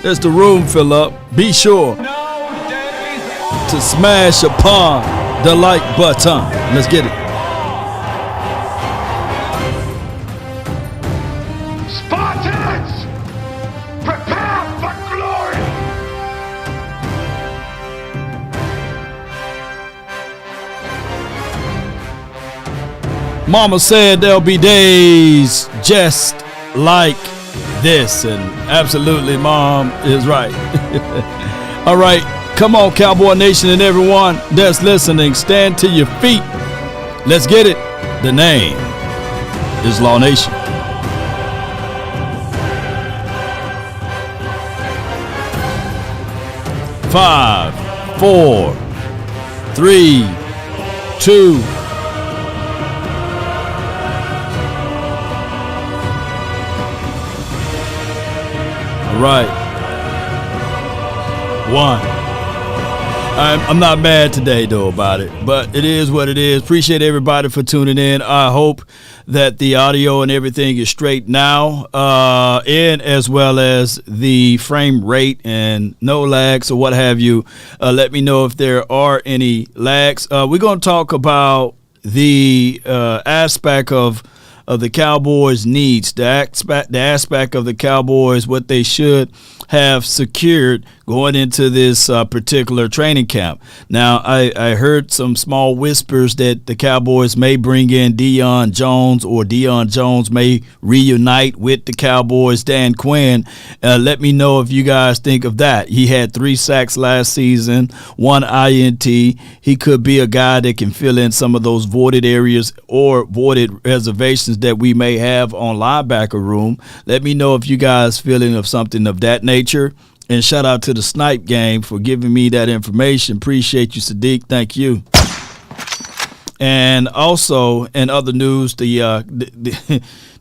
as the room fill up, be sure to smash upon the like button. Let's get it. Spartans, prepare for glory. Mama said there'll be days just like this, and absolutely, Mom is right. All right, come on, Cowboy Nation and everyone that's listening, stand to your feet. Let's get it. The name is Law Nation. Five, 4, 3, 2. Right. 1. I'm not mad today, though, about it, but it is what it is. Appreciate everybody for tuning in. I hope that the audio and everything is straight now, and as well as the frame rate and no lags or what have you. Let me know if there are any lags. We're going to talk about the aspect of the Cowboys' needs, the aspect of the Cowboys, what they should have secured going into this particular training camp. Now, I heard some small whispers that the Cowboys may bring in Dion Jones, or Dion Jones may reunite with the Cowboys' Dan Quinn. Let me know if you guys think of that. He had 3 sacks last season, 1 INT. He could be a guy that can fill in some of those voided areas or voided reservations that we may have on linebacker room. Let me know if you guys feeling of something of that nature. And shout out to the Snipe Game for giving me that information. Appreciate you, Sadiq. Thank you. And also, in other news, the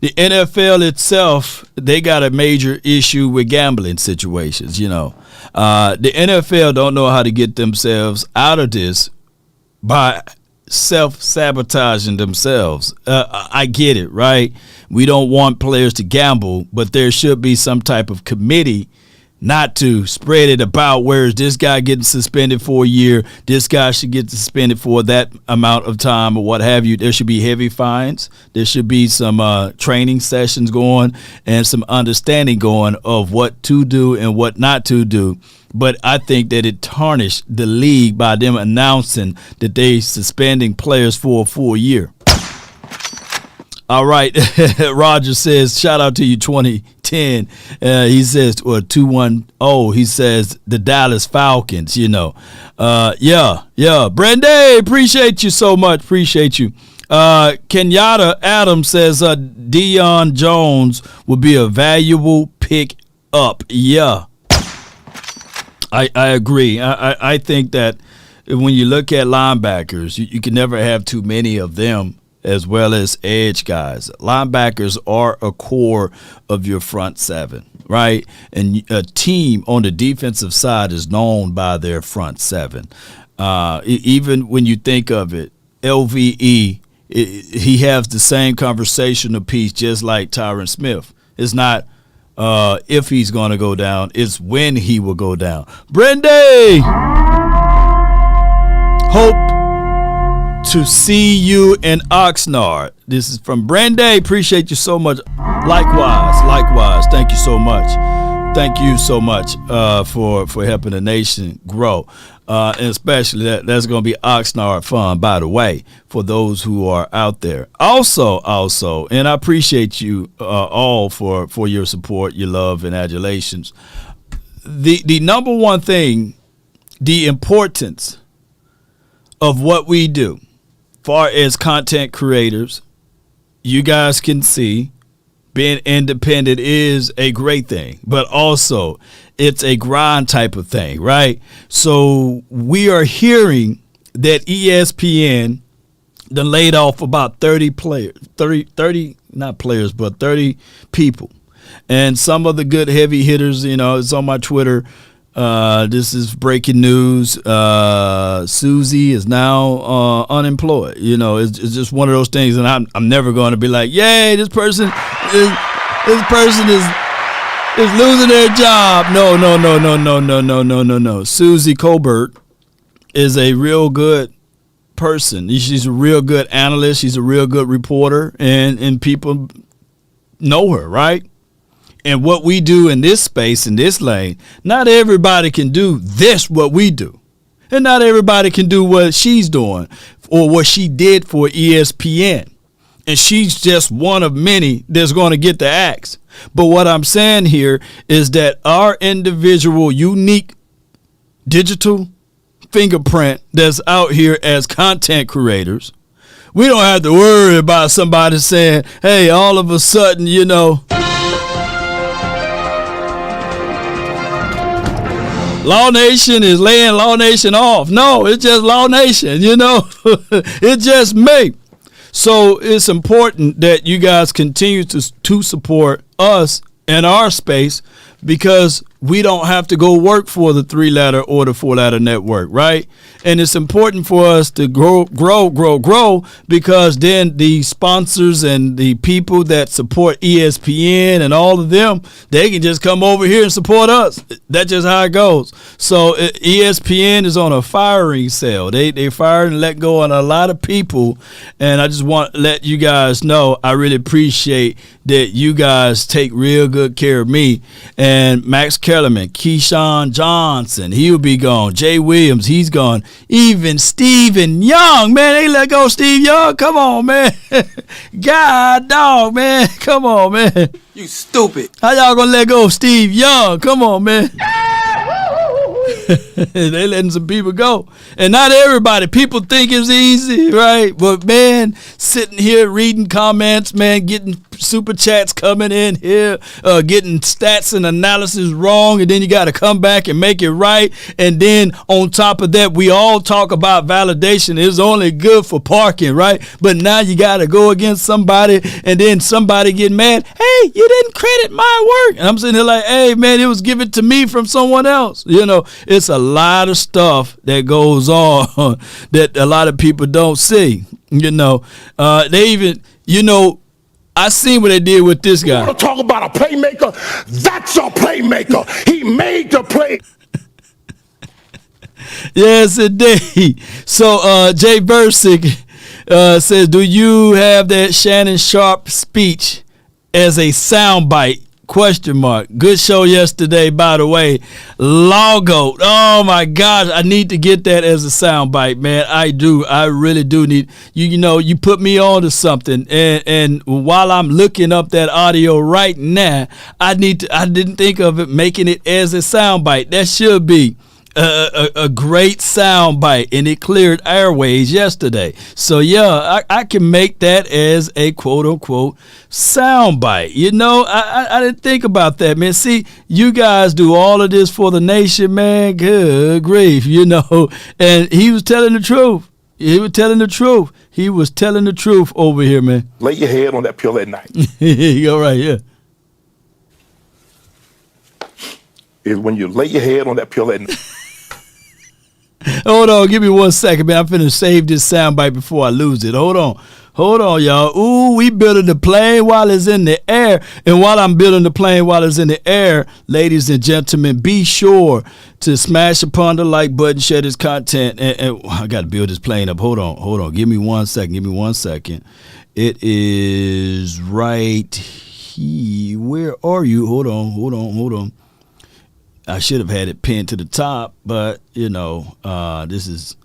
NFL itself, they got a major issue with gambling situations. You know, the NFL don't know how to get themselves out of this by self-sabotaging themselves. I get it, right? We don't want players to gamble, but there should be some type of committee not to spread it about, whereas this guy getting suspended for a year, this guy should get suspended for that amount of time or what have you. There should be heavy fines. There should be some training sessions going and some understanding going of what to do and what not to do. But I think that it tarnished the league by them announcing that they suspending players for a full year. All right. Roger says, shout out to you, 2010. He says, or 210, he says, the Dallas Falcons, you know. Yeah. Brenda, appreciate you so much. Appreciate you. Kenyatta Adams says, Dion Jones will be a valuable pick up. Yeah. I agree. I think that when you look at linebackers, you can never have too many of them, as well as edge guys. Linebackers are a core of your front seven, right? And a team on the defensive side is known by their front seven. Even when you think of it, LVE, he has the same conversational piece just like Tyron Smith. It's not if he's going to go down, it's when he will go down. Brenda! Hope to see you in Oxnard. This is from Brenda. Appreciate you so much. Likewise. Thank you so much. Thank you so much for helping the nation grow. And especially that's going to be Oxnard fun, by the way, for those who are out there. Also, and I appreciate you all for your support, your love, and adulations. The number one thing, the importance of what we do, far as content creators, you guys can see being independent is a great thing, but also it's a grind type of thing, right? So we are hearing that ESPN done laid off about 30 players, 30 not players, but 30 people. And some of the good heavy hitters, you know, it's on my Twitter. This is breaking news. Susie is now unemployed. You know, it's just one of those things, and I'm never going to be like, yay, this person is is losing their job. No. Susie Colbert is a real good person. She's a real good analyst. She's a real good reporter, and people know her, right? And what we do in this space, in this lane, not everybody can do what we do. And not everybody can do what she's doing or what she did for ESPN. And she's just one of many that's going to get the axe. But what I'm saying here is that our individual, unique digital fingerprint that's out here as content creators, we don't have to worry about somebody saying, hey, all of a sudden, Law Nation is laying Law Nation off. No, it's just Law Nation, It's just me. So it's important that you guys continue to support us in our space, because we don't have to go work for the 3-letter or the 4-letter network, right? And it's important for us to grow, because then the sponsors and the people that support ESPN and all of them, they can just come over here and support us. That's just how it goes. So ESPN is on a firing sale. They fired and let go on a lot of people, and I just want to let you guys know I really appreciate that you guys take real good care of me. And Max Kellerman, Keyshawn Johnson, he'll be gone. Jay Williams, he's gone. Even Steven Young, man, they let go Steve Young. Come on, man. God dog, man. Come on, man. You stupid. How y'all gonna let go of Steve Young? Come on, man. They letting some people go. And not everybody. People think it's easy, right? But, man, sitting here reading comments, man, getting super chats coming in here, getting stats and analysis wrong, and then you got to come back and make it right. And then on top of that, we all talk about validation. It's only good for parking, right? But now you got to go against somebody, and then somebody get mad. Hey, you didn't credit my work. And I'm sitting here like, hey, man, it was given to me from someone else. It's a lot of stuff that goes on that a lot of people don't see. They even, I seen what they did with this guy. You want to talk about a playmaker? That's a playmaker. He made the play. Yes, indeed. So Jay Versick says, do you have that Shannon Sharp speech as a soundbite? ? Good show yesterday, by the way. Logo. Oh my gosh, I need to get that as a soundbite, man. I do. I really do need. You put me on to something, and while I'm looking up that audio right now, I didn't think of it, making it as a soundbite. That should be a great sound bite, and it cleared airways yesterday. So yeah, I can make that as a quote unquote sound bite. I didn't think about that, man. See, you guys do all of this for the nation, man. Good grief, and he was telling the truth. He was telling the truth over here, man. Lay your head on that pillow at night. All right, yeah. Is when you lay your head on that pillow at night. Hold on, give me 1 second, man. I'm finna save this soundbite before I lose it. Hold on, y'all. Ooh, we building the plane while it's in the air. And while I'm building the plane while it's in the air, ladies and gentlemen, be sure to smash upon the like button, share this content. And I got to build this plane up. Hold on. Give me 1 second. It is right here. Where are you? Hold on. I should have had it pinned to the top, but this is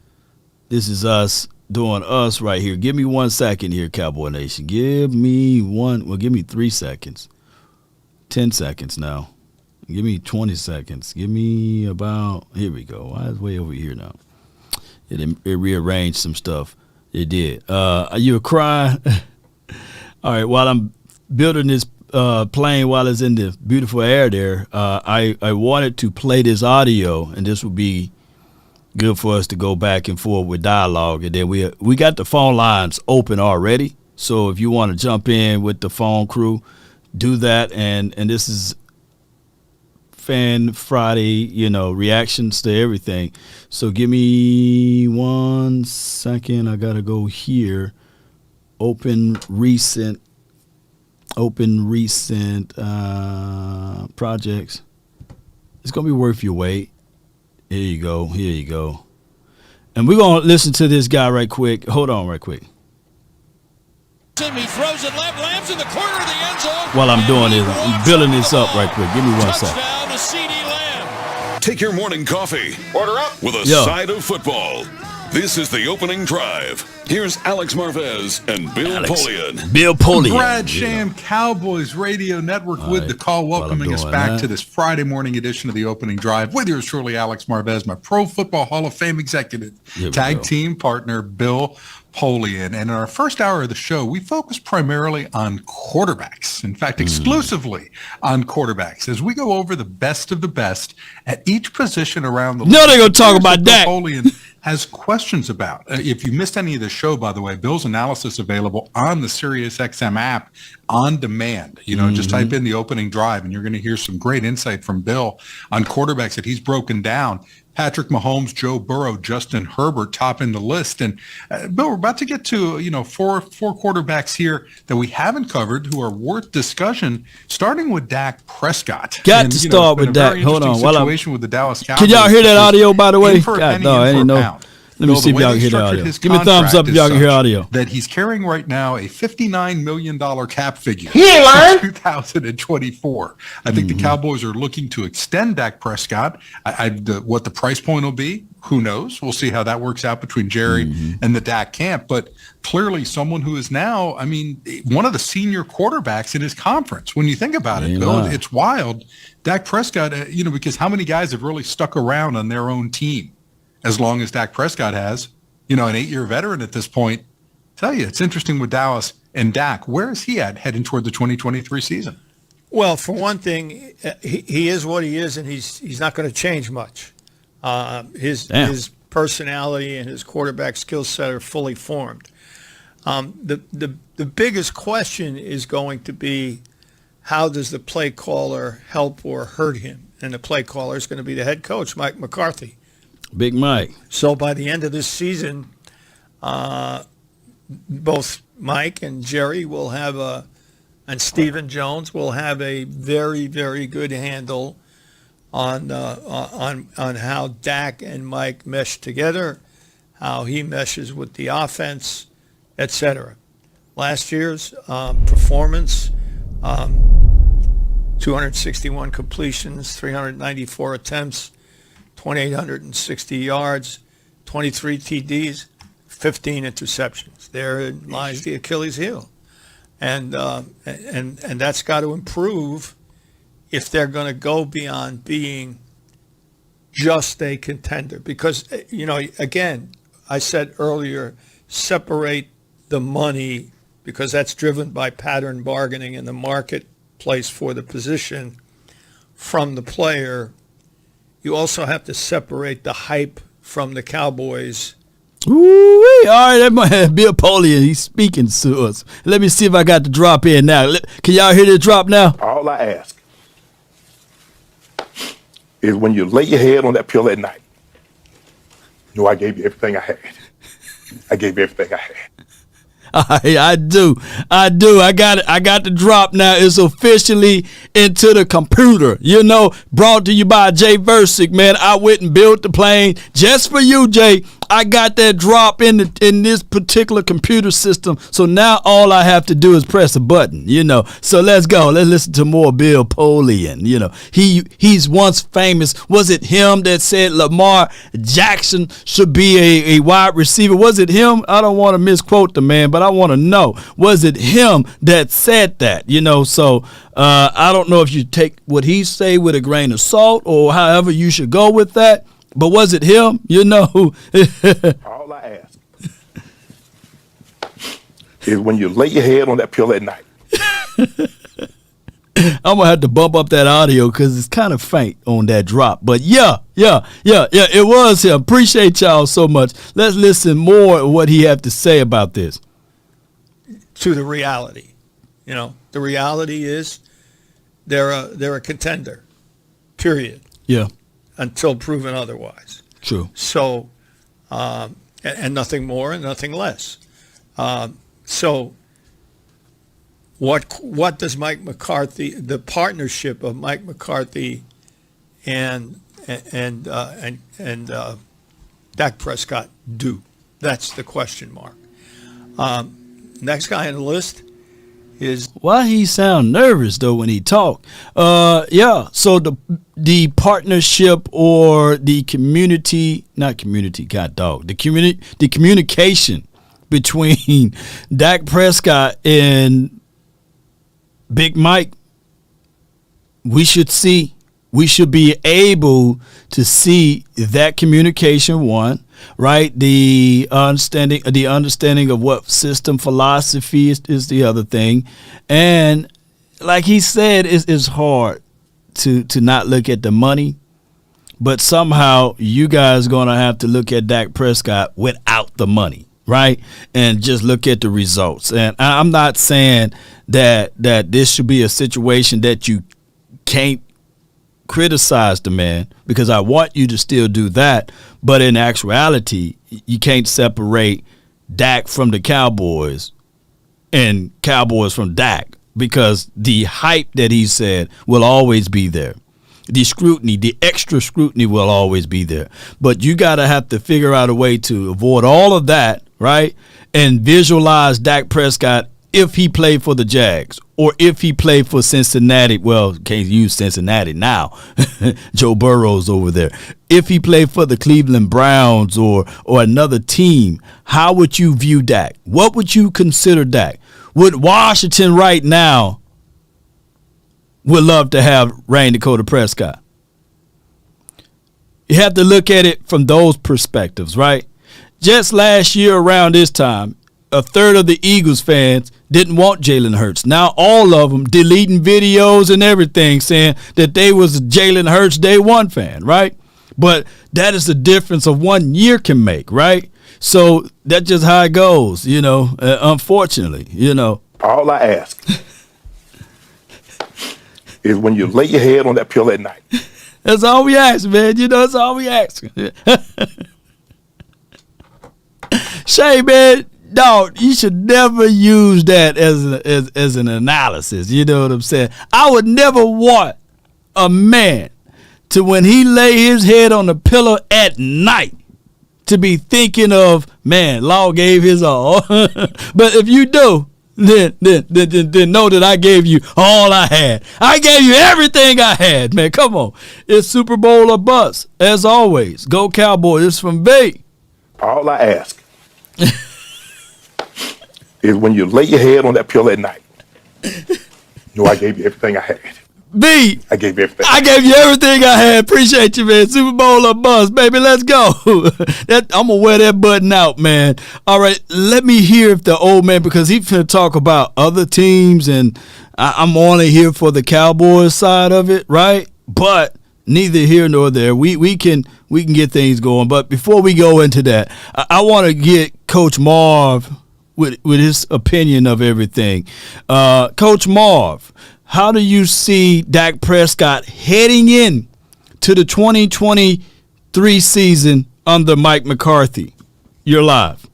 us doing us right here. Give me 1 second here, Cowboy Nation. Give me 3 seconds. 10 seconds now. Give me 20 seconds. Give me about, here we go. Why is it way over here now? It rearranged some stuff. It did. Are you crying? All right, while I'm building this plane while it's in the beautiful air there, I wanted to play this audio, and this would be good for us to go back and forth with dialogue. And then we got the phone lines open already, so if you want to jump in with the phone crew, do that. And this is Fan Friday, reactions to everything. So give me 1 second. I gotta go here, open recent Open recent projects. It's going to be worth your wait. Here you go. Here you go. And we're going to listen to this guy right quick. Hold on right quick. He throws it left, lands in the corner of the end zone. While I'm doing this, I'm building this up right quick. Give me 1 second. Touchdown to CD Lamb. Take your morning coffee. Order up. With a side of football. This is the opening drive. Here's Alex Marvez and Bill Polian. Bill Polian. Brad Sham, Cowboys Radio Network with the call, welcoming us back to this Friday morning edition of the opening drive with yours truly, Alex Marvez, my Pro Football Hall of Fame executive, tag team partner, Bill Polian. And in our first hour of the show, we focus primarily on quarterbacks. In fact, exclusively on quarterbacks, as we go over the best of the best at each position around the league. No, they're going to talk about Dak. Polian has questions about. If you missed any of the show, by the way, Bill's analysis available on the SiriusXM app on demand. You know, just type in the opening drive and you're going to hear some great insight from Bill on quarterbacks that he's broken down. Patrick Mahomes, Joe Burrow, Justin Herbert topping the list. And Bill, we're about to get to, four quarterbacks here that we haven't covered who are worth discussion, starting with Dak Prescott. Got to start with Dak. Hold on. Situation with the Dallas Cowboys. Can y'all hear that audio, by the way? God, no, I didn't know. Let me see if y'all can hear the audio. Give me a thumbs up if y'all can hear audio. That he's carrying right now a $59 million cap figure. He ain't lying. 2024. I think the Cowboys are looking to extend Dak Prescott. What the price point will be, who knows? We'll see how that works out between Jerry and the Dak camp. But clearly someone who is now, one of the senior quarterbacks in his conference. When you think about it, Bill, it's wild. Dak Prescott, because how many guys have really stuck around on their own team as long as Dak Prescott has, an 8-year veteran at this point? Tell you, it's interesting with Dallas and Dak. Where is he at heading toward the 2023 season? Well, for one thing, he is what he is, and he's not going to change much. His personality and his quarterback skill set are fully formed. The biggest question is going to be, how does the play caller help or hurt him? And the play caller is going to be the head coach, Mike McCarthy. Big Mike. So by the end of this season, both Mike and Jerry will have and Stephen Jones will have a very, very good handle on how Dak and Mike mesh together, how he meshes with the offense, etc. Last year's performance, 261 completions, 394 attempts, 2,860 yards, 23 TDs, 15 interceptions. There lies the Achilles heel, and that's got to improve if they're going to go beyond being just a contender. Because again, I said earlier, separate the money, because that's driven by pattern bargaining in the marketplace for the position, from the player. You also have to separate the hype from the Cowboys. Ooh, all right, that might have Bill Polian. He's speaking to us. Let me see if I got the drop in now. Can y'all hear the drop now? All I ask is, when you lay your head on that pillow at night, I gave you everything I had. I gave you everything I had. I do. I got it. I got the drop now. It's officially into the computer. Brought to you by Jay Versick, man. I went and built the plane just for you, Jay. I got that drop in this particular computer system. So now all I have to do is press a button, So let's go. Let's listen to more Bill Polian. He's once famous. Was it him that said Lamar Jackson should be a wide receiver? Was it him? I don't want to misquote the man, but I want to know, was it him that said that? So I don't know if you take what he say with a grain of salt or however you should go with that. But was it him? All I ask is, when you lay your head on that pillow at night. I'm going to have to bump up that audio because it's kind of faint on that drop. But yeah, it was him. Appreciate y'all so much. Let's listen more of what he had to say about this. To the reality. The reality is they're a contender, period. Yeah. Until proven otherwise. True. So, and nothing more and nothing less. So what does Mike McCarthy, the partnership of Mike McCarthy and Dak Prescott do? That's the question mark. Next guy on the list is, why he sound nervous though when he talk? Yeah. So the partnership or the community, not community, God dog, the communication between Dak Prescott and Big Mike, we should be able to see that communication, one, right? The understanding of what system philosophy is the other thing. And like he said, it's hard to not look at the money, but somehow you guys going to have to look at Dak Prescott without the money, right? And just look at the results. And I'm not saying that this should be a situation that you can't criticize the man, because I want you to still do that. But in actuality, you can't separate Dak from the Cowboys and Cowboys from Dak, because the hype that he said will always be there. The scrutiny, the extra scrutiny will always be there. But you got to have to figure out a way to avoid all of that, right? And visualize Dak Prescott if he played for the Jags or if he played for Cincinnati. Well, can't use Cincinnati now. Joe Burrow's over there. If he played for the Cleveland Browns or another team, how would you view Dak? What would you consider Dak? Would Washington right now would love to have Ryan Dakota Prescott? You have to look at it from those perspectives, right? Just last year around this time, a third of the Eagles fans didn't want Jalen Hurts. Now all of them deleting videos and everything saying that they was a Jalen Hurts day one fan, right? But that is the difference of 1 year can make, right? So that's just how it goes, unfortunately, All I ask is when you lay your head on that pillow at night. That's all we ask, man. That's all we ask. Shay, man, dog, you should never use that as an analysis. You know what I'm saying? I would never want a man to, when he lay his head on the pillow at night, to be thinking of, man, Law gave his all. But if you do, then know that I gave you all I had. I gave you everything I had, man. Come on. It's Super Bowl or bust. As always, go Cowboys. It's from B. All I ask is when you lay your head on that pillow at night, I gave you everything I had. B. I gave you everything. I gave you everything I had. Appreciate you, man. Super Bowl or bust, baby. Let's go. I'm going to wear that button out, man. All right. Let me hear if the old man, because he's going to talk about other teams, and I'm only here for the Cowboys side of it, right? But neither here nor there. We can get things going. But before we go into that, I want to get Coach Marv with his opinion of everything. Coach Marv, how do you see Dak Prescott heading in to the 2023 season under Mike McCarthy? You're live.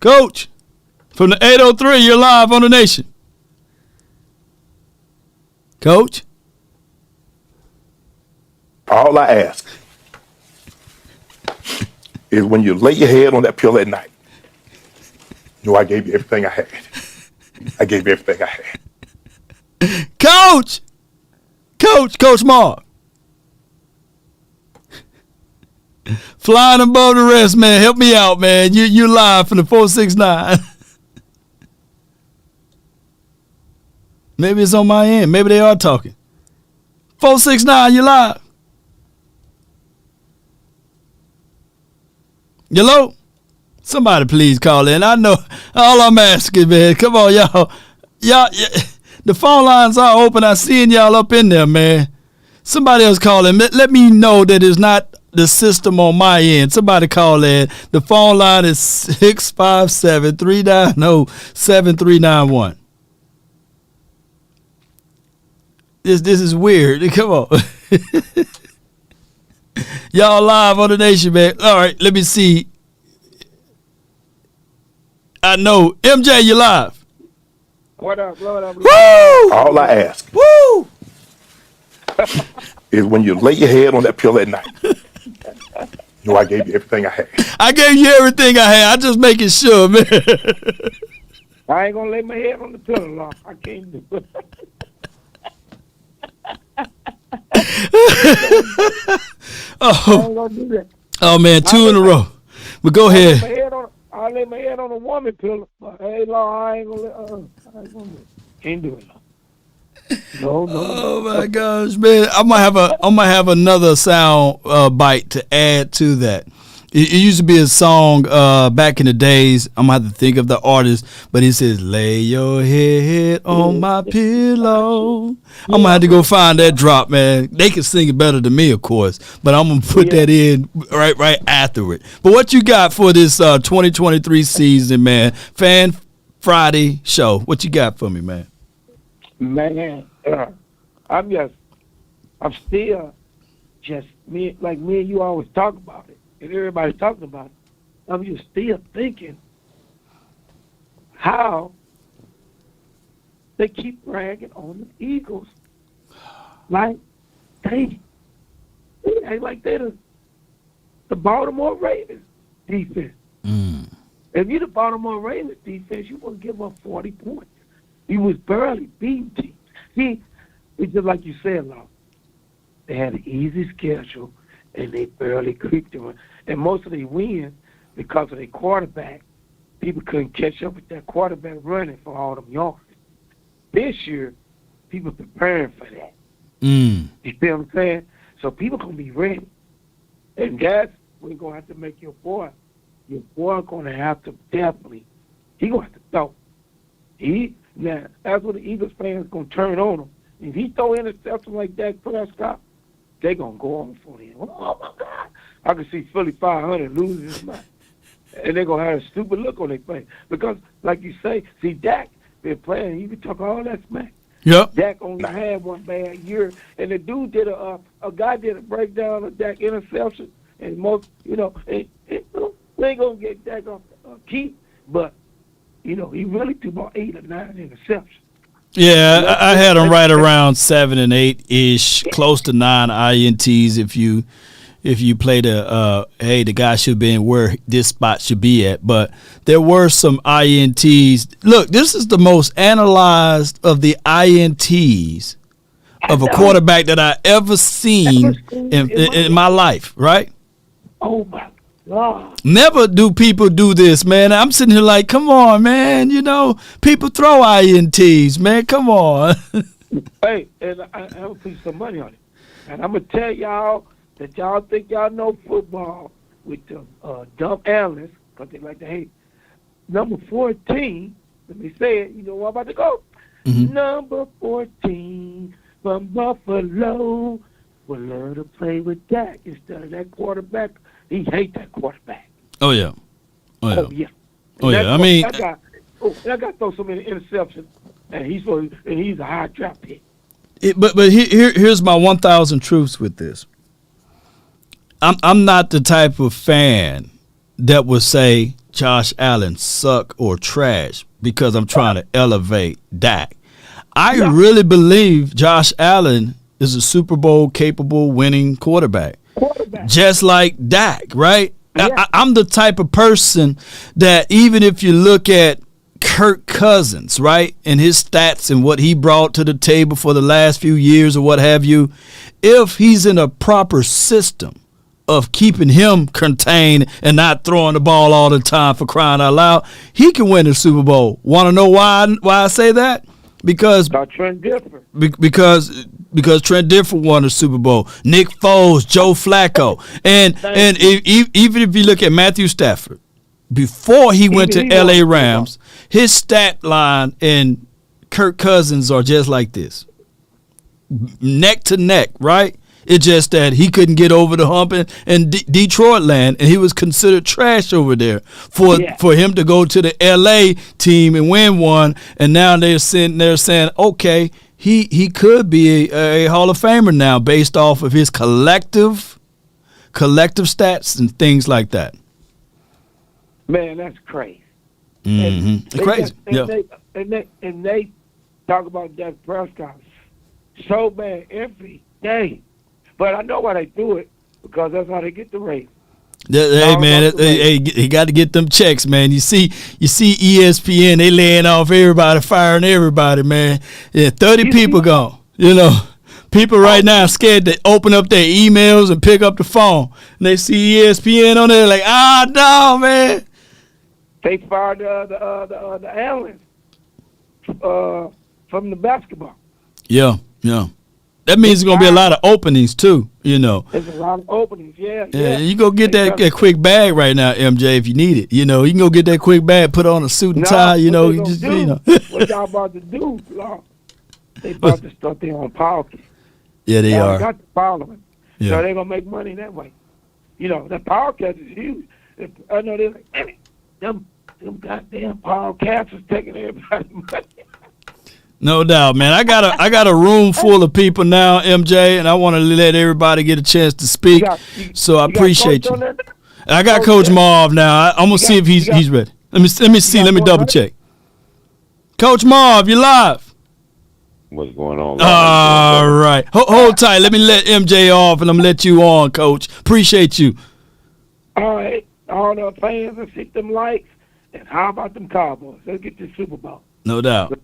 Coach, from the 803, you're live on the Nation. Coach? All I ask is when you lay your head on that pillow at night, I gave you everything I had. I gave you everything I had. Coach Mark. Flying above the rest, man. Help me out, man. You live from the 469. Maybe it's on my end. Maybe they are talking. 469, you live. Hello? Somebody please call in. I know all I'm asking, man. Come on, y'all. Y'all, the phone lines are open. I'm seeing y'all up in there, man. Somebody else call in. Let me know that it's not the system on my end. Somebody call in. The phone line is 657-390-7391. This is weird. Come on. Y'all live on the Nation, man. All right, let me see I know. MJ, you live. What up, Lord? Woo! All I ask Woo! is when you lay your head on that pillow at night, know I gave you everything I had. I gave you everything I had. I just making sure, man. I ain't gonna lay my head on the pillow long. I can't do it. I ain't gonna do that. Oh man, 2 in a row. But go ahead. I'll lay my head on a woman pillow. But hey, Lord, I ain't gonna can't do it. No. Oh my gosh, man! I might have another sound bite to add to that. It used to be a song back in the days. I'm gonna have to think of the artist, but it says, "Lay your head on my pillow." I'm gonna have to go find that drop, man. They can sing it better than me, of course, but I'm gonna put that in right after it. But what you got for this 2023 season, man? Fan Friday show. What you got for me, man? Man, I'm still just me and you always talk about it, and everybody's talking about it. I'm just still thinking how they keep bragging on the Eagles, like they act like they're the Baltimore Ravens defense. If you're the Baltimore Ravens defense, you wouldn't give up 40 points. He was barely beating teams. See, it's just like you said, Law. They had an easy schedule, and they barely creeped them. And most of their wins, because of their quarterback, people couldn't catch up with that quarterback running for all them yards. This year, people preparing for that. You see what I'm saying? So people going to be ready. And that's when you're going to have to make your boy going to have to definitely, he going to have to throw. Now, that's what the Eagles fans going to turn on him. If he throw interception like Dak Prescott, they going to go on for him. Oh, my God. I can see Philly 500 losing his mind. And they're going to have a stupid look on their face. Because, like you say, see, Dak been playing. You can talk all that smack. Yep. Dak only had one bad year. And the dude did a guy did a breakdown of Dak interception. And most, we ain't going to get Dak off keep. But, he really threw about 8 or 9 interceptions. Yeah, I had him right around 7 and 8-ish, close to 9 INTs. If you play the guy should be in where this spot should be at. But there were some INTs. Look, this is the most analyzed of the INTs of a quarterback that I ever seen in my life, right? Oh, my God. Never do people do this, man. I'm sitting here like, come on, man. People throw INTs, man. Come on. Hey, and I'm going to put some money on it. And I'm going to tell y'all that y'all think y'all know football with the dumb analysts, because they like to hate. Number 14, let me say it. You know where I'm about to go? Mm-hmm. Number 14 from Buffalo will learn to play with Dak instead of that quarterback. He hates that quarterback. Oh, yeah. I mean, I got to throw so many interceptions, and he's a high draft pick. But here's my 1,000 truths with this. I'm not the type of fan that would say Josh Allen suck or trash because I'm trying to elevate Dak. I really believe Josh Allen is a Super Bowl capable winning quarterback. Just like Dak, right? Yeah. I'm the type of person that even if you look at Kirk Cousins, right, and his stats and what he brought to the table for the last few years or what have you, if he's in a proper system of keeping him contained and not throwing the ball all the time, for crying out loud, he can win the Super Bowl. Want to know why I say that? Because Trent Dilfer. Because Trent Dilfer won the Super Bowl. Nick Foles, Joe Flacco, and even if you look at Matthew Stafford, before he went to L.A. Rams, his stat line and Kirk Cousins are just like this, neck to neck, right? It's just that he couldn't get over the hump in Detroit land, and he was considered trash over there for him to go to the L.A. team and win one, and now they're sitting there saying, okay, he could be a Hall of Famer now based off of his collective stats and things like that. Man, that's crazy. Mm-hmm. Crazy. And they talk about Dak Prescott so bad every day. But I know why they do it, because that's how they get the race. Hey man, he got to get them checks, man. You see ESPN, they laying off everybody, firing everybody, man. Yeah, 30 people gone. You know, people right now scared to open up their emails and pick up the phone. And they see ESPN on there, like, no, man. They fired the analyst from the basketball. Yeah. That means there's going to be a lot of openings, too, you know. There's a lot of openings, yeah. You go get that quick bag right now, MJ, if you need it. You know, you can go get that quick bag, put on a suit and tie, you know. What y'all about to do, Lord? They about to start their own podcast. Yeah, they are. Got the following. Yeah. So they're going to make money that way. You know, the podcast is huge. I know they're like, damn it, them goddamn podcasts is taking everybody's money. No doubt, man. I got a room full of people now, MJ, and I want to let everybody get a chance to speak. So I appreciate you. I got Coach Marv now. I'm gonna see if he's ready. Let me see. Let me double check. Coach Marv, you live? What's going on? All right. Hold tight. Let me let MJ off, and I'm gonna let you on, Coach. Appreciate you. All right. All the fans, let's hit them likes. And how about them Cowboys? Let's get this Super Bowl. No doubt.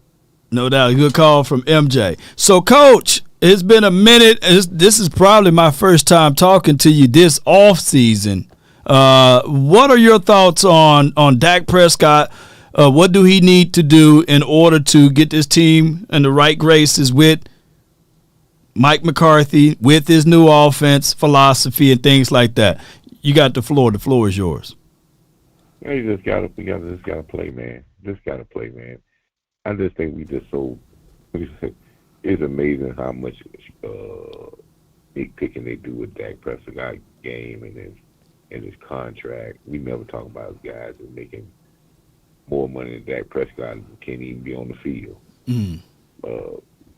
Good call from MJ. So, Coach, it's been a minute. This is probably my first time talking to you this off season. What are your thoughts on Dak Prescott? What do he need to do in order to get this team in the right graces with Mike McCarthy, with his new offense philosophy and things like that? You got the floor. The floor is yours. Yeah, you just gotta play, man. Just gotta play, man. I just think it's amazing how much big picking they do with Dak Prescott game and his contract. We never talk about guys that making more money than Dak Prescott and can't even be on the field.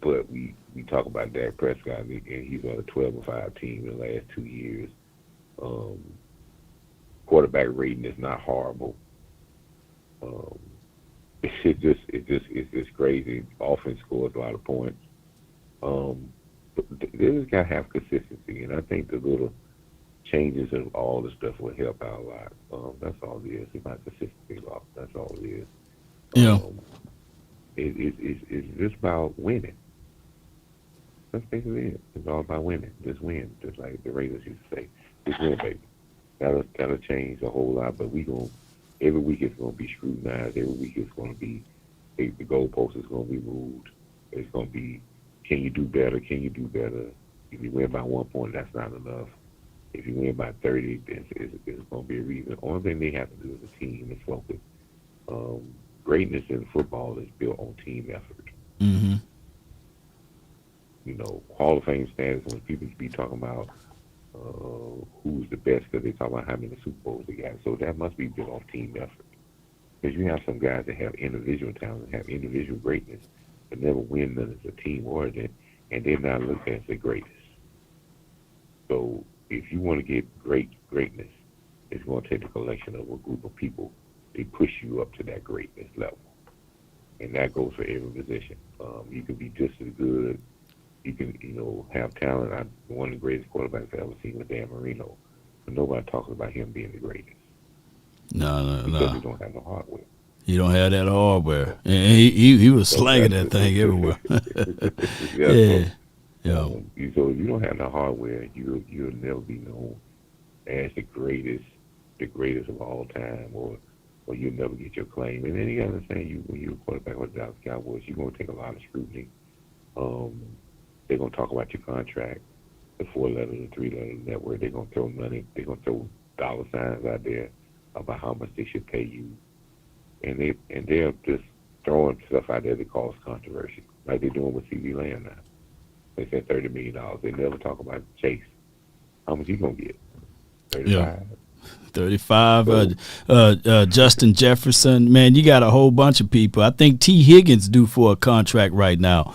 But we talk about Dak Prescott and he's on a 12-5 team in the last 2 years. Quarterback rating is not horrible. It's just crazy. Offense scores a lot of points. But they just gotta have consistency, and I think the little changes and all the stuff will help out a lot. That's all it is. It's about consistency, Bob. That's all it is. Yeah. It's just about winning. That's basically it. It's all about winning. Just win. Just like the Raiders used to say. Just win, baby. That'll change a whole lot, but every week it's going to be scrutinized. Every week it's going to be, the goalpost is going to be moved. It's going to be, can you do better? Can you do better? If you win by 1 point, that's not enough. If you win by 30, it's going to be a reason. The only thing they have to do as a team is focus. Greatness in football is built on team effort. Mm-hmm. You know, Hall of Fame standards, when people be talking about who's the best, because they talk about how many Super Bowls they got. So that must be built off team effort. Because you have some guys that have individual talent, have individual greatness, but never win none as a team origin, and they're not looked at as the greatest. So if you want to get greatness, it's going to take a collection of a group of people to push you up to that greatness level. And that goes for every position. You can be just as good. You can, have talent. One of the greatest quarterbacks I've ever seen was Dan Moreno. But nobody talks about him being the greatest. No. Because he don't have no hardware. He don't have that hardware. And he was slanging that thing everywhere. So if you don't have the hardware, you'll never be known as the greatest of all time, or you'll never get your claim. And then you got to understand, when you're a quarterback with the Dallas Cowboys, you're going to take a lot of scrutiny. They're going to talk about your contract, the 4-letter, the 3-letter network. They're going to throw money. They're going to throw dollar signs out there about how much they should pay you. And they're just throwing stuff out there that cause controversy, like they're doing with C.D. Lamb now. They said $30 million. They never talk about Chase. How much you going to get? 35. Yeah. 35. Justin Jefferson. Man, you got a whole bunch of people. I think T. Higgins due for a contract right now.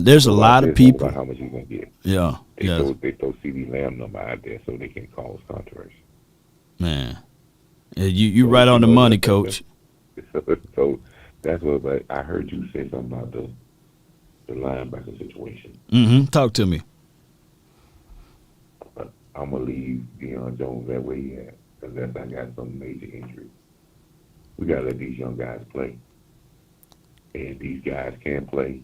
There's a lot of people. About how much you going to get. Yeah. They throw C.D. Lamb number out there so they can cause controversy. Man. You right on the money, Coach. So that's what. But I heard you say something about the linebacker situation. Talk to me. But I'm gonna leave Dion Jones that way he at, unless I got some major injury. We gotta let these young guys play, and these guys can play.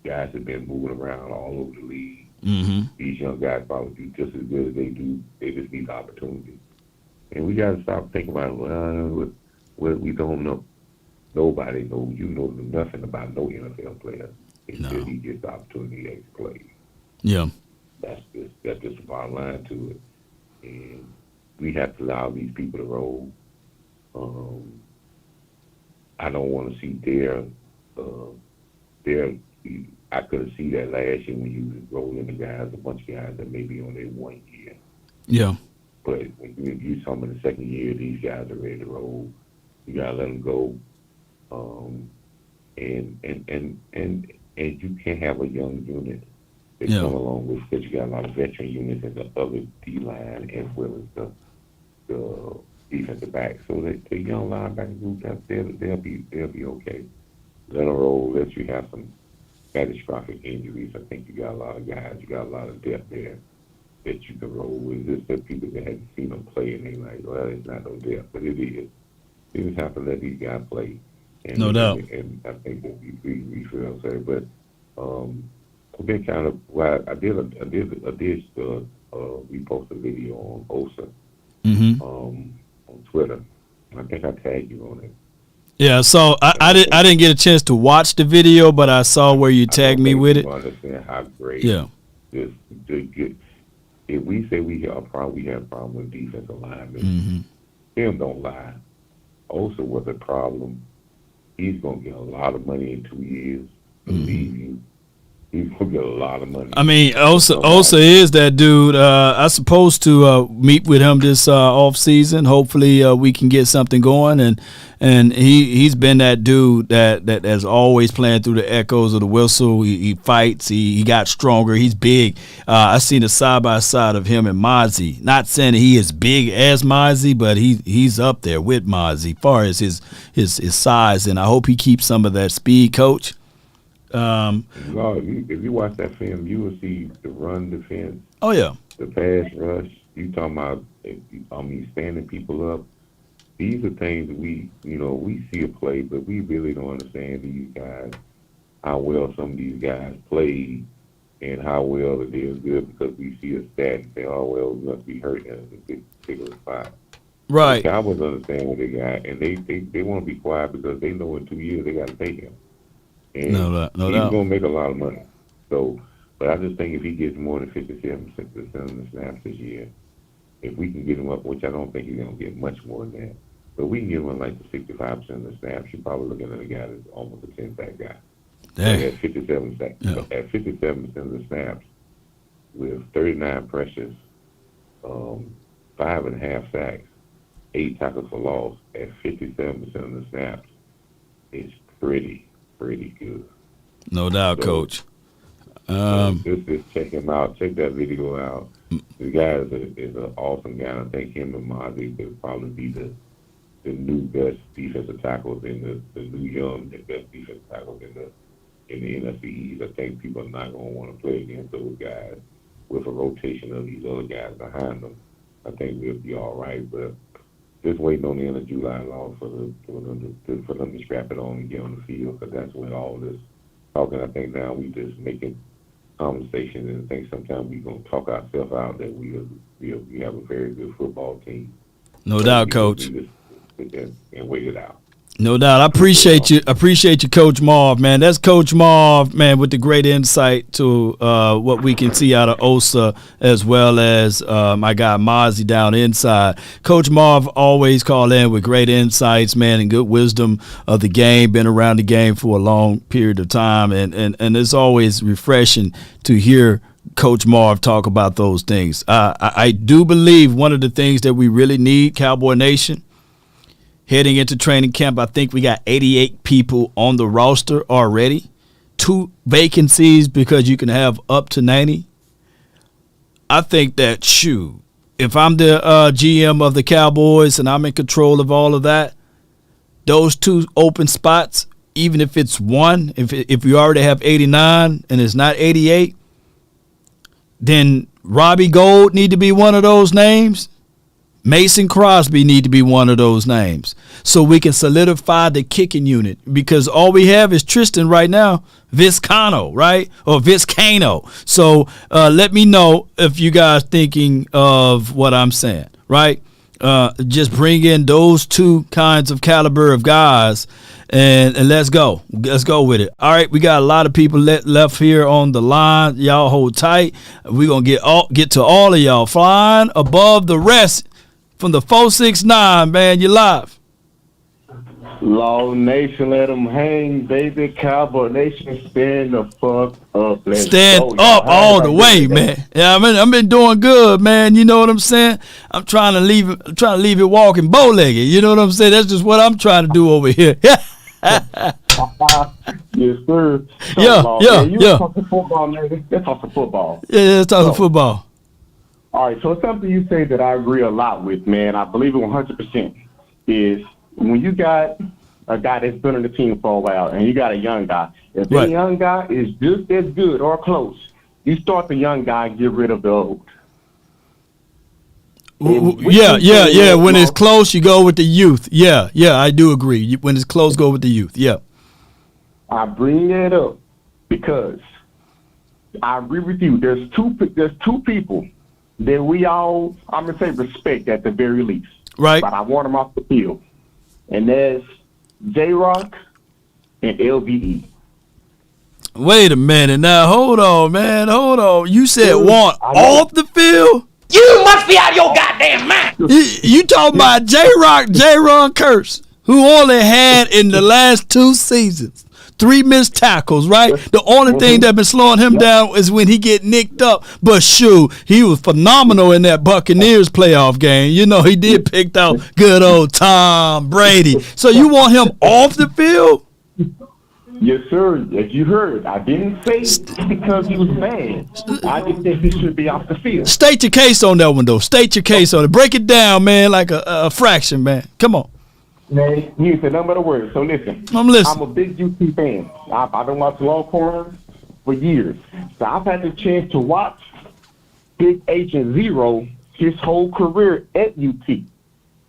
Guys have been moving around all over the league. These young guys probably do just as good as they do. They just need the opportunity. And we got to stop thinking about, well, we don't know. Nobody knows. You know nothing about no NFL player until he gets the opportunity to play. Yeah. That's just the bottom line to it. And we have to allow these people to roll. I don't want to see their I could see that last year when you was rolling the guys, a bunch of guys that may be on their 1 year. Yeah. But when you talking about the second year, these guys are ready to roll. You gotta let them go. And you can't have a young unit that come along with, because you got a lot of veteran units in the other D line as well as the defensive back. So the young linebacker group, they'll be okay. Let them roll. Let you have some catastrophic injuries. I think you got a lot of guys. You got a lot of depth there that you can roll with. Just the people that haven't seen them play and they like, well, it's not no depth, but it is. You just have to let these guys play. And, no doubt. And I think that we feel sorry. But I've been kind of, well, I did repost a video on Osa on Twitter. I think I tagged you on it. Yeah, so I didn't get a chance to watch the video, but I saw where you tagged me with it. Understand how great. Yeah. Just good. If we say we have a problem with defensive linemen, them don't lie. Osa was a problem. He's gonna get a lot of money in 2 years. Believe you. He's gonna get a lot of money. I mean, Osa is that dude. I'm supposed to meet with him this off season. Hopefully, we can get something going. And he's been that dude that has always playing through the echoes of the whistle. He fights. He got stronger. He's big. I seen a side by side of him and Mozzie. Not saying he is big as Mozzie, but he's up there with Mozzie as far as his size. And I hope he keeps some of that speed, Coach. If you watch that film, you will see the run defense. Oh yeah, the pass rush. You talking about? Standing people up. These are things we see a play, but we really don't understand these guys, how well some of these guys play, and how well it is good because we see a stat and say, oh well, we must be hurting us in a particular spot. Right. The Cowboys understand what they got, and they want to be quiet because they know in 2 years they got to pay him. And no doubt. He's going to make a lot of money. So, but I just think if he gets more than 57% of the snaps this year, if we can get him up, which I don't think he's going to get much more than that, but we can give him like the 65% of the snaps, you're probably looking at a guy that's almost a 10-sack guy. Dang. At 57 sacks, at 57% of the snaps, with 39 pressures, 5.5 sacks, 8 tackles for loss, at 57% of the snaps, it's pretty good. No doubt, so, Coach. Just check him out. Check that video out. The guy is an awesome guy. I think him and Mozzie could probably be the new best defensive tackles in the new young best defensive tackles in the NFC East. I think people are not going to want to play against those guys with a rotation of these other guys behind them. I think we'll be all right, but just waiting on the end of July law for them to strap it on and get on the field, because that's when all this talking. I think now we just making conversations, and I think sometimes we're going to talk ourselves out that we have a very good football team. No doubt, Coach. And wait it out. No doubt. I appreciate you. Coach Marv, man. That's Coach Marv, man, with the great insight to what we can see out of Osa, as well as my guy Mozzie down inside. Coach Marv always call in with great insights, man, and good wisdom of the game. Been around the game for a long period of time, and it's always refreshing to hear Coach Marv talk about those things. I do believe one of the things that we really need, Cowboy Nation, heading into training camp, I think we got 88 people on the roster already. 2 vacancies because you can have up to 90. I think that, if I'm the GM of the Cowboys and I'm in control of all of that, those two open spots, even if it's one, if you already have 89 and it's not 88, then Robbie Gould need to be one of those names. Mason Crosby need to be one of those names so we can solidify the kicking unit, because all we have is Tristan right now, Vizcano, right? Or Vizcano. So let me know if you guys thinking of what I'm saying, right? Just bring in those two kinds of caliber of guys and let's go. Let's go with it. All right, we got a lot of people left here on the line. Y'all hold tight. We're going to get to all of y'all. Flying above the rest from the 469, man. You live. Law Nation, let them hang, baby. Cowboy Nation, stand the fuck up. Stand up all the way, man. Yeah, I've been doing good, man. You know what I'm saying? I'm trying to leave it walking bow-legged. You know what I'm saying? That's just what I'm trying to do over here. Yes, sir. Yeah. Talk some football, man. Let's talk some football. Yeah, let's talk some football. All right, so something you say that I agree a lot with, man. I believe it 100% is when you got a guy that's been on the team for a while and you got a young guy, if that young guy is just as good or close, you start the young guy and get rid of the old. Yeah. When it's close, you go with the youth. Yeah, I do agree. When it's close, go with the youth. Yeah. I bring that up because I agree with you. There's two people that we all, I'm going to say, respect at the very least. Right. But I want them off the field. And that's J-Rock and LVE. Wait a minute now. Hold on, man. Hold on. You said want off the field? You must be out of your goddamn mind. You talking about J-Ron Curse, who only had in the last 2 seasons 3 missed tackles, right? The only thing that been slowing him down is when he get nicked up. But shoot, he was phenomenal in that Buccaneers playoff game. You know, he did pick out good old Tom Brady. So you want him off the field? Yes, sir. As you heard, I didn't say because he was bad. I just said he should be off the field. State your case on that one, though. State your case on it. Break it down, man, like a fraction, man. Come on. Man, you said none but a word. So listen. I'm listening. I'm a big UT fan. I've been watching Longhorns for years. So I've had the chance to watch Big H and Zero his whole career at UT.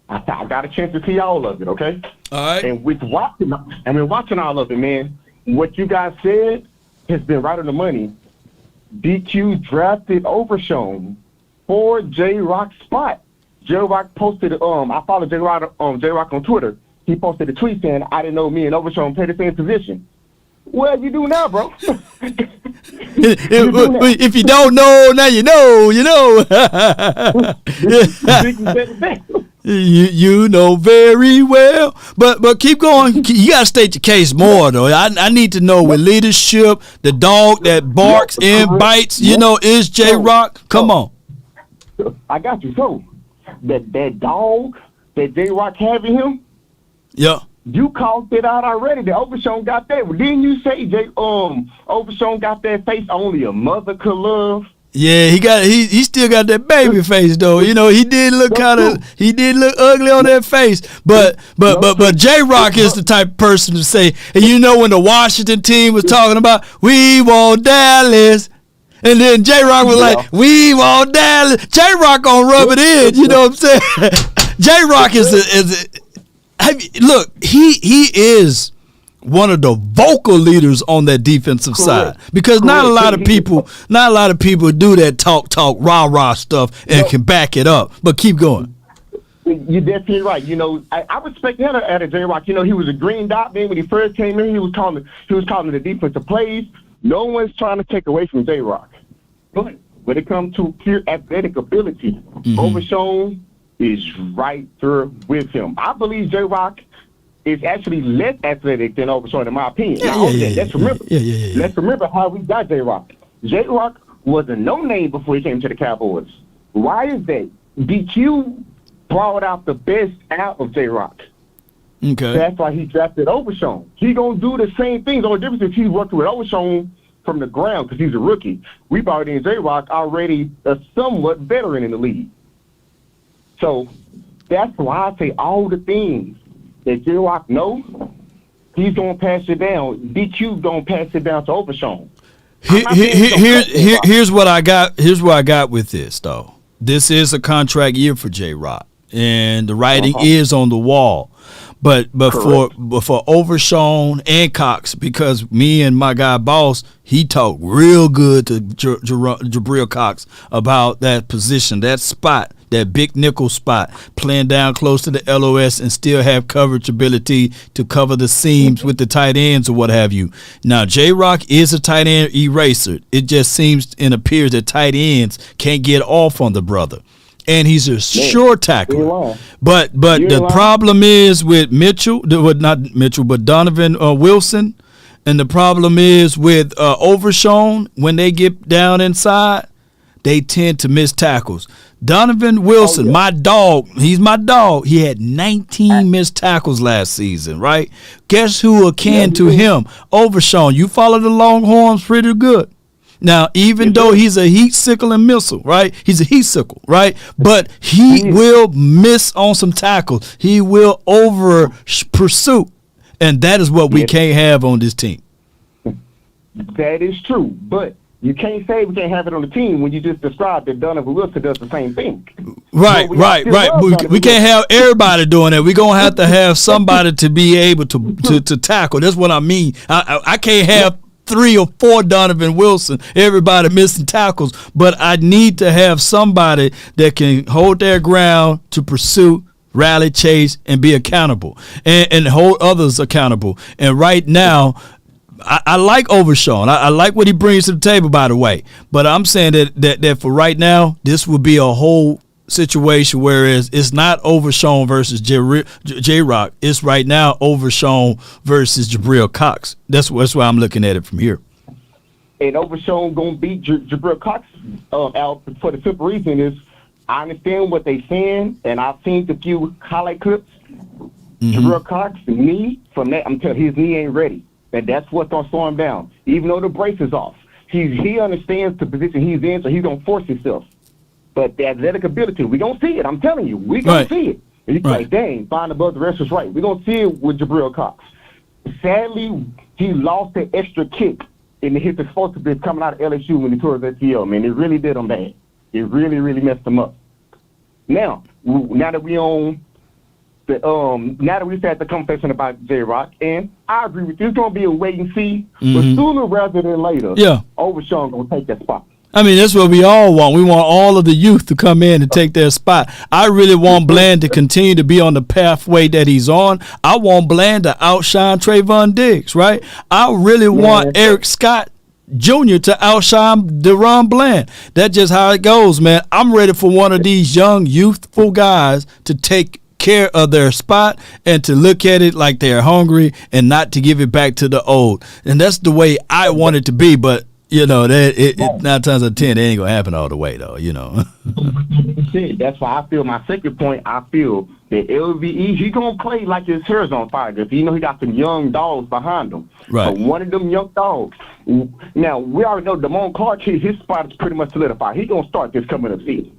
I got a chance to see all of it, okay? All right. And with watching all of it, man, what you guys said has been right on the money. DQ drafted Overshown for J-Rock's spot. J-Rock posted, I follow J-Rock on Twitter. He posted a tweet saying, I didn't know me and Overshown played the same position. Well, you do now, bro. If you don't know, now you know, You know very well, but keep going. You gotta state your case more though. I need to know with leadership, the dog that barks and bites. Is J-Rock? Come on. I got you. So that dog that J-Rock having him. Yeah. You called it out already. The Overshown got that. Didn't you say Overshown got that face only a mother could love? Yeah, he still got that baby face though. He did look ugly on that face. But J-Rock is the type of person to say, and when the Washington team was talking about we want Dallas, and then J-Rock was like, we want Dallas. J-Rock gonna rub it in, you know what I'm saying? J-Rock look, he is one of the vocal leaders on that defensive side, because not a lot of people do that talk rah stuff and can back it up. But keep going. You're definitely right. I respect that out of J-Rock. He was a green dot man when he first came in. He was calling the defensive plays. No one's trying to take away from J-Rock. But when it comes to pure athletic ability, Overshown is right there with him. I believe J-Rock is actually less athletic than Overshown, in my opinion. Let's remember how we got J-Rock. J-Rock was a no-name before he came to the Cowboys. Why is that? DQ brought out the best out of J-Rock. Okay. That's why he drafted Overshown. He gonna do the same things. The only difference is he's working with Overshown from the ground because he's a rookie. We brought in J-Rock already a somewhat veteran in the league. So that's why I say all the things that J-Rock knows, he's going to pass it down. DQ going to pass it down to Overshown. Here's what I got. Here's what I got with this, though. This is a contract year for J-Rock, and the writing is on the wall. But for Overshown and Cox, because me and my guy Boss, he talked real good to Jabril Cox about that position, that spot, that big nickel spot, playing down close to the LOS and still have coverage ability to cover the seams with the tight ends or what have you. Now, J-Rock is a tight end eraser. It just seems and appears that tight ends can't get off on the brother. And he's a sure tackler. But the problem is with but Donovan Wilson. And the problem is with Overshown, when they get down inside, they tend to miss tackles. Donovan Wilson, my dog, he's my dog. He had 19 missed tackles last season, right? Guess who akin to him? Overshown. You follow the Longhorns pretty good. Now, even though he's a heat sickle and missile, right? He's a heat sickle, right? But he will miss on some tackles. He will over pursue. And that is what we can't have on this team. That is true. But you can't say we can't have it on the team when you just described that Donovan Wilson does the same thing. Right. We can't have everybody doing that. We're going to have somebody to be able to tackle. That's what I mean. I can't have 3 or 4 Donovan Wilson, everybody missing tackles, but I need to have somebody that can hold their ground to pursue, rally, chase, and be accountable, and hold others accountable. And right now, I like Overshown. I like what he brings to the table, by the way. But I'm saying that for right now, this would be a whole situation, whereas it's not Overshown versus J-Rock. It's right now Overshown versus Jabril Cox. That's why I'm looking at it from here. And Overshown going to beat Jabril Cox out for the simple reason is I understand what they saying, and I've seen a few highlight clips. Jabril Cox, knee, from that, I'm telling you, his knee ain't ready. And that's what's going to slow him down. Even though the brace is off. He understands the position he's in, so he's going to force himself. But the athletic ability, we're going to see it. I'm telling you, we're going to see it. And you can like, dang, find above the rest is right. We're going to see it with Jabril Cox. Sadly, he lost the extra kick in the hit that's supposed to be coming out of LSU when he tore his ACL, man. It really did him bad. It really, really messed him up. Now that we on the now that we've had the conversation about J-Rock, and I agree with you, it's going to be a wait and see, but sooner rather than later, Overshown going to take that spot. I mean, that's what we all want. We want all of the youth to come in and take their spot. I really want Bland to continue to be on the pathway that he's on. I want Bland to outshine Trayvon Diggs, right? I really want Eric Scott Jr. to outshine Deron Bland. That's just how it goes, man. I'm ready for one of these young, youthful guys to take care of their spot and to look at it like they're hungry and not to give it back to the old. And that's the way I want it to be, but you know, 9 times out of 10, it ain't going to happen all the way, though, you know. That's why I feel my second point, I feel that LVE, he going to play like his hair's on fire because you know he got some young dogs behind him. Right. But one of them young dogs, now, we already know Damone Clark, his spot is pretty much solidified. He going to start this coming up season.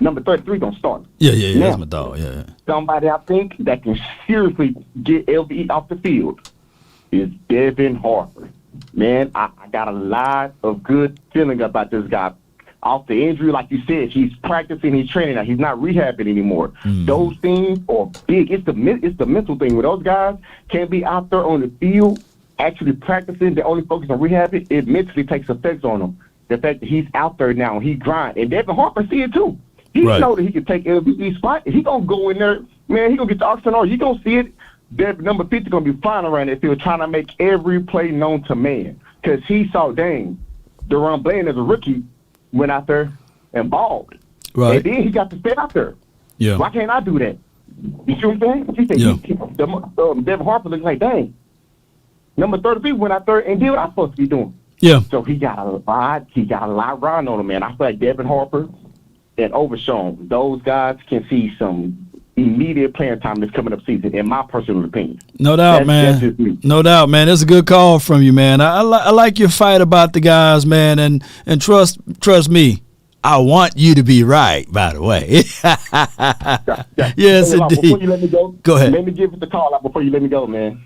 Number 33 going to start. Yeah, now, that's my dog, yeah. Somebody I think that can seriously get LVE off the field is Devin Harper. Man, I got a lot of good feeling about this guy. Off the injury, like you said, he's practicing, he's training now. He's not rehabbing anymore. Those things are big. It's the mental thing. When those guys can't be out there on the field, actually practicing, they only focus on rehabbing, it mentally takes effects on them. The fact that he's out there now, he grind. And Devin Harper see it too. He know that he can take LVE's spot. He going to go in there, man, he going to get the oxygen on. You going to see it. That number 50 going to be flying around that field trying to make every play known to man. Because he saw, dang, Deron Bland as a rookie went out there and balled. Right. And then he got to stay out there. Yeah. Why can't I do that? You see what I'm saying? Devin Harper looks like, dang, number 33 went out there and did what I'm supposed to be doing. Yeah. So he got a lot riding on him, man. I feel like Devin Harper and Overshown, those guys can see some immediate playing time this coming up season, in my personal opinion. No doubt, man. No doubt, man. That's a good call from you, man. I like your fight about the guys, man, and trust me. I want you to be right, by the way. Yes, indeed. Before you let me go, Go ahead. Let me give it the call out before you let me go, man.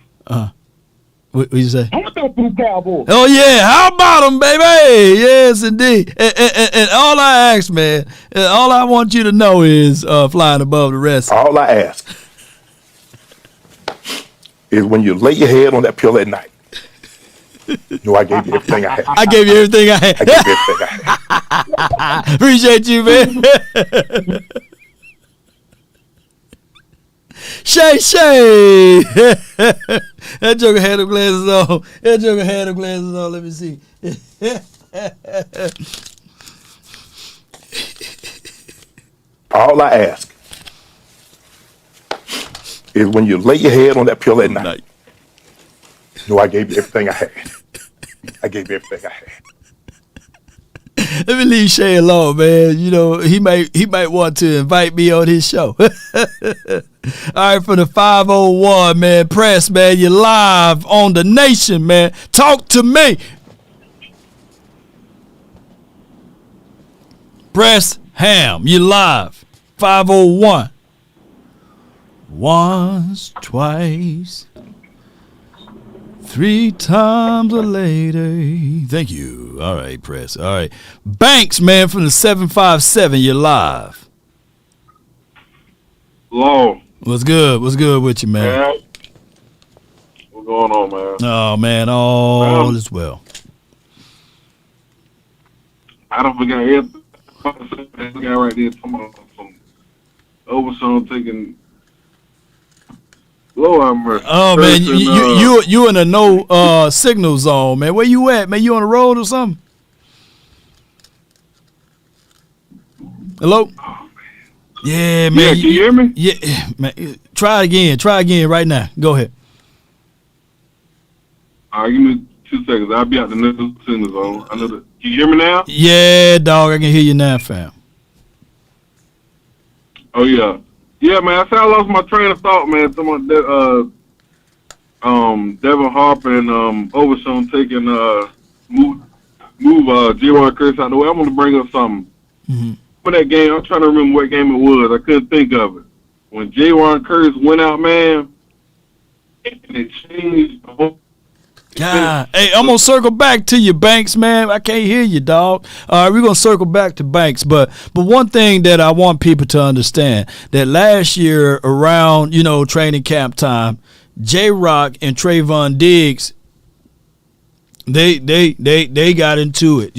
What you say? How about them Cowboys? Oh, yeah. How about them, baby? Yes, indeed. And all I ask, man, all I want you to know is flying above the rest. All I ask is when you lay your head on that pillow at night, I gave you everything I had. I gave you everything I had. I gave you everything I had. Appreciate you, man. Shay. That joker had them glasses on. Let me see. All I ask is when you lay your head on that pillow at night, I gave you everything I had. I gave you everything I had. Let me leave Shay alone, man. He might want to invite me on his show. All right, for the 501, man, Press, man, you're live on the nation, man. Talk to me. Press Ham, you're live. 501. Once, twice, 3 times a lady. Thank you. All right, Press. All right. Banks, man, from the 757, you're live. Hello. What's good? What's good with you, man? Man. What's going on, man? Oh, man, all is well. I don't forget everything right there. Talking about some Overshown taking Lord have mercy. Oh, man, you in a no signal zone, man. Where you at, man? You on the road or something? Hello? Oh, yeah, man. Yeah, can you hear me? Yeah, man. Try again right now. Go ahead. All right, give me 2 seconds. I'll be out the next signal zone. I know that. Can you hear me now? Yeah, dog, I can hear you now, fam. Oh, yeah. Yeah, man, I said I lost my train of thought, man. Someone that, Devin Harper and Overshown taking move J1 Curse out the way. I want to bring up something. Mm-hmm. For that game, I'm trying to remember what game it was. I couldn't think of it. When J1 Curse went out, man, and it changed the whole. God. Hey, I'm going to circle back to you, Banks, man. I can't hear you, dog. All right, we're going to circle back to Banks. But one thing that I want people to understand, that last year around, training camp time, J-Rock and Trayvon Diggs, they got into it.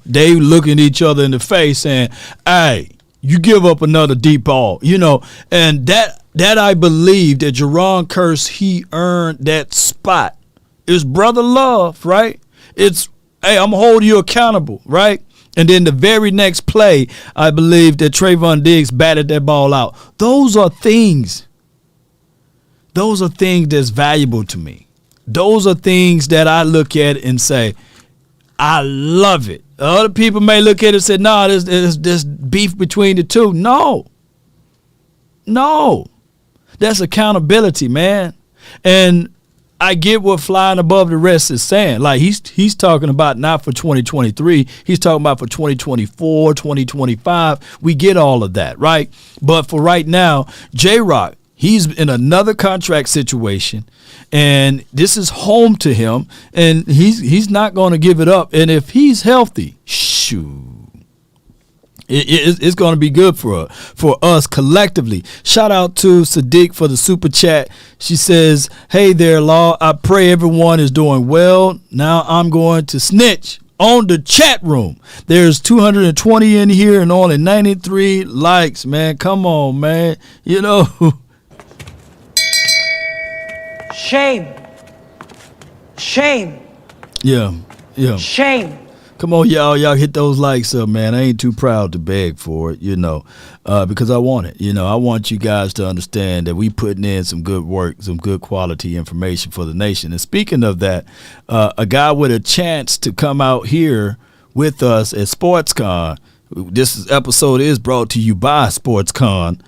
They looking each other in the face saying, hey, you give up another deep ball, and that I believe that Jerron Kearse, he earned that spot. It's brother love, right? It's, hey, I'm holding you accountable, right? And then the very next play, I believe that Trayvon Diggs batted that ball out. Those are things that's valuable to me. Those are things that I look at and say, I love it. Other people may look at it and say, no, there's beef between the two. No. That's accountability, man. And I get what flying above the rest is saying. Like he's talking about not for 2023. He's talking about for 2024, 2025. We get all of that, right? But for right now, J-Rock, he's in another contract situation, and this is home to him, and he's not going to give it up. And if he's healthy, shoot. It's going to be good for us collectively. Shout out to Sadiq for the super chat. She says, hey there, Law. I pray everyone is doing well. Now I'm going to snitch on the chat room. There's 220 in here and only 93 likes, man. Come on, man. Shame. Yeah. Shame. Come on, y'all hit those likes up, man. I ain't too proud to beg for it, because I want it. I want you guys to understand that we putting in some good work, some good quality information for the nation. And speaking of that, a guy with a chance to come out here with us at SportsCon. This episode is brought to you by SportsCon.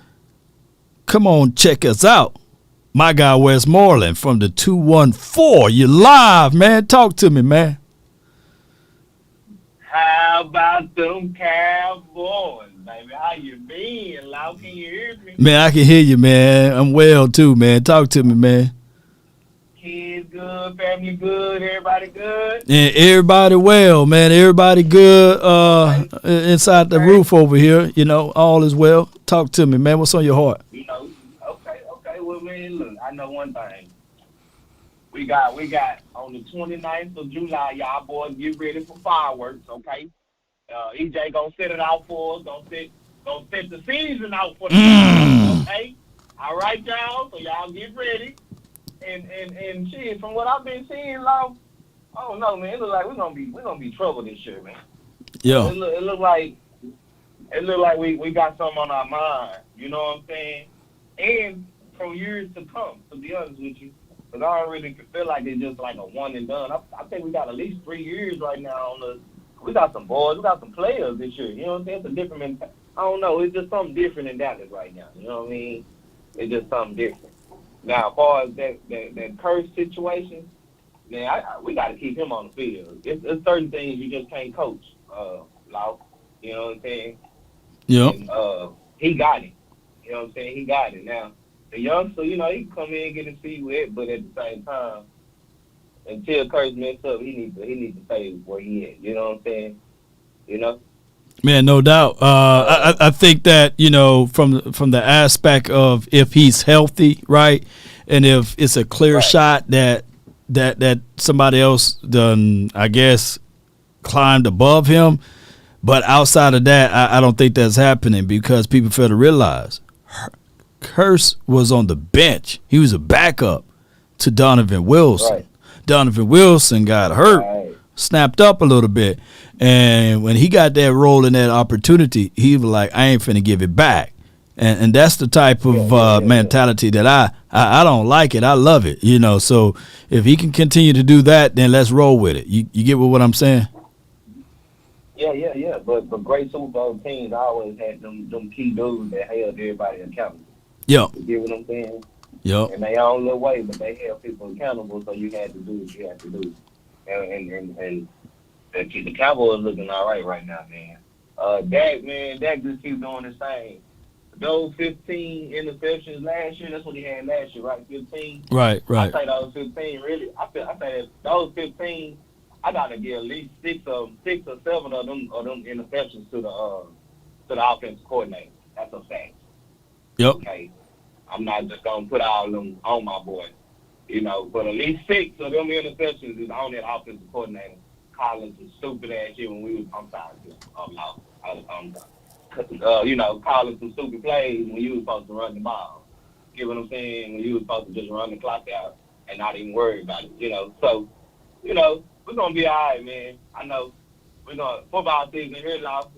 Come on, check us out. My guy Westmoreland from the 214. You live, man. Talk to me, man. How How about them Cowboys, baby? How you been, Lau? Can you hear me? Man, I can hear you, man. I'm well too, man. Talk to me, man. Kids good, family good, everybody good? And everybody well, man. Everybody good inside the roof over here. You know, all is well. Talk to me, man. What's on your heart? You know, okay. Well, man, look, I know one thing. We got on the 29th of July, y'all boys get ready for fireworks, okay? EJ gonna set it out for us. Gonna set the season out for the okay? All right, y'all. So y'all get ready. And shit, from what I've been seeing, like, I don't know, man. It look like we're gonna be trouble this year, man. Yeah. It look like we got something on our mind. You know what I'm saying? And from years to come, to be honest with you, because I don't really feel like it's just like a one and done. I think we got at least 3 years right now on the. We got some boys, we got some players this year. You know what I'm saying? It's a different. I don't know. It's just something different in Dallas right now. You know what I mean? It's just something different. Now, as far as that curse situation, man, we got to keep him on the field. It's certain things you just can't coach, Lau. You know what I'm saying? Yeah. He got it. You know what I'm saying? He got it. Now, the youngster, you know, he can come in and get his feet wet, but at the same time, until Curse mess up, he needs to stay where he is. You know what I'm saying? You know? Man, no doubt. I think that, you know, from the aspect of if he's healthy, right, and if it's a clear shot that somebody else done, I guess, climbed above him, but outside of that, I don't think that's happening because people fail to realize Curse was on the bench. He was a backup to Donovan Wilson. Right. Donovan Wilson got hurt, snapped up a little bit. And when he got that role and that opportunity, he was like, I ain't finna give it back. And that's the type of mentality that I don't like it. I love it, you know. So if he can continue to do that, then let's roll with it. You get what I'm saying? Yeah. But great Super Bowl teams always had them key dudes that held everybody accountable. Yeah. You get what I'm saying? Yeah. In their own little way, but they held people accountable, so you had to do what you had to do. And the Cowboys looking all right now, man. Dak just keeps doing his thing. Those 15 interceptions last year, that's what he had last year, right? 15? Right. I say those 15, really. I say that those 15, I got to give at least 6 or 7 of them interceptions to the offensive coordinator. That's a fact. Yep. Okay. I'm not just going to put all of them on my boy. You know, but at least 6 of them interceptions is on that offensive coordinator. Calling some stupid ass shit when we was, I'm sorry, you know, calling some stupid plays when you was supposed to run the ball. You know what I'm saying? When you was supposed to just run the clock out and not even worry about it, you know. So, you know, we're going to be all right, man. I know football season here, now.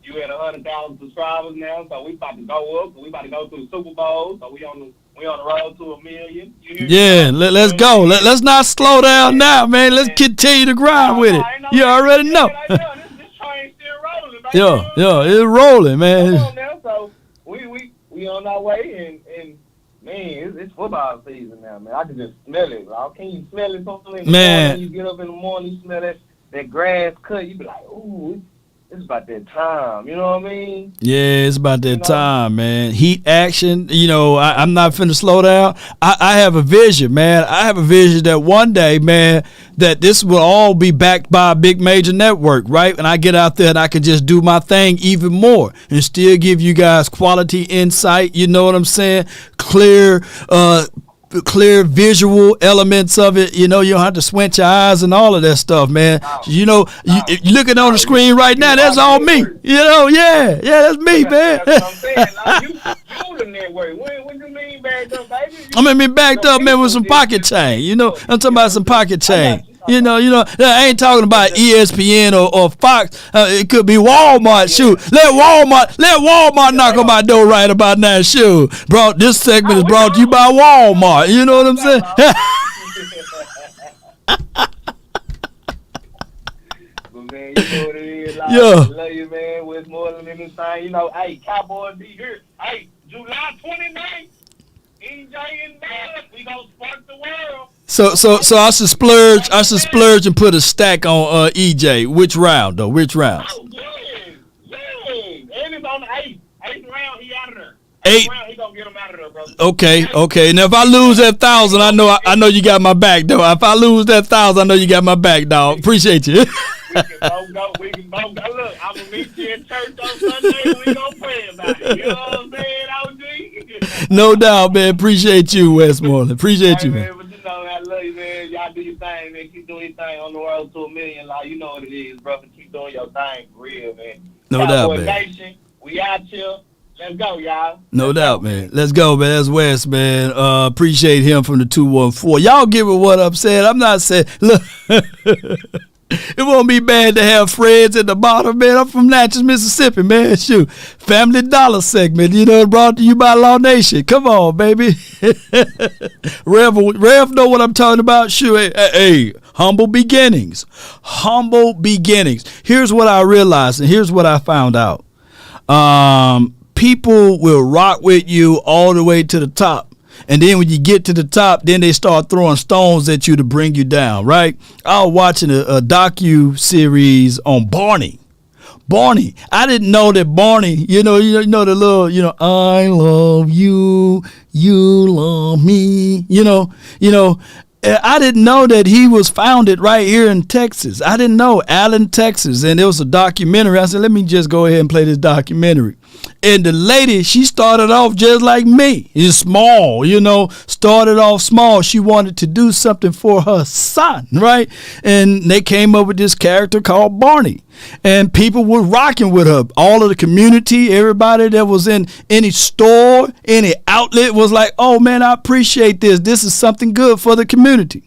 You at 100,000 subscribers now, so we about to go up. We about to go through the Super Bowl, so we on the road to 1 million. Yeah, let's go. Let's not slow down now, man. Let's continue to grind with it. You already know. This train still rolling, Yeah, it's rolling, man. Come on now, so we on our way, and man, it's football season now, man. I can just smell it, bro. Can you smell it? Something man. You get up in the morning, you smell that grass cut. You be like, ooh. It's about that time, you know what I mean? Yeah, it's about that time, man. Heat action, you know, I'm not finna slow down. I have a vision, man. I have a vision that one day, man, that this will all be backed by a big major network, right? And I get out there and I can just do my thing even more and still give you guys quality insight, you know what I'm saying? Clear visual elements of it. You know, you don't have to squint your eyes and all of that stuff, man. You know, you looking on the screen right now, that's all me. You know, yeah, that's me, man. That's what I'm saying. Like, you the network. What you mean backed up, baby? I mean, backed up, man, with some pocket chain. You know, I'm talking about some pocket chain. You know, I ain't talking about ESPN or Fox. It could be Walmart. Shoot, let Walmart knock on my door right about now. Shoot, this segment is brought to you by Walmart. You know what I'm saying? But man, you know what it is. Like, Yeah. Love you, man. What's more than anything, you know? Hey, Cowboys be here. Hey, July 29th. EJ in Dallas. We gonna spark the world. So I should splurge. I should splurge and put a stack on EJ. Which round though? Which round? Oh, yeah. And it's on the eighth round. He out of there. Eight. Round, he gonna get him out of there, bro. Okay. Now if I lose that 1,000, I know you got my back though. If I lose that 1,000, I know you got my back, dog. Appreciate you. We can both go. Look, I'm gonna meet you in church on Sunday. And we gonna pray about it. You know what I'm saying, OG? No doubt, man. Appreciate you, Westmoreland. Appreciate you, man. But you know, I love you, man. Y'all do your thing, man. Keep doing your thing on the road to $1 million. Like, you know what it is, brother. Keep doing your thing for real, man. No doubt, man. Nation, we out here. Let's go, y'all. No doubt, man. Let's go, man. That's Wes, man. Appreciate him from the 214. Y'all give it what I'm saying. I'm not saying, look, it won't be bad to have friends at the bottom, man. I'm from Natchez, Mississippi, man. Shoot. Family Dollar segment, brought to you by Law Nation. Come on, baby. Rev know what I'm talking about. Shoot. Hey, humble beginnings. Humble beginnings. Here's what I realized, and here's what I found out. People will rock with you all the way to the top. And then when you get to the top, then they start throwing stones at you to bring you down, right? I was watching a docu-series on Barney. I didn't know that Barney, you know the little, I love you, you love me, I didn't know that he was founded right here in Texas. I didn't know, Allen, Texas. And it was a documentary. I said, let me just go ahead and play this documentary. And the lady, she started off just like me. She's small, started off small. She wanted to do something for her son, right? And they came up with this character called Barney. And people were rocking with her. All of the community, everybody that was in any store, any outlet was like, oh, man, I appreciate this. This is something good for the community.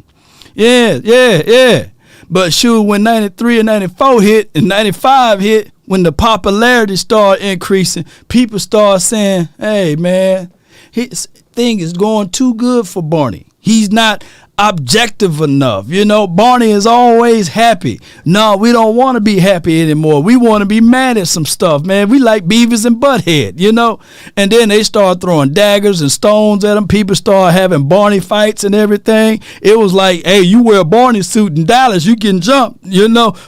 Yeah. But shoot, when 93 and 94 hit and 95 hit, when the popularity started increasing, people started saying, hey, man, his thing is going too good for Barney. He's not objective enough. Barney is always happy. No, we don't want to be happy anymore. We want to be mad at some stuff, man. We like Beavis and Butthead, And then they start throwing daggers and stones at him. People start having Barney fights and everything. It was like, hey, you wear a Barney suit in Dallas, you can jump,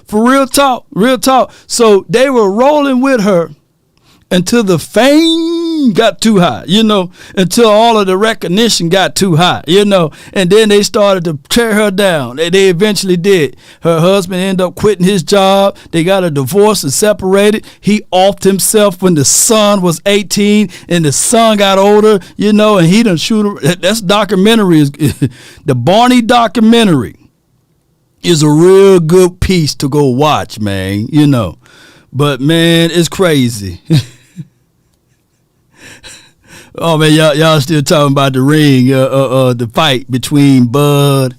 for real talk. So they were rolling with her until the fame got too high, until all of the recognition got too high, and then they started to tear her down. They eventually did. Her husband ended up quitting his job. They got a divorce and separated. He offed himself when the son was 18 and the son got older, and he done shoot her. That's documentary. The Barney documentary is a real good piece to go watch, man, But, man, it's crazy. Oh, man, y'all still talking about the ring, the fight between Bud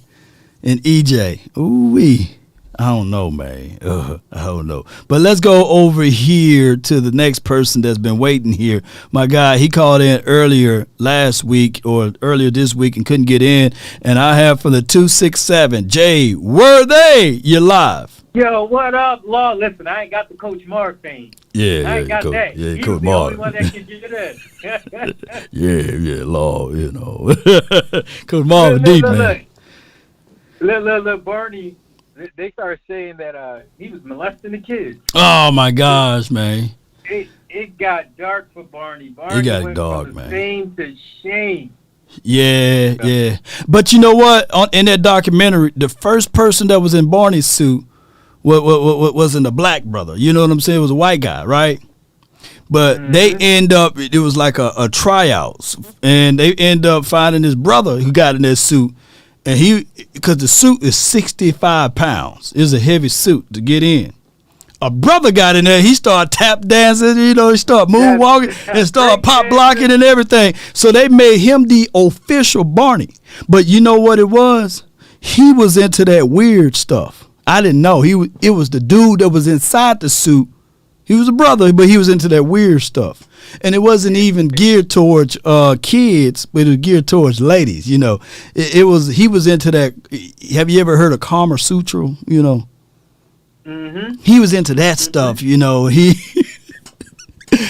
and EJ. Ooh-wee. I don't know, man. I don't know. But let's go over here to the next person that's been waiting here. My guy, he called in earlier last week or earlier this week and couldn't get in. And I have from the 267, Jay, were they? You're live. Yo, what up, Law? Listen, I ain't got the Coach Mark thing. Yeah, I ain't got that. Yeah, He Coach was the Mark. only one that could do that. yeah, Law, Coach Mark was deep, man. Look, Barney, they started saying that he was molesting the kids. Oh, my gosh, man. It got dark for Barney. It got went dark, from man. Shame to shame. Yeah. But you know what? In that documentary, the first person that was in Barney's suit wasn't a black brother. You know what I'm saying? It was a white guy, right? But they end up, it was like a tryouts. And they end up finding this brother who got in that suit. And because the suit is 65 pounds. It's a heavy suit to get in. A brother got in there. He started tap dancing, he started moonwalking and started pop blocking and everything. So they made him the official Barney. But you know what it was? He was into that weird stuff. I didn't know. It was the dude that was inside the suit. He was a brother, but he was into that weird stuff. And it wasn't even geared towards kids, but it was geared towards ladies, He was into that. Have you ever heard of Kama Sutra, He was into that stuff, He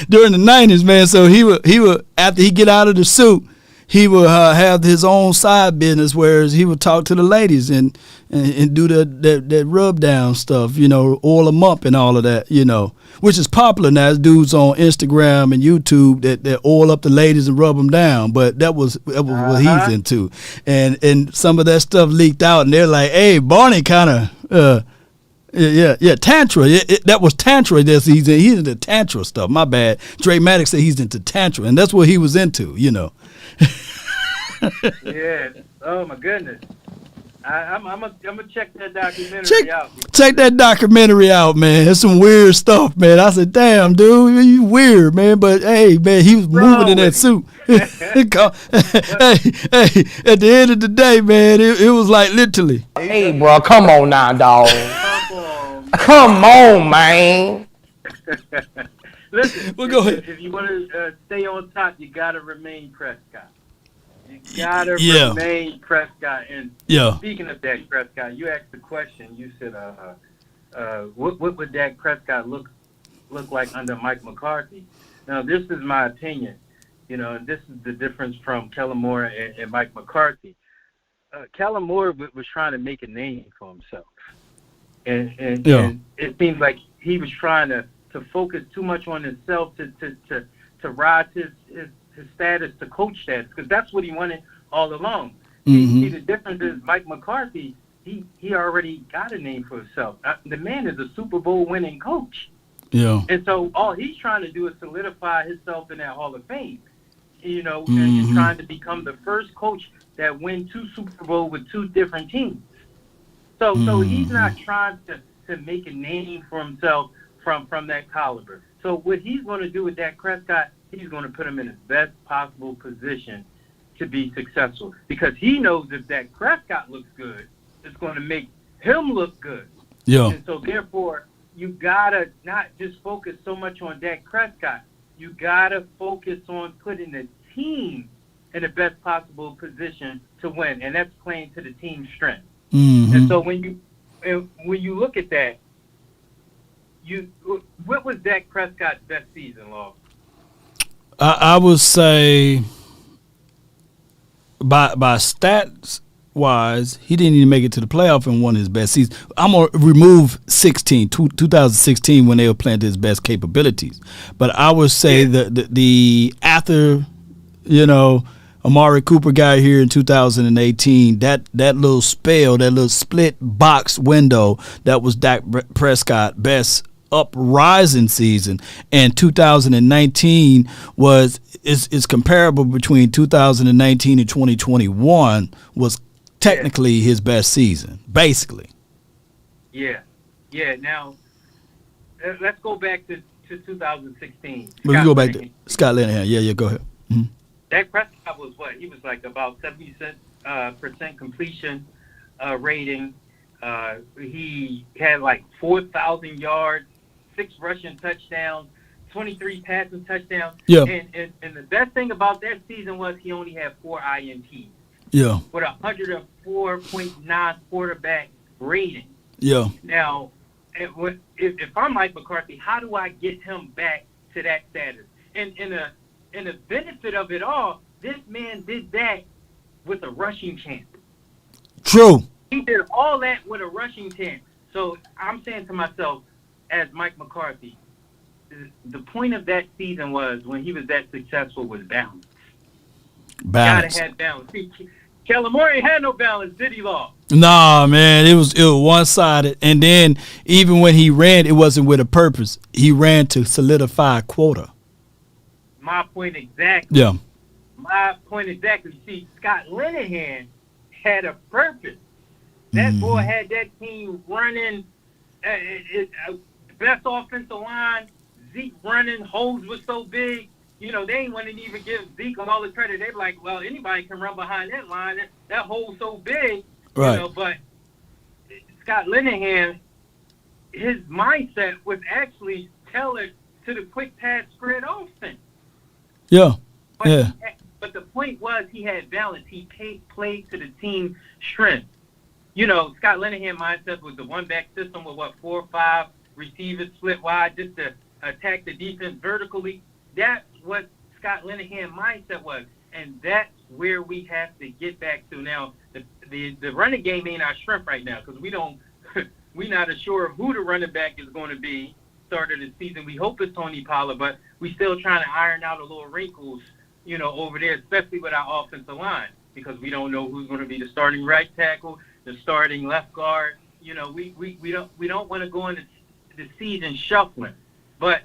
during the 90s, man. So he would after he get out of the suit, he would have his own side business, whereas he would talk to the ladies and do that rub down stuff, oil them up and all of that, which is popular now. There's dudes on Instagram and YouTube that oil up the ladies and rub them down, but that was what he's into, and some of that stuff leaked out, and they're like, hey, Barney kind of Tantra. That was Tantra this season. He's into Tantra stuff. My bad. Dre Maddox said he's into Tantra, and that's what he was into, Yeah. Oh my goodness. I'm gonna check that documentary out. Check that documentary out, man. It's some weird stuff, man. I said, damn, dude, you weird, man. But hey, man, he was moving in that suit. Hey, at the end of the day, man, it was like literally. Hey, bro, come on now, dog. Come on, man. Listen, well, go ahead. If you want to stay on top, you got to remain Prescott. You got to remain Prescott. And speaking of Dak Prescott, you asked the question. You said, what would Dak Prescott look like under Mike McCarthy? Now, this is my opinion. And this is the difference from Kellen Moore and Mike McCarthy. Kellen Moore was trying to make a name for himself. And it seems like he was trying to focus too much on himself to rise his status to coach status, because that's what he wanted all along. See, the difference is Mike McCarthy, he already got a name for himself. The man is a Super Bowl winning coach. Yeah. And so all he's trying to do is solidify himself in that Hall of Fame, and trying to become the first coach that win 2 Super Bowls with 2 different teams. So he's not trying to make a name for himself from that caliber. So what he's going to do with Dak Prescott, he's going to put him in his best possible position to be successful, because he knows if Dak Prescott looks good, it's going to make him look good. Yeah. And so therefore, you got to not just focus so much on Dak Prescott. You got to focus on putting the team in the best possible position to win, and that's playing to the team's strength. And so when you look at that, what was Dak Prescott's best season, Law? I would say by stats wise, he didn't even make it to the playoff in one of his best seasons. I'm gonna remove 2016 when they were playing to his best capabilities. But I would say the after, Amari Cooper got here in 2018, that little spell, that little split box window, that was Dak Prescott's best uprising season, and 2019 is comparable between 2019 and 2021 was technically his best season, basically. Yeah. Now let's go back to 2016. Let's go back to Scott Linehan. Yeah, go ahead. Mm-hmm. Dak Prescott was what? He was like about 70% completion rating. He had like 4,000 yards, 6 rushing touchdowns, 23 passing touchdowns. Yeah. And the best thing about that season was he only had 4 INTs. Yeah. With 104.9 quarterback rating. Yeah. Now, if I'm Mike McCarthy, how do I get him back to that status? And the benefit of it all, this man did that with a rushing champ. True. He did all that with a rushing champ. So I'm saying to myself, as Mike McCarthy, the point of that season was, when he was that successful, was balance. Balance. Gotta have balance. See, Kellen Moore ain't had no balance, did he, Law? Nah, man, it was one-sided. And then even when he ran, it wasn't with a purpose. He ran to solidify a quota. My point exactly. Yeah. My point exactly. See, Scott Linehan had a purpose. That boy had that team running, best offensive line. Zeke running, holes was so big. They ain't want to even give Zeke all the credit. They were like, well, anybody can run behind that line. That hole's so big. Right. But Scott Linehan, his mindset was actually tailored to the quick pass spread offense. Yeah. But the point was, he had balance. He played to the team's strength. Scott Linehan mindset was the one-back system with 4 or 5 receivers split wide just to attack the defense vertically. That's what Scott Linehan mindset was. And that's where we have to get back to now. The running game ain't our strength right now because we don't we're not sure of who the running back is going to be start of the season. We hope it's Tony Pollard, but we still trying to iron out the little wrinkles, over there, especially with our offensive line, because we don't know who's going to be the starting right tackle, the starting left guard. We don't want to go into the season shuffling. But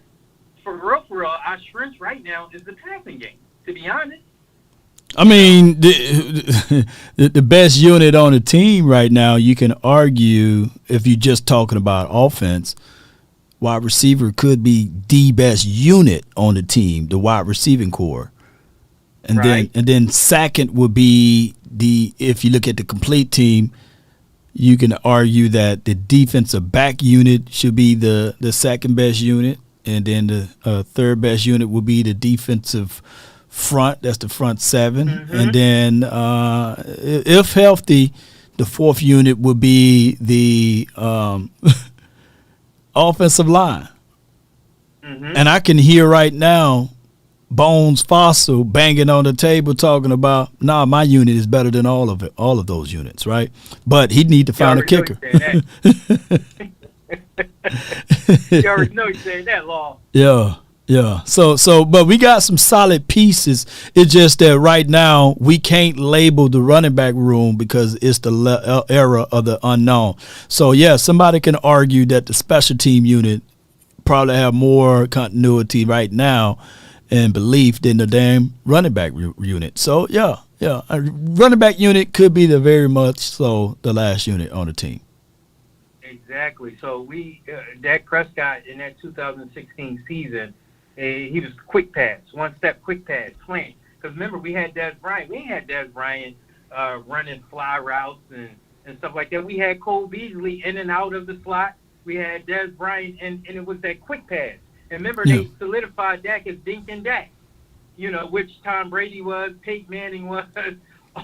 for real, our strength right now is the passing game, to be honest. I mean, the best unit on the team right now, you can argue, if you're just talking about offense, wide receiver could be the best unit on the team, the wide receiving core. And then second would be if you look at the complete team, you can argue that the defensive back unit should be the second best unit, and then the third best unit would be the defensive front. That's the front seven. Mm-hmm. And then if healthy, the fourth unit would be the offensive line. Mm-hmm. And I can hear right now Bones Fossil banging on the table talking about, my unit is better than all of those units, right? But he'd need to find a kicker. You already know he's saying that, Law. Yeah. So, but we got some solid pieces. It's just that right now we can't label the running back room because it's the era of the unknown. So, yeah, somebody can argue that the special team unit probably have more continuity right now and belief than the damn running back unit. So, yeah, a running back unit could be the very much so the last unit on the team. Exactly. So Dak Prescott in that 2016 season, he was quick pass, one-step quick pass, slant. Because remember, we had Dez Bryant. We ain't had Dez Bryant running fly routes and stuff like that. We had Cole Beasley in and out of the slot. We had Dez Bryant, and it was that quick pass. And remember, they solidified Dak as Dink and Dak, which Tom Brady was, Peyton Manning was,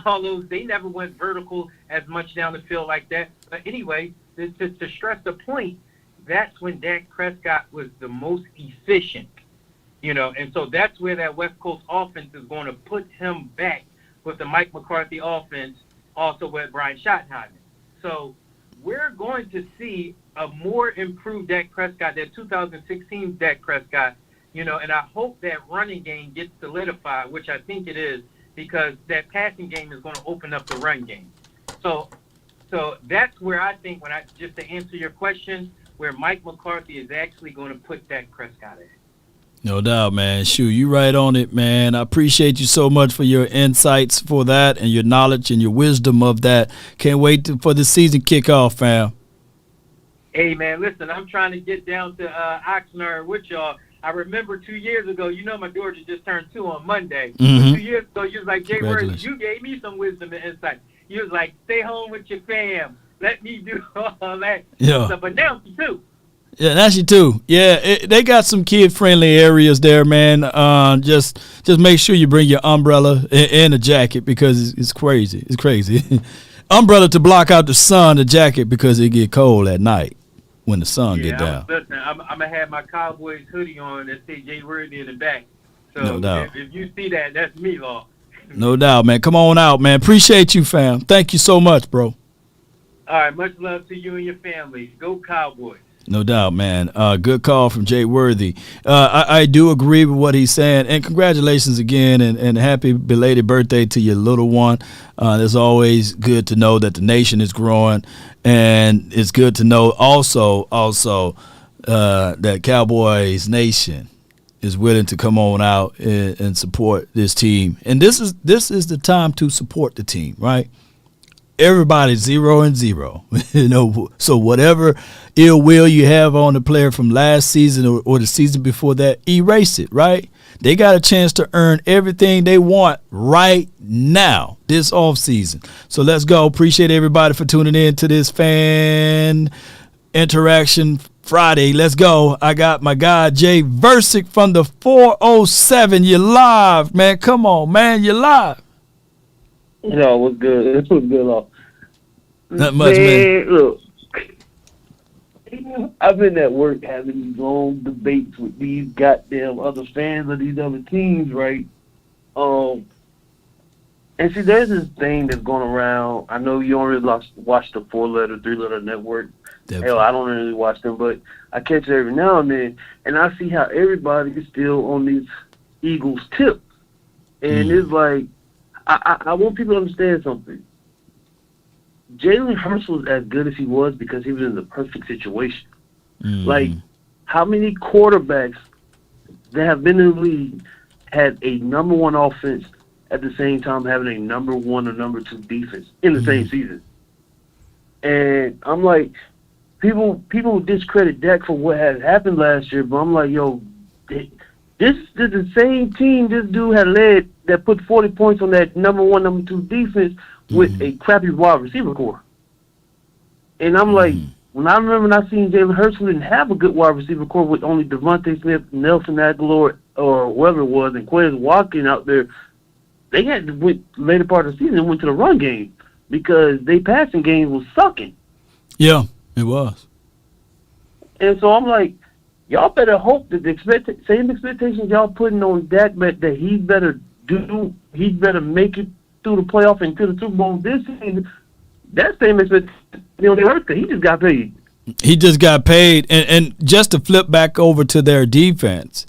all those. They never went vertical as much down the field like that. But anyway, to stress the point, that's when Dak Prescott was the most efficient, and so that's where that West Coast offense is going to put him back with the Mike McCarthy offense, also with Brian Schottenheimer. So we're going to see a more improved Dak Prescott, that 2016 Dak Prescott, and I hope that running game gets solidified, which I think it is, because that passing game is going to open up the run game. So that's where I think, just to answer your question, where Mike McCarthy is actually going to put Dak Prescott at. No doubt, man. Shoot, you right on it, man. I appreciate you so much for your insights for that and your knowledge and your wisdom of that. Can't wait for the season kickoff, fam. Hey, man, listen, I'm trying to get down to Oxnard with y'all. I remember 2 years ago, my daughter just turned 2 on Monday. Mm-hmm. 2 years ago, you was like, Jay Word, you gave me some wisdom and insight. You was like, stay home with your fam. Let me do all that. Yeah. So, but now you too. Yeah, that's you too. Yeah, they got some kid-friendly areas there, man. Just make sure you bring your umbrella and a jacket because it's crazy. It's crazy. Umbrella to block out the sun, the jacket because it get cold at night when the sun get down. Listen, I'm going to have my Cowboys hoodie on that say Jay Worthy in the back. So no doubt. If you see that, that's me, Law. No doubt, man. Come on out, man. Appreciate you, fam. Thank you so much, bro. All right, much love to you and your family. Go Cowboys. No doubt, man. Good call from Jay Worthy. I do agree with what he's saying. And congratulations again and happy belated birthday to your little one. It's always good to know that the nation is growing. And it's good to know also that Cowboys Nation is willing to come on out and support this team. And this is the time to support the team, right? Everybody's 0-0, so whatever ill will you have on the player from last season or the season before that, erase it, right? They got a chance to earn everything they want right now, this offseason. So let's go. Appreciate everybody for tuning in to this Fan Interaction Friday. Let's go. I got my guy, Jay Versick from the 407. You're live, man. Come on, man. You're live. No, what's good? This was good, Law. Not much, man. Look, I've been at work having these long debates with these goddamn other fans of these other teams, right? And And see, there's this thing that's going around. I know you don't really watch the 4-letter, 3-letter network. Definitely. Hell, I don't really watch them, but I catch it every now and then, and I see how everybody is still on these Eagles tip. And it's like, I want people to understand something. Jalen Hurts was as good as he was because he was in the perfect situation. Like, how many quarterbacks that have been in the league had a number one offense at the same time having a number one or number two defense in the same season? And I'm like, people discredit Dak for what had happened last year, but I'm like, yo, this is the same team this dude had led that put 40 points on that number one, number two defense with a crappy wide receiver core. And I'm like, when I seen Jalen Hurts, who didn't have a good wide receiver core with only Devontae Smith, Nelson Aguilar, or whoever it was, and Quez Watkins out there, they had to went later part of the season and went to the run game because they passing game was sucking. Yeah, it was. And so I'm like, y'all better hope that the same expectations y'all putting on Dak that he better make it through the playoff and to the Super Bowl this season. That same expectation, they hurt that he just got paid. He just got paid, and just to flip back over to their defense,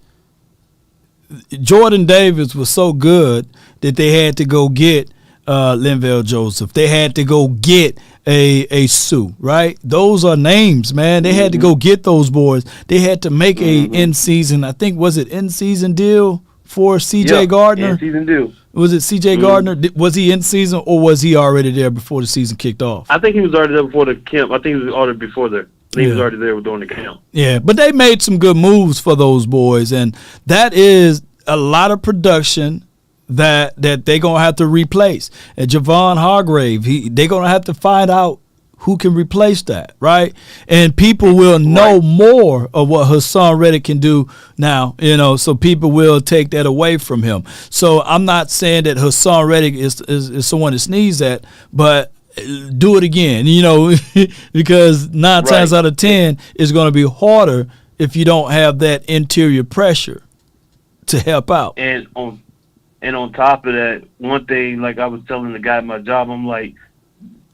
Jordan Davis was so good that they had to go get Linval Joseph. They had to go get a Sue, right? Those are names, man. They had to go get those boys. They had to make a in-season, I think, was it in-season deal for C.J. Gardner? In-season deal. Was it C.J. Gardner? Was he in season or was he already there before the season kicked off? I think he was already there before the camp. I think he was already before there. He was already there during the camp. Yeah, but they made some good moves for those boys, and that is a lot of production that they're going to have to replace. And Javon Hargrave, they're going to have to find out who can replace that, right? And people will know more of what Hassan Reddick can do now, so people will take that away from him. So I'm not saying that Hassan Reddick is someone to sneeze at, but do it again, because 9 times out of 10 it's going to be harder if you don't have that interior pressure to help out. And on top of that, one thing, like I was telling the guy at my job, I'm like,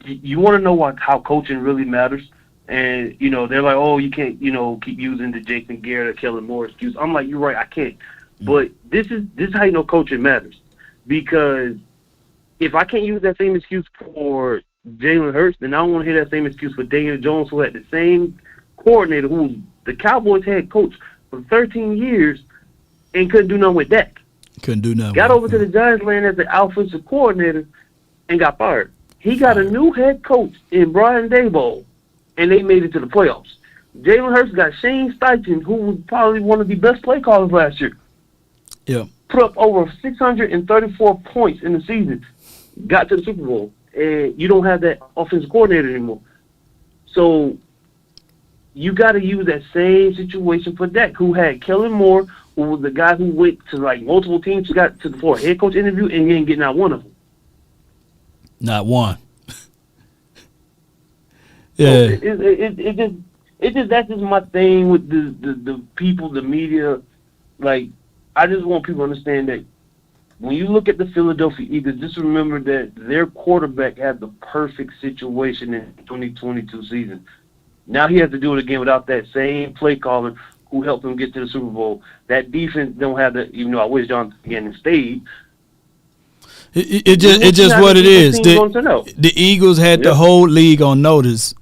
you want to know how coaching really matters? And, they're like, oh, you can't, keep using the Jason Garrett or Kellen Moore excuse. I'm like, you're right, I can't. But this is how you know coaching matters. Because if I can't use that same excuse for Jalen Hurts, then I don't want to hear that same excuse for Daniel Jones, who had the same coordinator, who was the Cowboys head coach for 13 years and couldn't do nothing with Dak. Couldn't do nothing. Got over to the Giants land as the offensive coordinator and got fired. He got a new head coach in Brian Daboll, and they made it to the playoffs. Jalen Hurts got Shane Steichen, who was probably one of the best play callers last year. Yeah. Put up over 634 points in the season. Got to the Super Bowl. And you don't have that offensive coordinator anymore. So you got to use that same situation for Dak, who had Kellen Moore, who was the guy who went to multiple teams, who got to the head coach interview, and he didn't get not one of them. Not one. Yeah. So it just that's just my thing with the people, the media. Like, I just want people to understand that when you look at the Philadelphia Eagles, just remember that their quarterback had the perfect situation in the 2022 season. Now he has to do it again without that same play caller who helped him get to the Super Bowl. That defense don't have that, even though I wish John Gannon stayed. It just what it is. The Eagles had the whole league on notice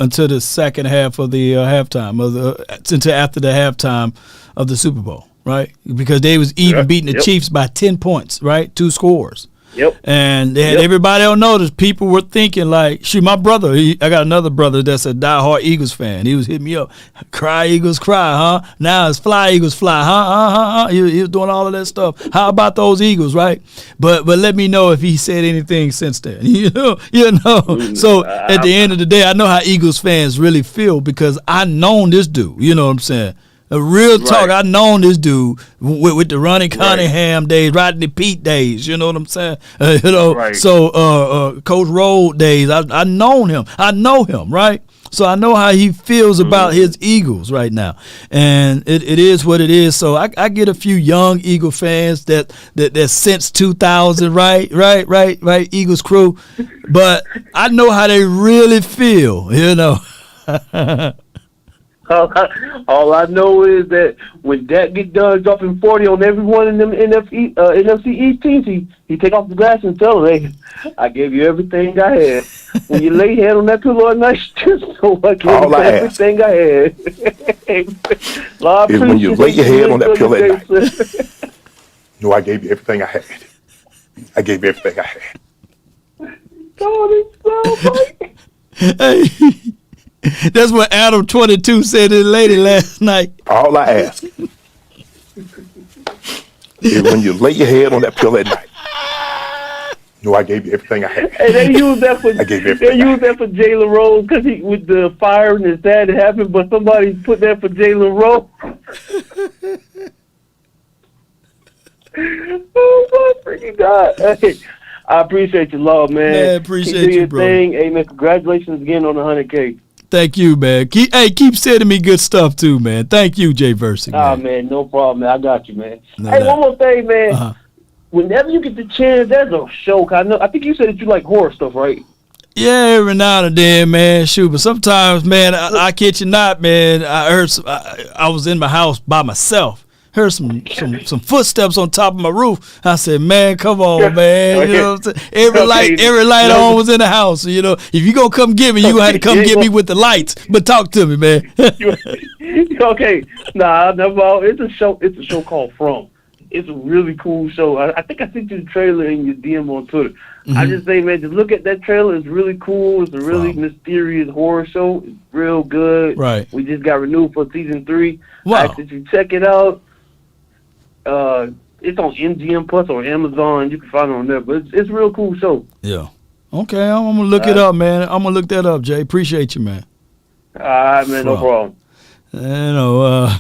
until the second half of the halftime, until after the halftime of the Super Bowl, right? Because they was even beating the Chiefs by 10 points, right? 2 scores. Yep. And they had everybody on notice. People were thinking like, shoot, my brother, I got another brother that's a diehard Eagles fan. He was hitting me up. Cry, Eagles, cry, huh? Now it's fly, Eagles, fly, huh? He was doing all of that stuff. How about those Eagles, right? But let me know if he said anything since then. You know. So at the end of the day, I know how Eagles fans really feel because I known this dude. You know what I'm saying? Real talk, I known this dude with the Ronnie Cunningham days, Rodney Pete days. You know what I'm saying? So Coach Roll days. I known him. I know him, right? So I know how he feels about his Eagles right now, and it is what it is. So I get a few young Eagle fans that since 2000, right, Eagles crew, but I know how they really feel, you know. All I know is that when Dak get done dropping 40 on every one of them NFC East teams, he take off the glass and tell them, hey, I gave you everything I had. When you lay head on that pillow at night, just know I gave you everything I had. Lord, is when you lay your head on that pillow at night. No, I gave you everything I had. I gave you everything I had. God, it's so funny. Hey. That's what Adam 22 said to the lady last night. All I ask is when you lay your head on that pillow at night. No, I gave you everything I had. Hey, they use that for for Jalen Rose because he with the fire and his dad it happened, but somebody put that for Jalen Rose. Oh my freaking God! Hey, I appreciate you, Lord, man. Man, appreciate you, bro. Hey, man, congratulations again on the 100K. Thank you, man. Keep sending me good stuff too, man. Thank you, Jay Versick. Man, no problem, man. I got you, man. One more thing, man. Whenever you get the chance, there's a show. I think you said that you like horror stuff, right? Yeah, every now and then, man. Shoot, but sometimes, man, I kid you not, man. I heard I was in my house by myself. Heard some footsteps on top of my roof. I said, man, come on, man. You know what I'm saying? Every light on was in the house. You know, if you gonna come get me, you gonna have to come get me with the lights. But talk to me, man. Okay. Nah, never. It's a show called From. It's a really cool show. I think I sent you the trailer in your DM on Twitter. Mm-hmm. I just say, man, just look at that trailer. It's really cool. It's a really mysterious horror show. It's real good. Right. We just got renewed for season 3. Wow. I said you check it out. It's on MGM Plus or Amazon. You can find it on there, but it's a real cool show. Yeah. Okay, I'm gonna look it up, man. I'm gonna look that up, Jay. Appreciate you, man. All right, man. No problem. You know,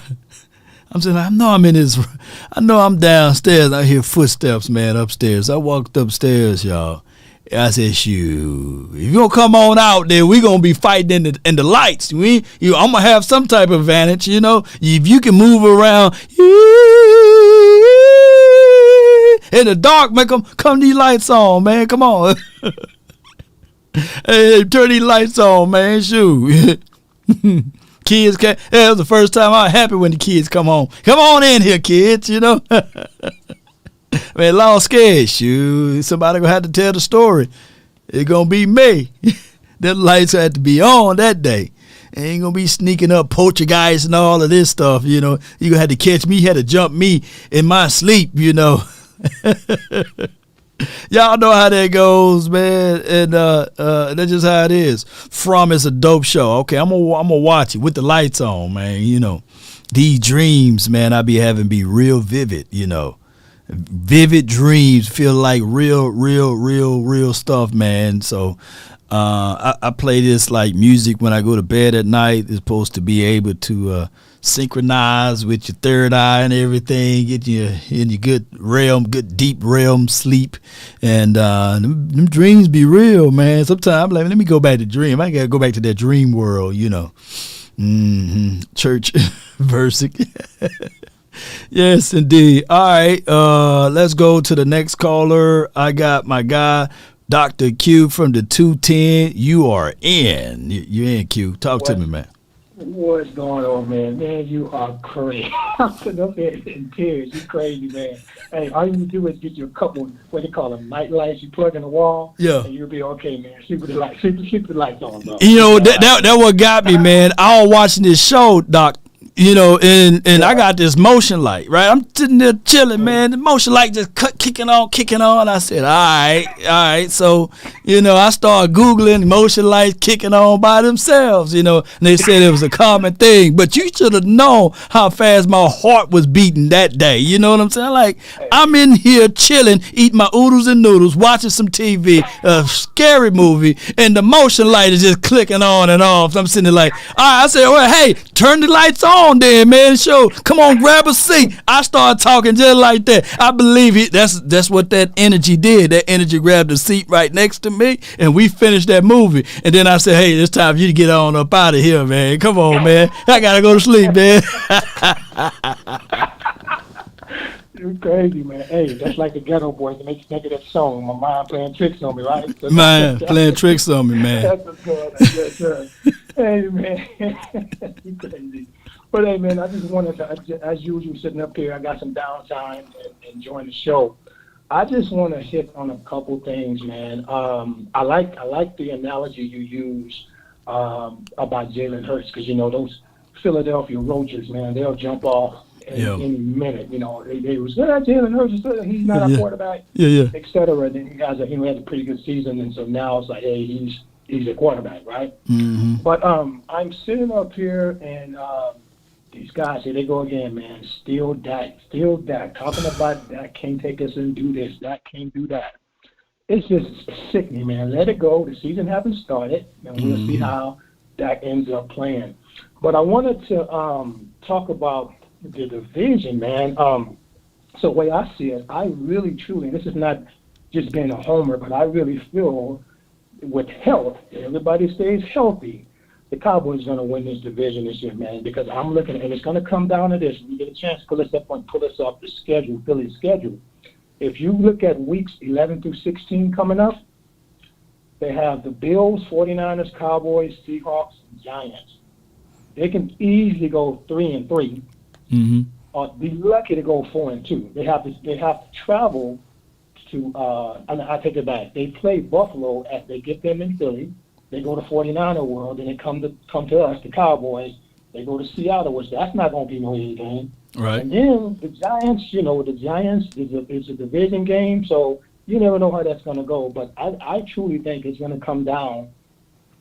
I'm saying I know I'm in this. I know I'm downstairs. I hear footsteps, man, upstairs. I walked upstairs, y'all. I said, shoot, if you gonna come on out there, we gonna be fighting in the lights. I'm gonna have some type of advantage, you know. If you can move around in the dark, make them come these lights on, man. Come on. Hey, turn these lights on, man. Shoot. Kids can't. That was the first time I was happy when the kids come home. Come on in here, kids, you know. Man, long scared. Shoot, somebody gonna have to tell the story. It's gonna be me. Them lights had to be on that day. Ain't gonna be sneaking up poltergeist and all of this stuff, you know. You gonna have to catch me, had to jump me in my sleep, you know. Y'all know how that goes, man, and that's just how it is. From is a dope show. Okay, I'm gonna watch it with the lights on, man. You know, these dreams, man, I be having be real vivid, you know. Vivid dreams feel like real stuff, man. So I play this like music when I go to bed at night. It's supposed to be able to synchronize with your third eye and everything, get you in your good deep realm sleep, and them dreams be real, man. Sometimes I'm like, let me go back to dream. I gotta go back to that dream world, you know. Church Versick. Yes, indeed. All right, let's go to the next caller. I got my guy, Dr. Q from the 210. You are in. You're in, Q. Talk to me, man. What's going on, man? Man, you are crazy. I'm sitting up here in tears. You crazy, man. Hey, all you do is get you a couple, what they call them, night lights you plug in the wall. Yeah. And you'll be okay, man. Keep the lights on, bro. You know, that what got me, man. I was watching this show, Doc. You know, and I got this motion light, right? I'm sitting there chilling, man. The motion light just kicking on. I said, all right. So, you know, I started Googling motion lights kicking on by themselves, you know, and they said it was a common thing. But you should have known how fast my heart was beating that day. You know what I'm saying? Like, I'm in here chilling, eating my oodles and noodles, watching some TV, a scary movie, and the motion light is just clicking on and off. So I'm sitting there like, all right, I said, well, hey, turn the lights on. on then, man. Show. Come on, grab a seat. I start talking just like that. I believe that's what that energy did. That energy grabbed the seat right next to me, and we finished that movie. And then I said, hey, it's time for you to get on up out of here, man. Come on, man. I got to go to sleep, man. You're crazy, man. Hey, that's like the Ghetto Boys. It makes you think of that song, My Mind Playing Tricks on Me, right? Man, playing tricks on me, man. That's a good. Yes, sir. Hey, man. You crazy. But, hey, man, I just wanted to, as usual, sitting up here, I got some downtime and enjoying the show. I just want to hit on a couple things, man. I like the analogy you use about Jalen Hurts, because, you know, those Philadelphia Roaches, man, they'll jump off any minute. You know, they was Jalen Hurts, he's not a quarterback, et cetera. And then he had a pretty good season, and so now it's like, hey, he's a quarterback, right? Mm-hmm. But I'm sitting up here, and these guys, here they go again, man. Still Dak, talking about Dak can't take us and do this, Dak can't do that. It's just sickening, man. Let it go. The season hasn't started, and we'll see how Dak ends up playing. But I wanted to talk about the division, man. So the way I see it, I really, truly, this is not just being a homer, but I really feel with health, if everybody stays healthy, the Cowboys are going to win this division this year, man, because I'm looking, and it's going to come down to this. When you get a chance to pull us off the schedule, Philly's schedule. If you look at weeks 11 through 16 coming up, they have the Bills, 49ers, Cowboys, Seahawks, and Giants. They can easily go 3-3, or be lucky to go 4-2. They have to travel to. And I take it back. They play Buffalo as they get them in Philly. They go to 49er world, and they come to us, the Cowboys. They go to Seattle, which that's not going to be no easy game. Right. And then the Giants, is a division game, so you never know how that's going to go. But I truly think it's going to come down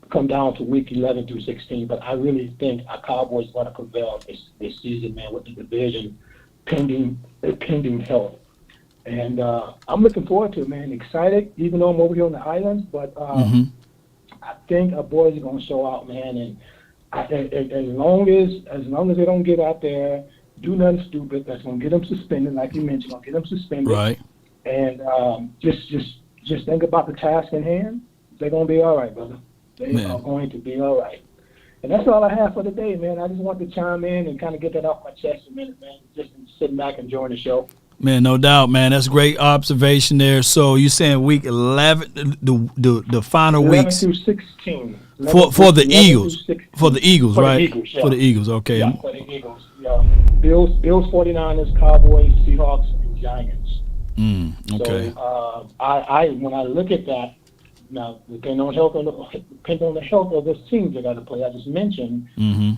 to week 11 through 16. But I really think our Cowboys are going to prevail this season, man, with the division pending health. And I'm looking forward to it, man. Excited, even though I'm over here on the islands, but. I think our boys are gonna show out, man, and as long as they don't get out there, do nothing stupid that's gonna get them suspended, like you mentioned, gonna get them suspended. Right. And just think about the task in hand. They're gonna be all right, brother. They are going to be all right. And that's all I have for today, man. I just want to chime in and kind of get that off my chest a minute, man. Just sitting back enjoying the show. Man, no doubt, man. That's a great observation there. So you're saying week 11, the final 11 weeks through 16 for the Eagles, for the Eagles, for right? The Eagles, yeah. For the Eagles, okay. Yeah, for the Eagles, yeah. Bills, 49ers, Cowboys, Seahawks, and Giants. Okay. So I when I look at that, now depending on the health of those teams they got to play, I just mentioned,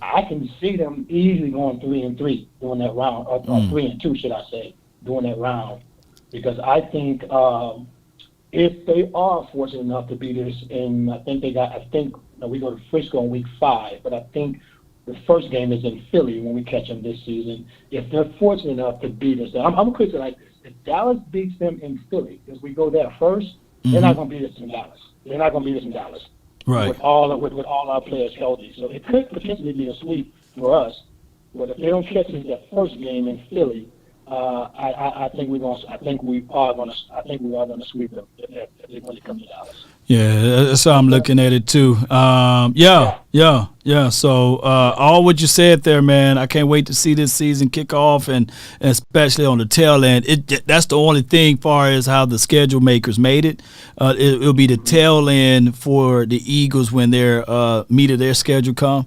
I can see them easily going 3-3 during that round, or 3-2, should I say? During that round, because I think if they are fortunate enough to beat us, and I think we go to Frisco in week 5, but I think the first game is in Philly when we catch them this season. If they're fortunate enough to beat us, I'm going to put it like this: if Dallas beats them in Philly, because we go there first, they're not going to beat us in Dallas. They're not going to beat us in Dallas, right? With all our players healthy, so it could potentially be a sweep for us. But if they don't catch us that first game in Philly, I think we are going to sweep them if they want to come to Dallas. Yeah, that's how I'm looking at it too. Yeah. So all what you said there, man, I can't wait to see this season kick off, and especially on the tail end. That's the only thing far as how the schedule makers made it. It'll be the tail end for the Eagles when their meat of their schedule come.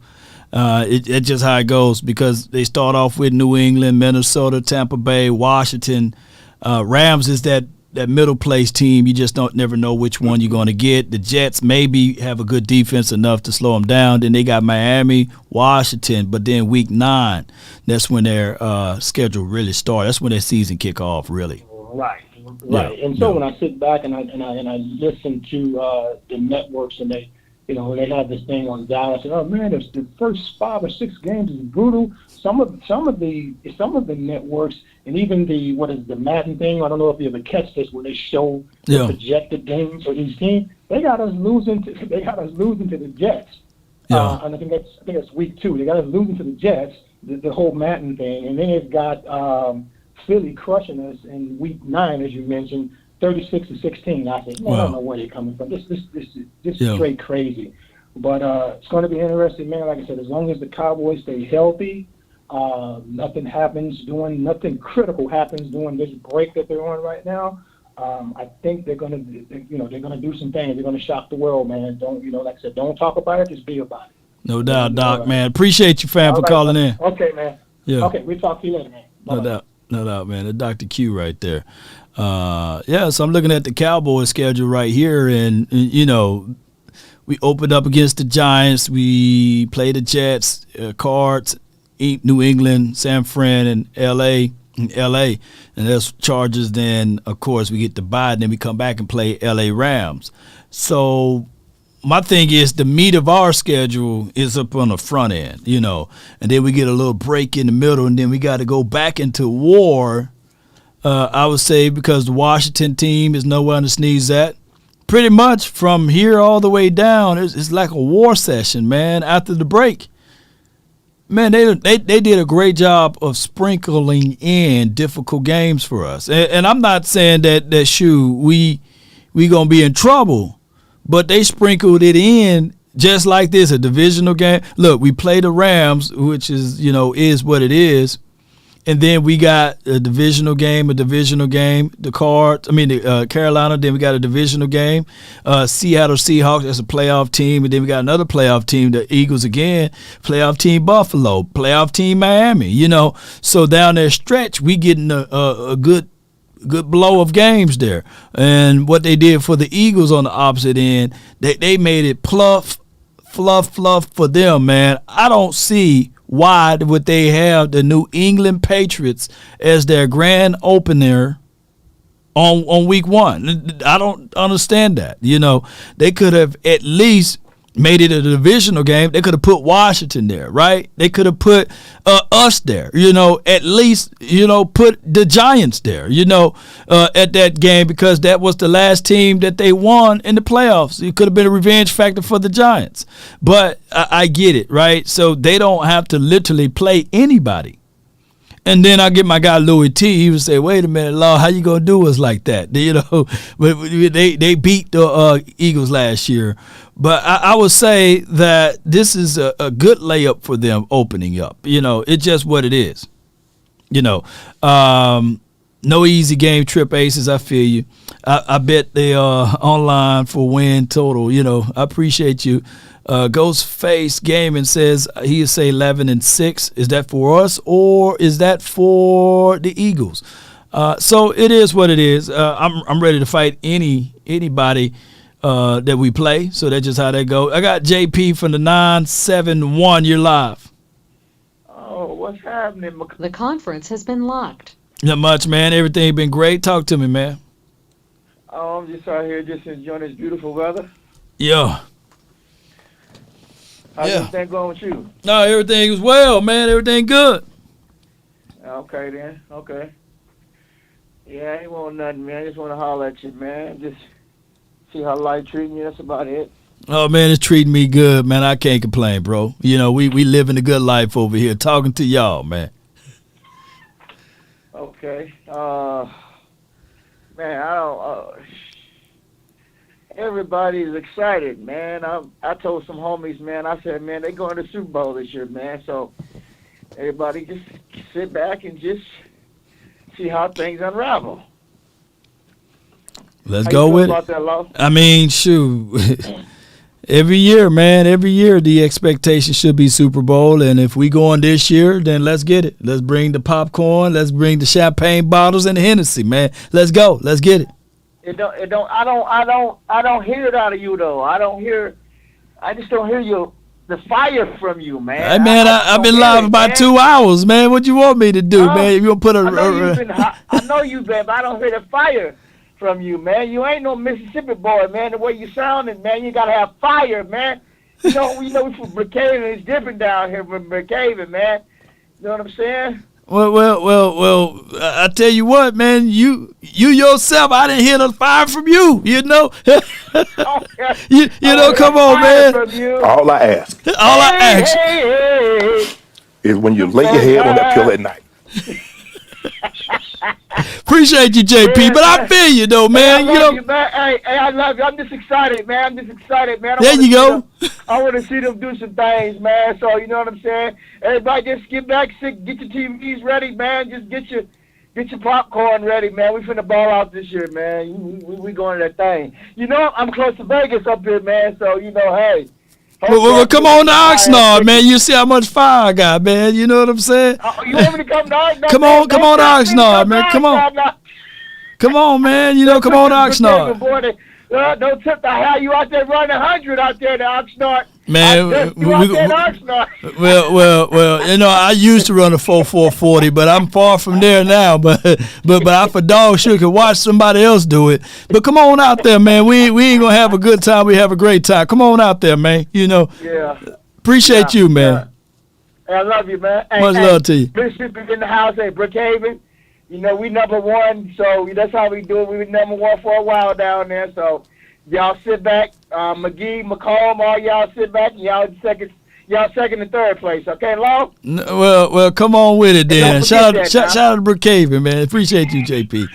It's just how it goes, because they start off with New England, Minnesota, Tampa Bay, Washington. Rams is that middle place team. You just never know which one you're going to get. The Jets maybe have a good defense enough to slow them down. Then they got Miami, Washington, but then week 9, that's when their schedule really starts. That's when their season kick off, really. Right. And so when I sit back and I listen to the networks, and they have this thing on Dallas, and oh man, the first 5 or 6 games is brutal. Some of the networks, and even the Madden thing, I don't know if you ever catch this, where they show the projected games for each team. They got us losing to the Jets. And I think that's week 2. They got us losing to the Jets. the whole Madden thing, and then it's got Philly crushing us in Week 9, as you mentioned, 36-16. I said, I don't know where they're coming from. This is straight crazy. But it's going to be interesting, man. Like I said, as long as the Cowboys stay healthy, nothing critical happens during this break that they're on right now. I think they're going to do some things. They're going to shock the world, man. Like I said, don't talk about it, just be about it. No doubt, Doc, man. Appreciate you, fam, for calling in. Okay, man. Yeah. Okay, we'll talk to you later, man. Bye-bye. No doubt, man. That's Dr. Q right there. So I'm looking at the Cowboys schedule right here, and we opened up against the Giants. We played the Jets, Cards, New England, San Fran, and L.A., and that's Chargers. Then, of course, we get the bye, and then we come back and play L.A. Rams. So my thing is the meat of our schedule is up on the front end, and then we get a little break in the middle, and then we got to go back into war, I would say, because the Washington team is nowhere to sneeze at. Pretty much from here all the way down, it's like a war session, man, after the break. Man, they did a great job of sprinkling in difficult games for us. And I'm not saying that we going to be in trouble, but they sprinkled it in just like this, a divisional game. Look, we play the Rams, which is what it is. And then we got a divisional game, the Cards, Carolina, then we got a divisional game, Seattle Seahawks, that's a playoff team, and then we got another playoff team, the Eagles again, playoff team Buffalo, playoff team Miami, So down there stretch, we getting a good blow of games there. And what they did for the Eagles on the opposite end, they made it fluff for them, man. I don't see why would they have the New England Patriots as their grand opener on week 1? I don't understand that. They could have at least made it a divisional game. They could have put Washington there, right? They could have put us there, at least, put the Giants there, at that game, because that was the last team that they won in the playoffs. It could have been a revenge factor for the Giants. But I get it, right? So they don't have to literally play anybody. And then I get my guy Louis T. He would say, "Wait a minute, Law, how you gonna do us like that?" But they beat the Eagles last year. But I would say that this is a good layup for them opening up. It's just what it is. No easy game, Trip Aces. I feel you. I bet they are online for win total. I appreciate you. Ghostface Gaming says he say 11-6. Is that for us or is that for the Eagles? So it is what it is. I'm ready to fight anybody that we play. So that's just how that go. I got JP from the 971. You're live. Oh, what's happening? The conference has been locked. Not much, man. Everything been great. Talk to me, man. Oh, I'm just out here just enjoying this beautiful weather. Yeah. How's everything going with you? No, everything is well, man. Everything good. Okay, then. Okay. Yeah, I ain't want nothing, man. I just want to holler at you, man. Just see how life treating you. That's about it. Oh, man, it's treating me good, man. I can't complain, bro. We living a good life over here. Talking to y'all, man. Okay. Man, I don't... everybody's excited, man. I told some homies, man, I said, man, they going to the Super Bowl this year, man. So everybody just sit back and just see how things unravel. Let's go with it. I mean, shoot. Every year, man, the expectation should be Super Bowl. And if we go on this year, then let's get it. Let's bring the popcorn. Let's bring the champagne bottles and the Hennessy, man. Let's go. Let's get it. I don't hear it out of you though. I just don't hear the fire from you, man. Hey, man, I've been live about 2 hours, man. What you want me to do, man? You gonna put I know you've been, but I don't hear the fire from you, man. You ain't no Mississippi boy, man. The way you sounding, man, you gotta have fire, man. We from Brookhaven, it's different down here from Brookhaven, man. You know what I'm saying? Well, I tell you what, man, you yourself, I didn't hear the fire from you, come on, man. All I ask is when you lay your head on that pillow at night. Appreciate you, JP, but I feel you though, man. I love you, man. Hey, I love you. I'm just excited, man. There you go. I want to see them do some things, man. So you know what I'm saying. Everybody, just get back, get your TVs ready, man. Just get your popcorn ready, man. We finna ball out this year, man. We going to that thing. You know, I'm close to Vegas up here, man. So you know, hey. Well, come on to Oxnard, man. You see how much fire I got, man. You know what I'm saying? You want me to come to Oxnard? Come on to Oxnard, man. Come on. Come on, man. You know, come on to Oxnard. Don't tip the hell you out there running 100 out there to Oxnard. Man, well, you know, I used to run a 4.40, but I'm far from there now. But I for dog sure could watch somebody else do it. But come on out there, man. We ain't gonna have a good time. We have a great time. Come on out there, man. You know. Yeah. Appreciate you, man. Hey, I love you, man. Much love to you. Mississippi in the house. Hey, Brookhaven. You know, we number one, so that's how we do it. We were number one for a while down there, so y'all sit back. McGee, McComb, all y'all sit back, and y'all second and third place. Okay, Long? Well, come on with it then. Shout out to Brookhaven, man. Appreciate you, JP.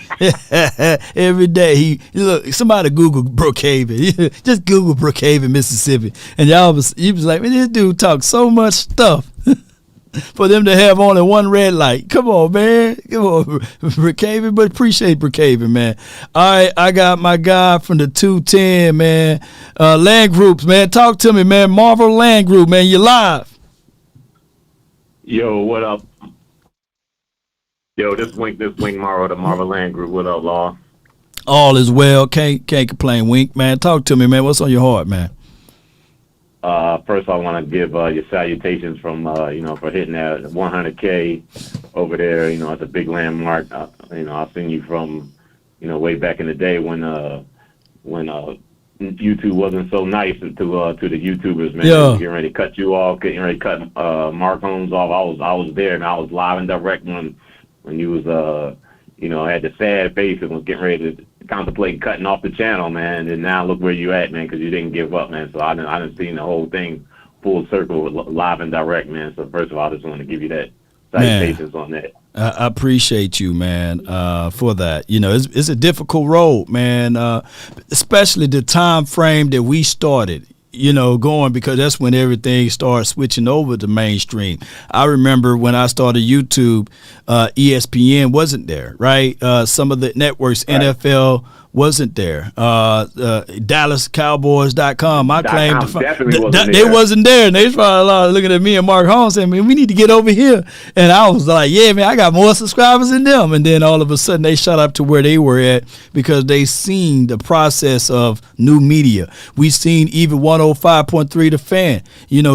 Every day look. Somebody Google Brookhaven. Just Google Brookhaven, Mississippi, and you was like, man, this dude talks so much stuff. For them to have only one red light. Come on, man. Come on, Brookhaven, but appreciate Brookhaven, man. All right, I got my guy from the 210, man. Land Groups, man. Talk to me, man. Marvel Land Group, man. You live. Yo, what up? Yo, this Wink Morrow, the Marvel Land Group. What up, Law? All is well. Can't complain, Wink, man. Talk to me, man. What's on your heart, man? First, I want to give your salutations from, for hitting that 100K over there. You know, it's a big landmark. I've seen you from, way back in the day when YouTube wasn't so nice to the YouTubers, man. Yeah. Getting ready to cut you off, getting ready to cut Mark Holmes off. I was there, and I was live and direct when you was, had the sad face and was getting ready to contemplate cutting off the channel, man. And now look where you at, man, because you didn't give up, man. So I didn't see the whole thing full circle live and direct, man. So first of all, I just want to give you that salutations on that. I appreciate you, man, for that. It's a difficult road, man, especially the time frame that we started. Going, because that's when everything started switching over to mainstream. I remember when I started YouTube, ESPN wasn't there, right? Some of the networks, right. NFL wasn't there. DallasCowboys.com, I claim they wasn't there. And they probably looking at me and Mark Holmes saying, man, we need to get over here. And I was like, yeah, man, I got more subscribers than them. And then all of a sudden they shot up to where they were at because they seen the process of new media. We seen even 105.3 The Fan.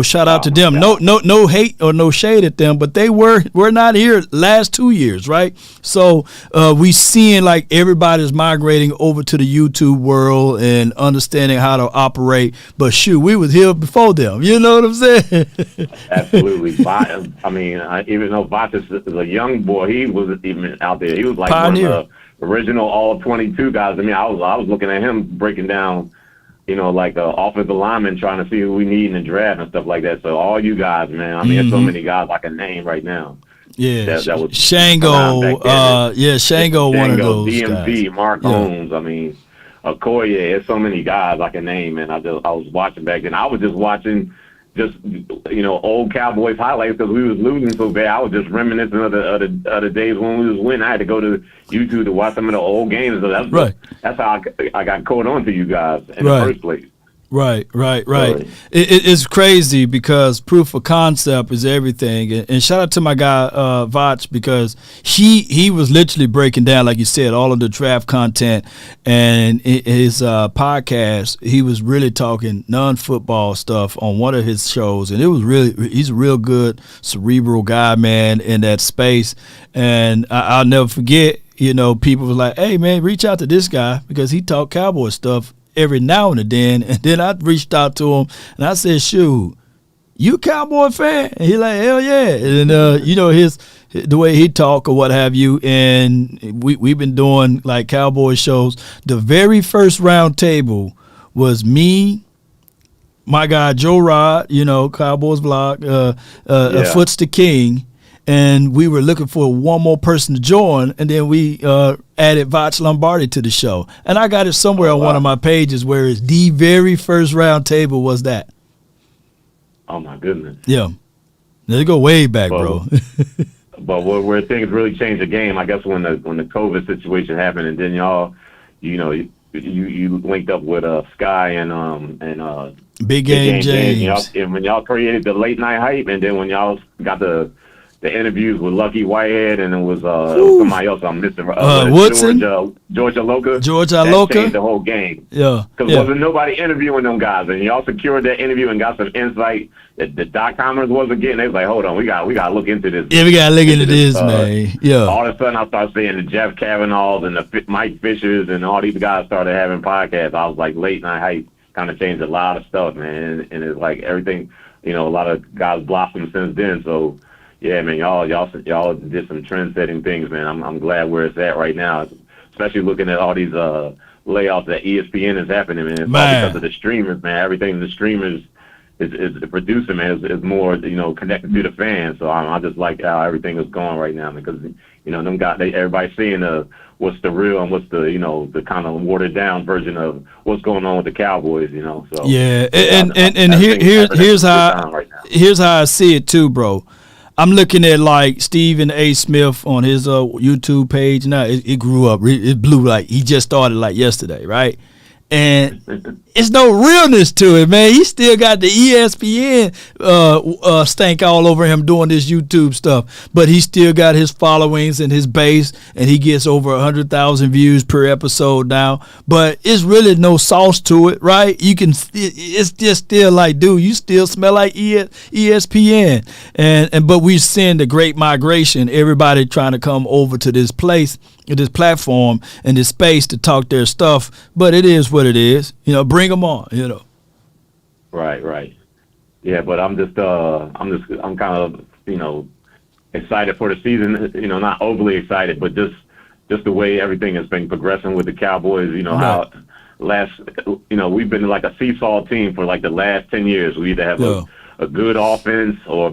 Shout out to them. No hate or no shade at them, but they were not here last 2 years, right? So we seeing like everybody's migrating over to the YouTube world and understanding how to operate. But shoot, we was here before them. You know what I'm saying? Absolutely. Even though Vatis is a young boy, he was even out there. He was like Pioneer. One of the original all 22 guys. I was looking at him breaking down, like offensive lineman, trying to see who we need in the draft and stuff like that. So all you guys, man, there's so many guys I can name right now. Yeah, that was Shango. Shango, one of those DMV, guys. Mark Holmes. Okoye. There's so many guys I can name, and I was watching back then. I was just watching, old Cowboys highlights because we was losing so bad. I was just reminiscing of the days when we was winning. I had to go to YouTube to watch some of the old games. So that's right. That's how I got caught on to you guys in the first place. Right. It's crazy because proof of concept is everything. And shout out to my guy Vach, because he was literally breaking down, like you said, all of the draft content, and his podcast. He was really talking non-football stuff on one of his shows, and he's a real good cerebral guy, man, in that space. And I'll never forget. People were like, "Hey, man, reach out to this guy because he talk Cowboy stuff every now and then." And then I reached out to him and I said, shoot, you Cowboy fan? And he like, hell yeah. And the way he talk or what have you, and we've been doing like Cowboy shows. The very first round table was me, my guy Joe Rod, Cowboys Vlog, Foots the King, and we were looking for one more person to join, and then we added Voch Lombardi to the show. And I got it somewhere on one of my pages where it's the very first round table was that. Oh, my goodness. Yeah. They go way back, bro. But where things really changed the game, I guess when the COVID situation happened, and then y'all, you linked up with Sky and Big Game James. And when y'all created the late night hype, and then when y'all got the interviews with Lucky Whitehead, and it was somebody else I'm missing. Woodson, Georgia Loca. That changed the whole game. Yeah, because wasn't nobody interviewing them guys, and y'all secured that interview and got some insight that the .comers wasn't getting. They was like, hold on, we got to look into this. Yeah, we got to look into this, man. Yeah. All of a sudden, I started seeing the Jeff Kavanaughs and the Mike Fishers and all these guys started having podcasts. I was like, late night hype kind of changed a lot of stuff, man, and it's like everything. A lot of guys blossomed since then. So. Yeah, man, y'all did some trend-setting things, man. I'm glad where it's at right now, especially looking at all these layoffs that ESPN is happening, man. It's all because of the streamers, man. Everything the streamers is the producer, man, is more connected to the fans. So I just like how everything is going right now, because them guys, everybody's seeing what's the real and what's the the kind of watered down version of what's going on with the Cowboys, So yeah, and here's how I see it too, bro. I'm looking at like Stephen A. Smith on his YouTube page now. It grew up. It blew like he just started like yesterday, right? And it's no realness to it, man. He still got the ESPN stank all over him doing this YouTube stuff, but he still got his followings and his base, and he gets over 100,000 views per episode now. But it's really no sauce to it, right? It's just still like, dude, you still smell like ESPN, but we're seeing the great migration. Everybody trying to come over to this place, this platform, and this space to talk their stuff. But it is what it is, bring them on, Right. Yeah, but I'm kind of, excited for the season, not overly excited, but just the way everything has been progressing with the Cowboys, how we've been like a seesaw team for like the last 10 years. We either have a good offense or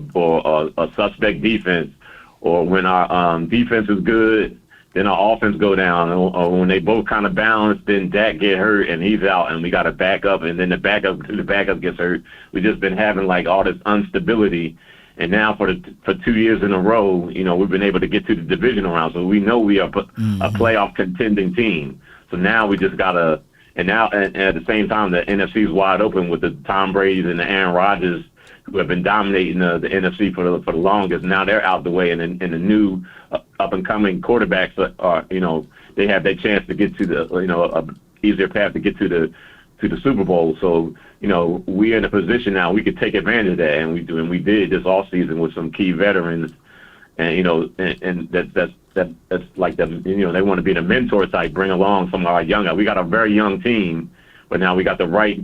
a suspect defense, or when our defense is good, then our offense go down, or when they both kind of balance, then Dak get hurt and he's out, and we got to back up, and then the backup gets hurt. We've just been having like all this instability, and now for 2 years in a row, we've been able to get to the divisional round, so we know we are a playoff contending team. So now we just gotta, and at the same time, the NFC is wide open with the Tom Brady's and the Aaron Rodgers, who have been dominating the NFC for the longest. Now they're out the way, and the new up-and-coming quarterbacks are, they have their chance to get to the, a easier path to get to the Super Bowl. So, we're in a position now we could take advantage of that, and we did this offseason with some key veterans, and and that's like them. They want to be the mentor type, bring along some of our younger. We got a very young team, but now we got the right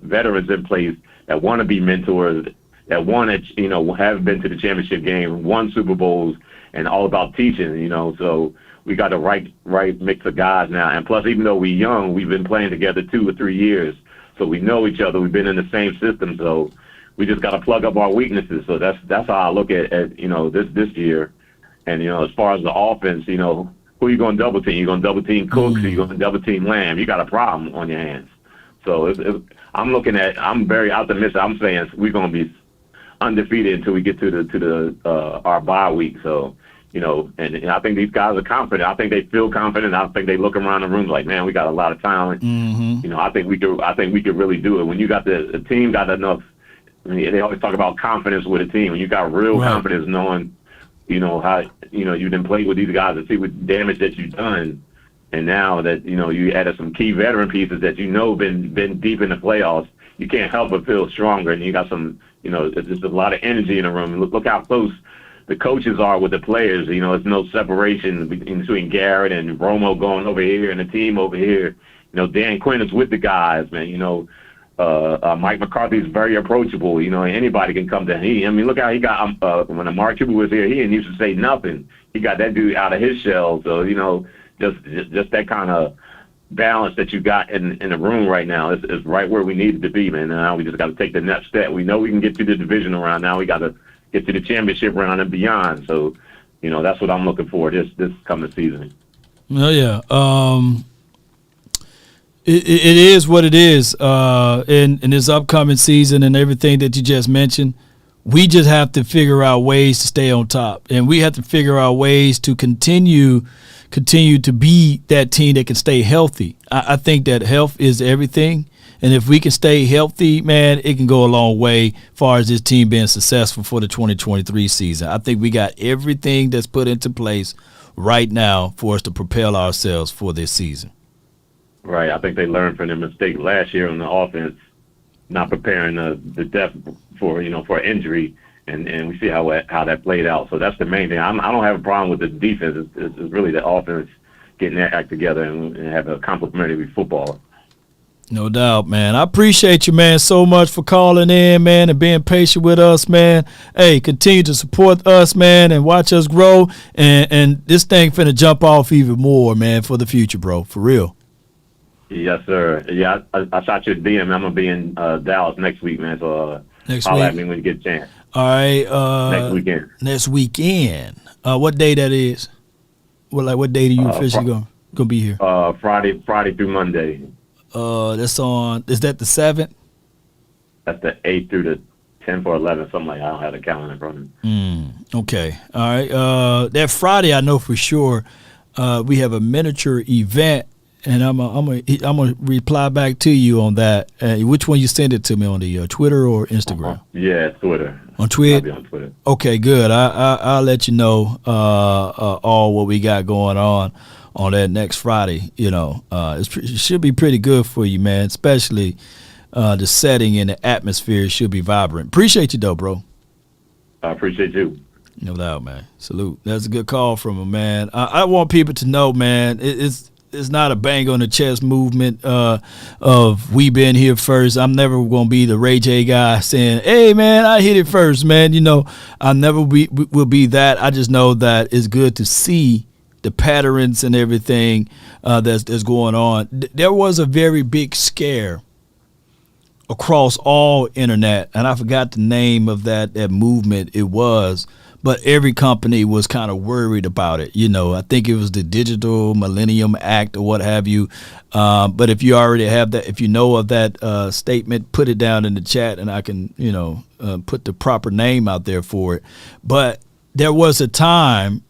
veterans in place that want to be mentors, that want to, have been to the championship game, won Super Bowls, and all about teaching, So we got the right mix of guys now. And plus, even though we're young, we've been playing together 2 or 3 years, so we know each other. We've been in the same system, so we just got to plug up our weaknesses. So that's how I look at this year. And as far as the offense, who are you going to double team? You going to double team Cooks? Or you going to double team Lamb? You got a problem on your hands. So I'm very optimistic. I'm saying we're going to be undefeated until we get to our bye week. So, and I think these guys are confident. I think they feel confident. I think they look around the room like, man, we got a lot of talent. Mm-hmm. I think we could really do it. When you got the team got enough. They always talk about confidence with a team. When you got real confidence, knowing, how you done played with these guys and see what damage that you've done. And now that, you added some key veteran pieces that been deep in the playoffs, you can't help but feel stronger. And you got some, there's just a lot of energy in the room. Look how close the coaches are with the players. It's no separation between Garrett and Romo going over here and the team over here. Dan Quinn is with the guys, man. Mike McCarthy is very approachable. Anybody can come to him. Look how he got when Mark Cuban was here. He didn't used to say nothing. He got that dude out of his shell. So just that kind of balance that you got in the room right now is right where we needed to be, man. And now we just got to take the next step. We know we can get to the divisional round. Now we got to get to the championship round and beyond. So, that's what I'm looking for this coming season. Oh yeah. It is what it is. In this upcoming season and everything that you just mentioned, we just have to figure out ways to stay on top, and we have to figure out ways to continue to be that team that can stay healthy. I think that health is everything, and if we can stay healthy, man, it can go a long way as far as this team being successful for the 2023 season. I think we got everything that's put into place right now for us to propel ourselves for this season. Right. I think they learned from their mistake last year on the offense, not preparing the depth for injury, and we see how that played out. So that's the main thing. I don't have a problem with the defense. It's really the offense getting their act together and have a complimentary football. No doubt, man. I appreciate you, man, so much for calling in, man, and being patient with us, man. Hey, continue to support us, man, and watch us grow. And this thing finna jump off even more, man, for the future, bro. For real. Yes, sir. Yeah, I shot you a DM. I'm gonna be in Dallas next week, man. So holler at me when you get a chance. All right. Next weekend. Next weekend. What day that is? What day do you officially gonna be here? Friday through Monday. That's on. Is that the 7th? That's the 8th through the 10th or 11th, something like that. I don't have the calendar in front of me. Okay. All right. That Friday, I know for sure. We have a miniature event. And I'm gonna reply back to you on that. Which one you send it to me, on the Twitter or Instagram? Yeah, Twitter. On Twitter. I'll be on Twitter. Okay, good. I'll let you know all what we got going on that next Friday. It should be pretty good for you, man. Especially the setting and the atmosphere should be vibrant. Appreciate you though, bro. I appreciate you. No doubt, man. Salute. That's a good call from him, man. I want people to know, man. It's not a bang on the chest movement of we been here first. I'm never going to be the Ray J guy saying, hey, man, I hit it first, man. I never will be that. I just know that it's good to see the patterns and everything that's going on. There was a very big scare across all internet, and I forgot the name of that movement it was. But every company was kind of worried about it. I think it was the Digital Millennium Act or what have you. But if you already have that, if you know of that statement, put it down in the chat and I can, put the proper name out there for it. But there was a time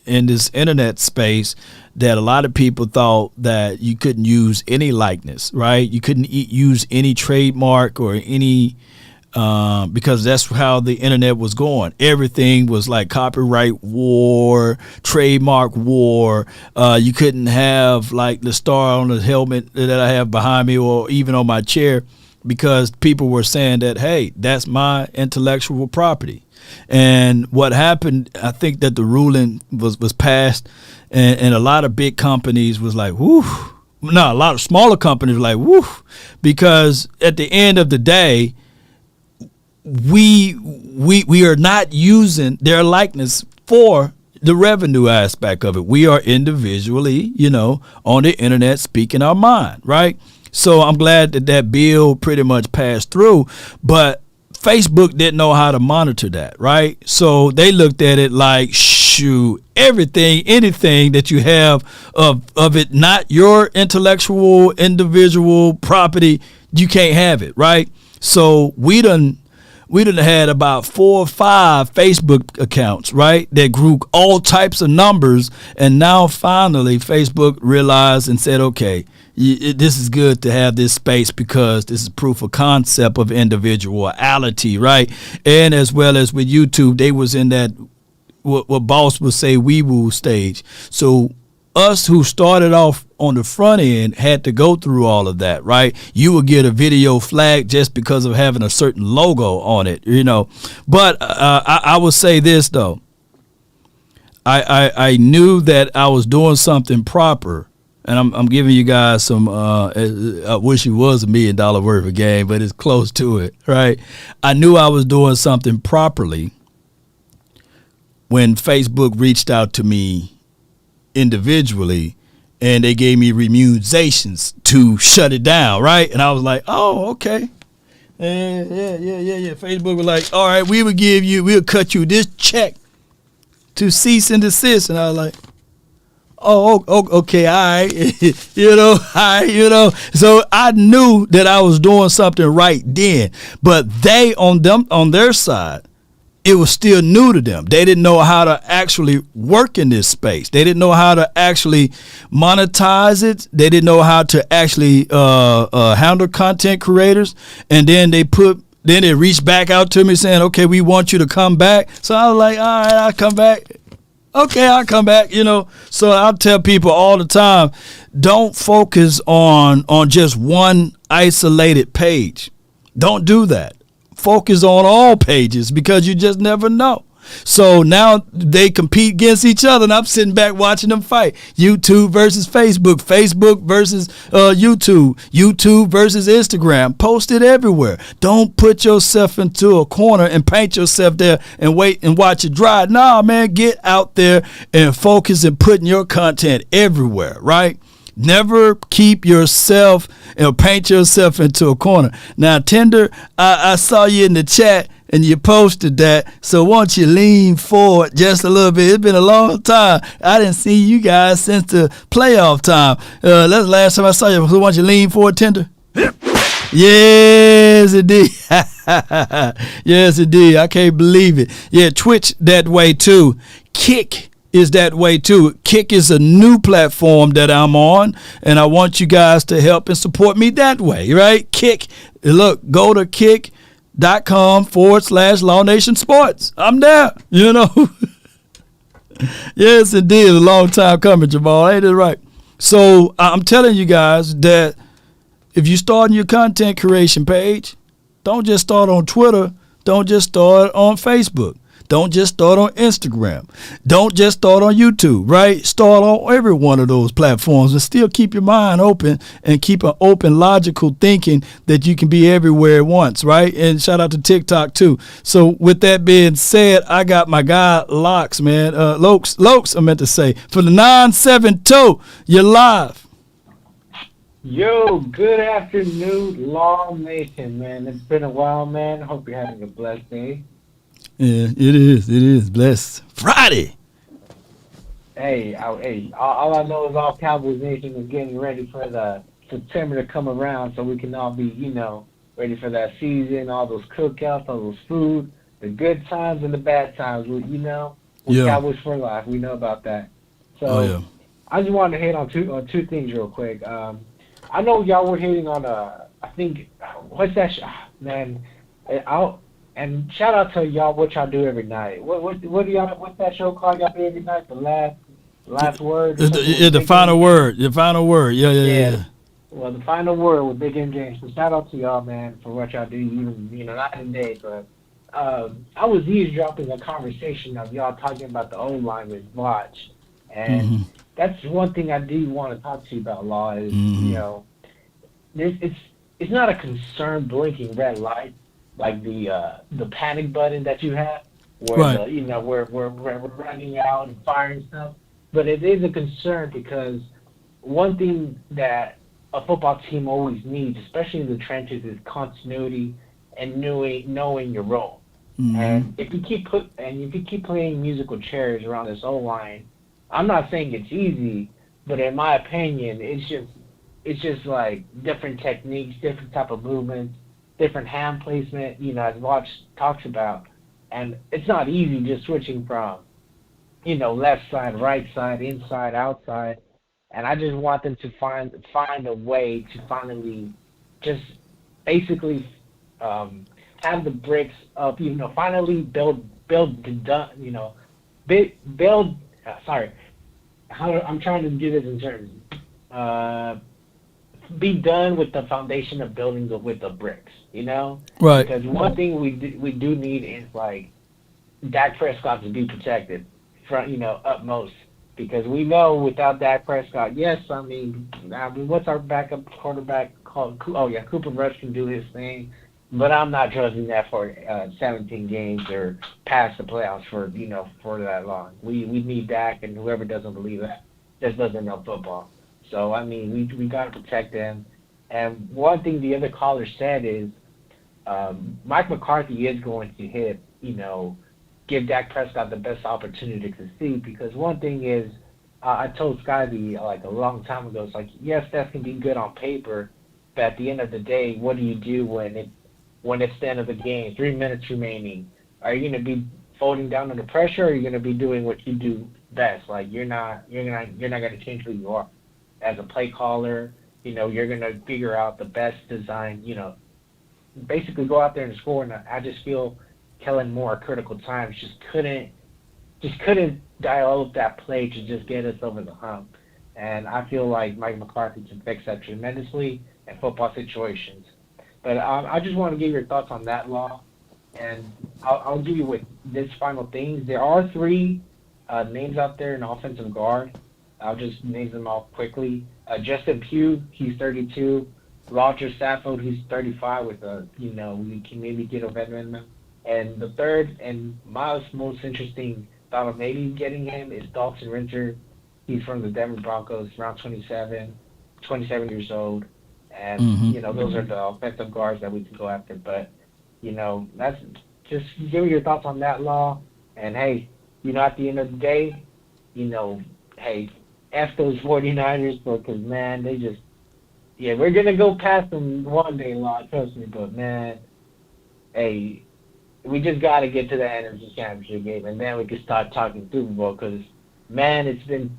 in this internet space that a lot of people thought that you couldn't use any likeness, right? You couldn't use any trademark or any because that's how the internet was going. Everything was like copyright war, trademark war. You couldn't have like the star on the helmet that I have behind me or even on my chair because people were saying that, hey, that's my intellectual property. And what happened, I think that the ruling was passed and a lot of big companies was like, whoo. No, a lot of smaller companies were like, whoo, because at the end of the day, we are not using their likeness for the revenue aspect of it. We are individually, on the internet speaking our mind, right? So I'm glad that bill pretty much passed through, but Facebook didn't know how to monitor that, right? So they looked at it like, shoot, anything that you have of it, not your intellectual individual property, you can't have it, right? So we done had about 4 or 5 Facebook accounts, right, that grew all types of numbers. And now finally Facebook realized and said, okay, this is good to have this space because this is proof of concept of individuality, right? And as well as with YouTube, they was in that, what boss would say, wee woo stage. So us who started off on the front end had to go through all of that, right? You would get a video flag just because of having a certain logo on it, But I would say this, though. I knew that I was doing something proper, and I'm giving you guys some, I wish it was $1 million worth of game, but it's close to it, right? I knew I was doing something properly when Facebook reached out to me individually and they gave me remunerations to shut it down, right? And I was like, oh, okay. Yeah. Facebook was like, all right, we'll cut you this check to cease and desist. And I was like, oh, okay, all right. So I knew that I was doing something right then, but they on their side, it was still new to them. They didn't know how to actually work in this space. They didn't know how to actually monetize it. They didn't know how to actually handle content creators. And then they reached back out to me saying, okay, we want you to come back. So I was like, all right, I'll come back. Okay, I'll come back, So I'll tell people all the time, don't focus on just one isolated page. Don't do that. Focus on all pages because you just never know. So now they compete against each other, and I'm sitting back watching them fight. YouTube versus Facebook, Facebook versus YouTube, YouTube versus Instagram. Post it everywhere. Don't put yourself into a corner and paint yourself there and wait and watch it dry. Nah, man, get out there and focus and putting your content everywhere, right? Never keep yourself and paint yourself into a corner. Now, Tender, I saw you in the chat and you posted that. So won't you lean forward just a little bit? It's been a long time. I didn't see you guys since the playoff time. That's the last time I saw you. So won't you lean forward, Tender? Yes, indeed. Yes, indeed. I can't believe it. Yeah, Twitch that way too. Kick is that way too. Kick is a new platform that I'm on, and I want you guys to help and support me that way, right? Kick. Look, go to kick.com/Law Nation Sports. I'm there, Yes, indeed. A long time coming, Jamal. Ain't it right? So I'm telling you guys that if you start your content creation page, don't just start on Twitter. Don't just start on Facebook. Don't just start on Instagram. Don't just start on YouTube, right? Start on every one of those platforms and still keep your mind open and keep an open, logical thinking that you can be everywhere at once, right? And shout out to TikTok too. So with that being said, I got my guy Locks, man. Lokes, I meant to say. For the 972, you're live. Yo, good afternoon, Law Nation, man. It's been a while, man. Hope you're having a blessed day. Yeah, it is. Blessed Friday. Hey, all I know is all Cowboys Nation is getting ready for the September to come around so we can all be, ready for that season, all those cookouts, all those food, the good times and the bad times, we're Cowboys for life. We know about that. So I just wanted to hit on two things real quick. I know y'all were hitting on, I think, what's that, man, and shout out to y'all what y'all do every night. What do y'all? What's that show called? Y'all do every night? The last word. The final word. The final word. Yeah. Well, the final word with Big M James. So shout out to y'all, man, for what y'all do. Even not today, but I was eavesdropping a conversation of y'all talking about the O-line with Watch, and that's one thing I do want to talk to you about. Law is it's not a concerned blinking red light. Like the panic button that you have, where we're running out and firing stuff. But it is a concern because one thing that a football team always needs, especially in the trenches, is continuity and knowing your role. And if you keep playing musical chairs around this O-line, I'm not saying it's easy, but in my opinion, it's just like different techniques, different type of movements, different hand placement, as Watch talks about. And it's not easy just switching from, left side, right side, inside, outside. And I just want them to find a way to finally just basically have the bricks up, finally build I'm trying to do this in terms, be done with the foundation of buildings with the bricks, Right. Because one thing we do need is like Dak Prescott to be protected from utmost, because we know without Dak Prescott, I mean what's our backup quarterback called? Cooper Rush can do his thing, but I'm not trusting that for 17 games or past the playoffs for that long. We need Dak, and whoever doesn't believe that just doesn't know football. So, I mean, we got to protect them. And one thing the other caller said is Mike McCarthy is going to hit, give Dak Prescott the best opportunity to succeed, because one thing is, I told Skyby like a long time ago, it's like, yes, that can be good on paper, but at the end of the day, what do you do when it's the end of the game, 3 minutes remaining? Are you going to be folding down under pressure, or are you going to be doing what you do best? Like, you're not going to change who you are as a play caller. You're going to figure out the best design, basically go out there and score. And I just feel Kellen Moore at critical times just couldn't dial up that play to just get us over the hump. And I feel like Mike McCarthy can fix that tremendously in football situations. But I just want to give your thoughts on that, Law. And I'll give you with this final thing. There are 3 names out there in offensive guard. I'll just name them off quickly. Justin Pugh, he's 32. Roger Saffold, he's 35 with we can maybe get a veteran. And the third and my most interesting thought of maybe getting him is Dalton Rinter. He's from the Denver Broncos, around 27 years old. And, those are the offensive guards that we can go after. But, that's just give me your thoughts on that, Law. And, hey, at the end of the day, hey, F those 49ers, because, man, they just, we're going to go past them one day, Law, trust me. But, man, hey, we just got to get to the NFC Championship game, and then we can start talking Super Bowl, because, man, it's been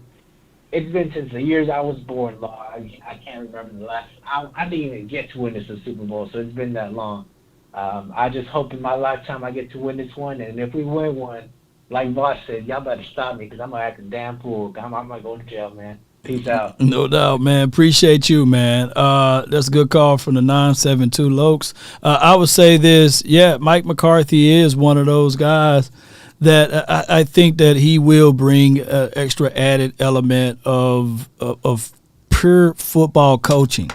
since the years I was born, Law. I can't remember the last. I didn't even get to witness a Super Bowl, so it's been that long. I just hope in my lifetime I get to win this one, and if we win one, like Voss said, y'all better stop me, because I'm going to act a damn fool. I might go to jail, man. Peace out. No doubt, man. Appreciate you, man. That's a good call from the 972 Lokes. I would say this, Mike McCarthy is one of those guys that I think that he will bring an extra added element of pure football coaching.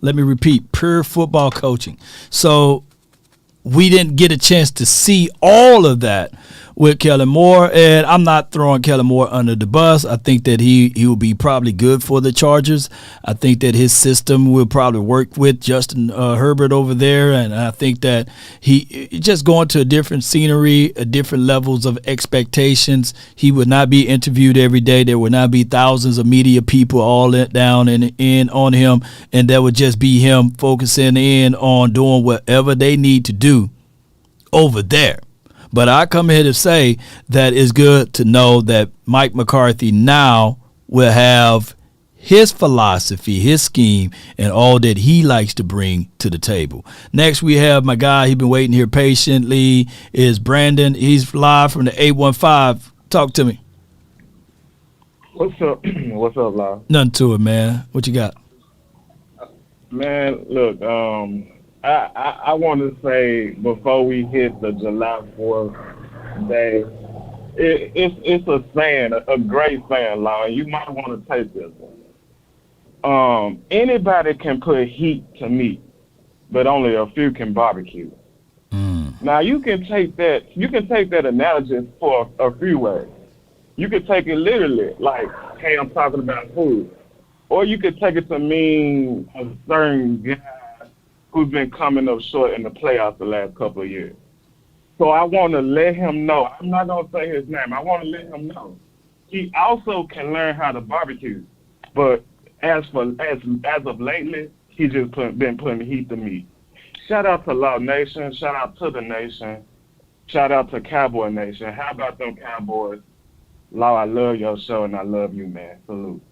Let me repeat, pure football coaching. So we didn't get a chance to see all of that with Kellen Moore, and I'm not throwing Kellen Moore under the bus. I think that he will be probably good for the Chargers. I think that his system will probably work with Justin Herbert over there, and I think that he just going to a different scenery, different levels of expectations. He would not be interviewed every day. There would not be thousands of media people all down and in on him, and that would just be him focusing in on doing whatever they need to do over there. But I come here to say that it's good to know that Mike McCarthy now will have his philosophy, his scheme, and all that he likes to bring to the table. Next, we have my guy. He's been waiting here patiently. Is Brandon. He's live from the 815. Talk to me. What's up? What's up, Lyle? Nothing to it, man. What you got? Man, look, I want to say before we hit the July 4th day, it's a saying, a great saying, Law. You might want to take this one. Anybody can put heat to meat, but only a few can barbecue. Now you can take that analogy for a few ways. You could take it literally, like, hey, I'm talking about food, or you could take it to mean a certain guy who's been coming up short in the playoffs the last couple of years. So I want to let him know. I'm not going to say his name. I want to let him know. He also can learn how to barbecue. But as of lately, he's just been putting heat to meat. Shout out to Law Nation. Shout out to the nation. Shout out to Cowboy Nation. How about them Cowboys? Law, I love your show, and I love you, man. Salute.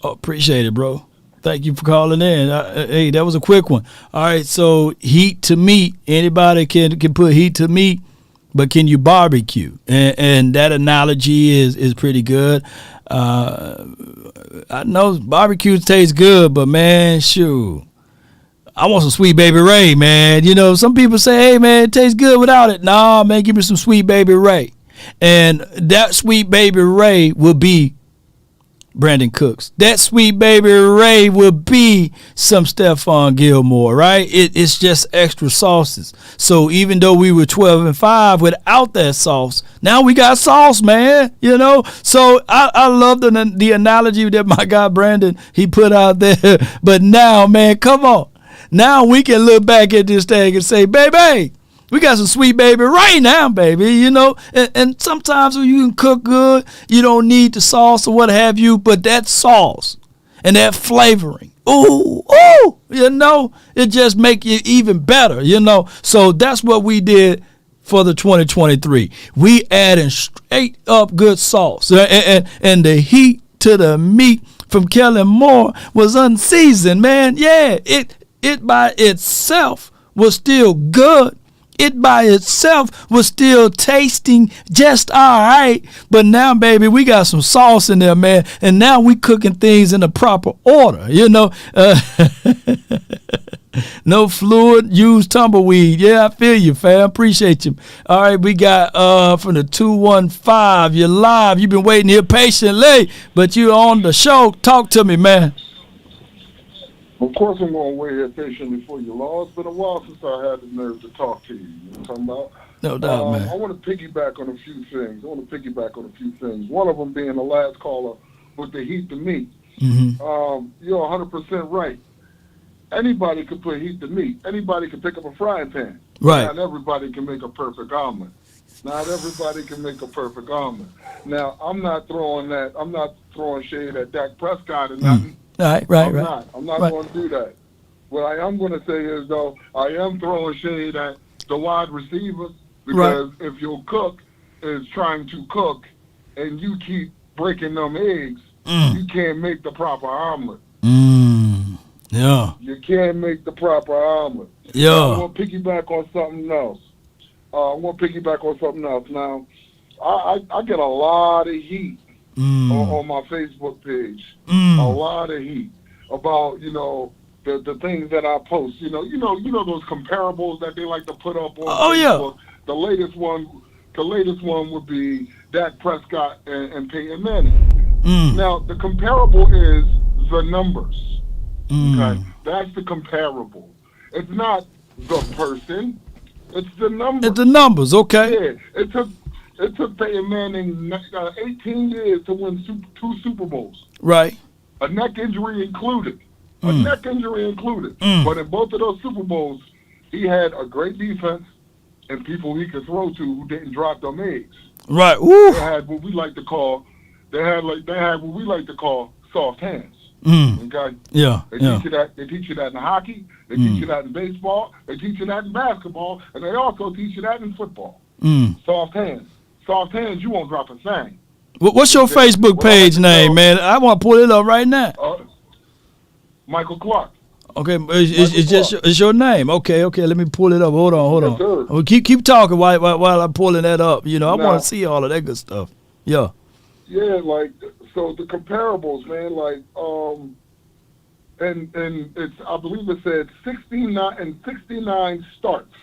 Oh, appreciate it, bro. Thank you for calling in. Hey, that was a quick one. All right, so heat to meat. Anybody can put heat to meat, but can you barbecue? And that analogy is pretty good. I know barbecue tastes good, but, man, shoot. I want some Sweet Baby Ray, man. Some people say, hey, man, it tastes good without it. Nah, man, give me some Sweet Baby Ray. And that Sweet Baby Ray will be Brandon Cooks. That Sweet Baby Ray will be some Stephon Gilmore, right? It's just extra sauces. So even though we were 12-5 without that sauce, Now we got sauce, man. You know, so I love the analogy that my guy Brandon he put out there. But now, man, come on. Now we can look back at this thing and say, baby, we got some sweet baby right now, baby. You know, and sometimes when you can cook good, you don't need the sauce or what have you. But that sauce and that flavoring, ooh, you know, it just make you even better. You know, so that's what we did. For the 2023, we adding straight up good sauce, and the heat to the meat from Kellen Moore was unseasoned, man. Yeah, it by itself was still good. It by itself was still tasting just all right. But now, baby, we got some sauce in there, man, and now we cooking things in the proper order. You know. No fluid, use tumbleweed. Yeah, I feel you, fam. Appreciate you. All right, we got from the 215. You're live. You've been waiting here patiently, but you're on the show. Talk to me, man. Of course I'm going to wait here patiently for you, Law. It's been a while since I had the nerve to talk to you. You know what I'm talking about? No doubt, man. I want to piggyback on a few things. One of them being the last caller with the heat to meat. Mm-hmm. You're 100% right. Anybody can put heat to meat. Anybody can pick up a frying pan. Right. Not everybody can make a perfect omelet. Now, I'm not throwing shade at Dak Prescott and nothing. Right. I'm not going to do that. What I am going to say is, though, I am throwing shade at the wide receivers because if your cook is trying to cook and you keep breaking them eggs, you can't make the proper omelet. Yeah. You can't make the proper omelet. Yeah. I want to piggyback on something else. Now, I get a lot of heat on my Facebook page. A lot of heat about, you know, the things that I post. You know those comparables that they like to put up on Facebook. Yeah. The latest one would be Dak Prescott and Peyton Manning. Now, the comparable is the numbers. Okay, that's the comparable. It's not the person. It's the numbers. It's the numbers. Okay. Yeah, it took Peyton Manning 18 years to win 2 Super Bowls. Right. A neck injury included. But in both of those Super Bowls, he had a great defense and people he could throw to who didn't drop them eggs. Right. Woo. They had what we like to call soft hands. Okay. Yeah. They teach you that. They teach you that in hockey. They teach you that in baseball. They teach you that in basketball, and they also teach you that in football. Soft hands. You won't drop a thing. What's your Facebook page name, man? I want to pull it up right now. Michael Clark. Okay, it's your name. Okay. Let me pull it up. Hold on. Well, keep talking while I'm pulling that up. You know, I want to see all of that good stuff. Yeah. Yeah, so the comparables, man, and it's, I believe it said 69 starts.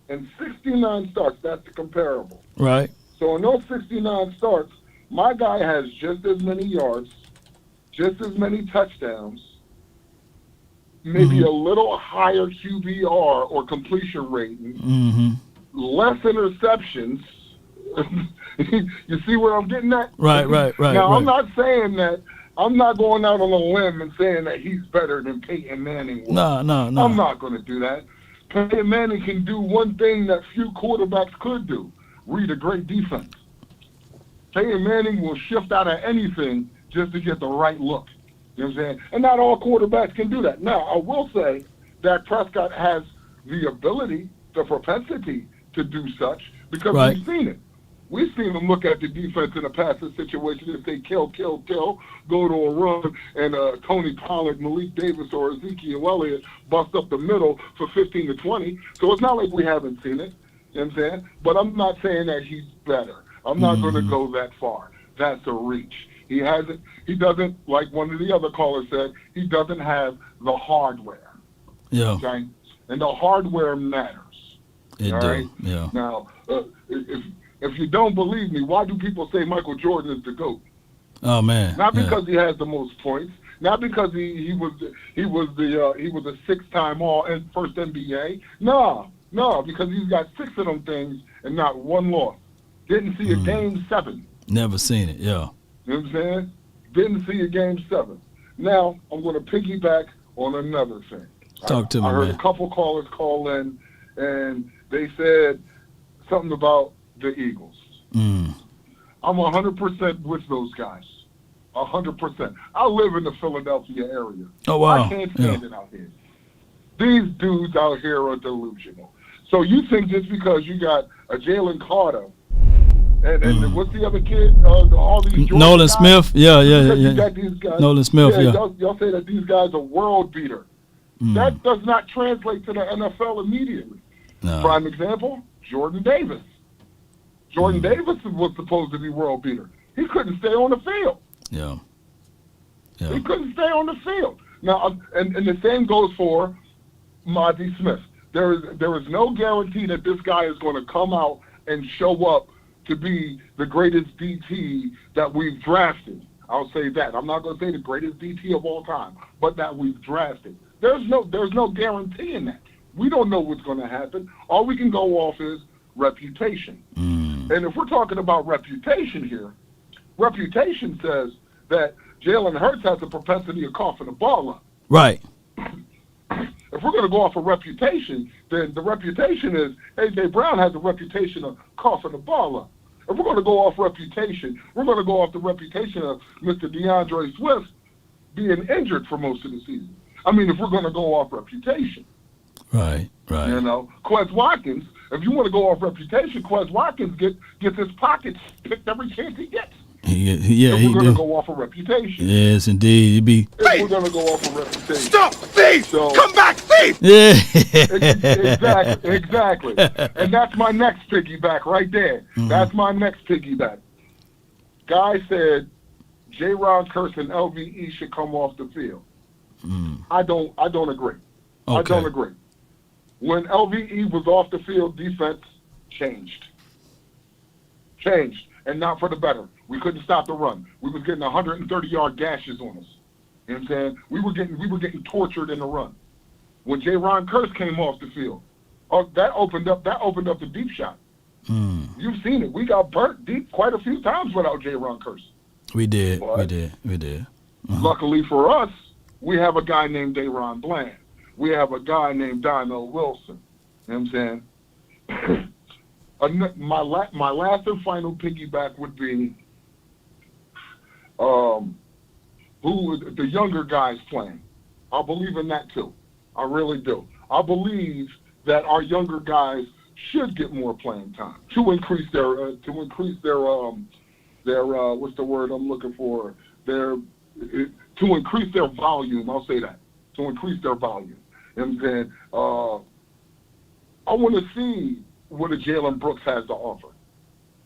And 69 starts, that's the comparable. Right. So in those 69 starts, my guy has just as many yards, just as many touchdowns, maybe a little higher QBR or completion rating, less interceptions. You see where I'm getting at? Right. Now, I'm not saying that. I'm not going out on a limb and saying that he's better than Peyton Manning was. No. I'm not going to do that. Peyton Manning can do one thing that few quarterbacks could do: read a great defense. Peyton Manning will shift out of anything just to get the right look. You know what I'm saying? And not all quarterbacks can do that. Now, I will say that Prescott has the ability, the propensity to do such because we've seen it. We've seen him look at the defense in a passing situation. If they kill, go to a run, and Tony Pollard, Malik Davis, or Ezekiel Elliott bust up the middle for 15 to 20. So it's not like we haven't seen it. You know what I'm saying? But I'm not saying that he's better. I'm not going to go that far. That's a reach. He doesn't, like one of the other callers said, he doesn't have the hardware. Yeah. Okay? And the hardware matters. It all do. Right? Yeah. Now, if you don't believe me, why do people say Michael Jordan is the GOAT? Oh man! Not because he has the most points, not because he was a 6-time All and first NBA. No, because he's got 6 of them things and not one loss. Didn't see a game 7. Never seen it. Yeah. You know what I'm saying? Didn't see a game 7. Now I'm going to piggyback on another thing. Talk to me, I heard man. a couple callers call in, and they said something about the Eagles. I'm 100% with those guys. 100%. I live in the Philadelphia area. Oh, wow. I can't stand it out here. These dudes out here are delusional. So you think just because you got a Jalen Carter and what's the other kid? All these Georgia Nolan guys? Smith. Yeah. You got these guys. Nolan Smith. Yeah. Y'all say that these guys are world beater. That does not translate to the NFL immediately. No. Prime example, Jordan Davis. Jordan Davis was supposed to be world beater. He couldn't stay on the field. Yeah. He couldn't stay on the field. Now, and the same goes for Monty Smith. There is no guarantee that this guy is going to come out and show up to be the greatest DT that we've drafted. I'll say that. I'm not going to say the greatest DT of all time, but that we've drafted. There's no guarantee in that. We don't know what's going to happen. All we can go off is reputation. And if we're talking about reputation here, reputation says that Jalen Hurts has a propensity of coughing the ball up. Right. If we're going to go off of reputation, then the reputation is A.J. Brown has a reputation of coughing the ball up. If we're going to go off reputation, we're going to go off the reputation of Mr. DeAndre Swift being injured for most of the season. I mean, if we're going to go off reputation. Right. You know, Quez Watkins, if you want to go off reputation, Quez Watkins gets his pockets picked every chance he gets. We're going to go off of reputation. Yes, indeed. If we're going to go off of reputation. Stop, thief! So, Come back, thief! Yeah. Exactly. And that's my next piggyback right there. That's my next piggyback. Guy said J-Ron Kearse and LVE should come off the field. I don't agree. Okay. I don't agree. When LVE was off the field, defense changed. And not for the better. We couldn't stop the run. We was getting 130-yard gashes on us. You know what I'm saying? We were getting tortured in the run. When J-Ron Kearse came off the field, that opened up the deep shot. You've seen it. We got burnt deep quite a few times without J-Ron Kearse. We did. Luckily for us, we have a guy named Daron Bland. We have a guy named Donnell Wilson. You know what I'm saying? My last and final piggyback would be who the younger guys playing. I believe in that too. I really do. I believe that our younger guys should get more playing time to increase their what's the word I'm looking for? To increase their volume. I'll say that. To increase their volume. You know what I'm saying? I want to see what a Jalen Brooks has to offer.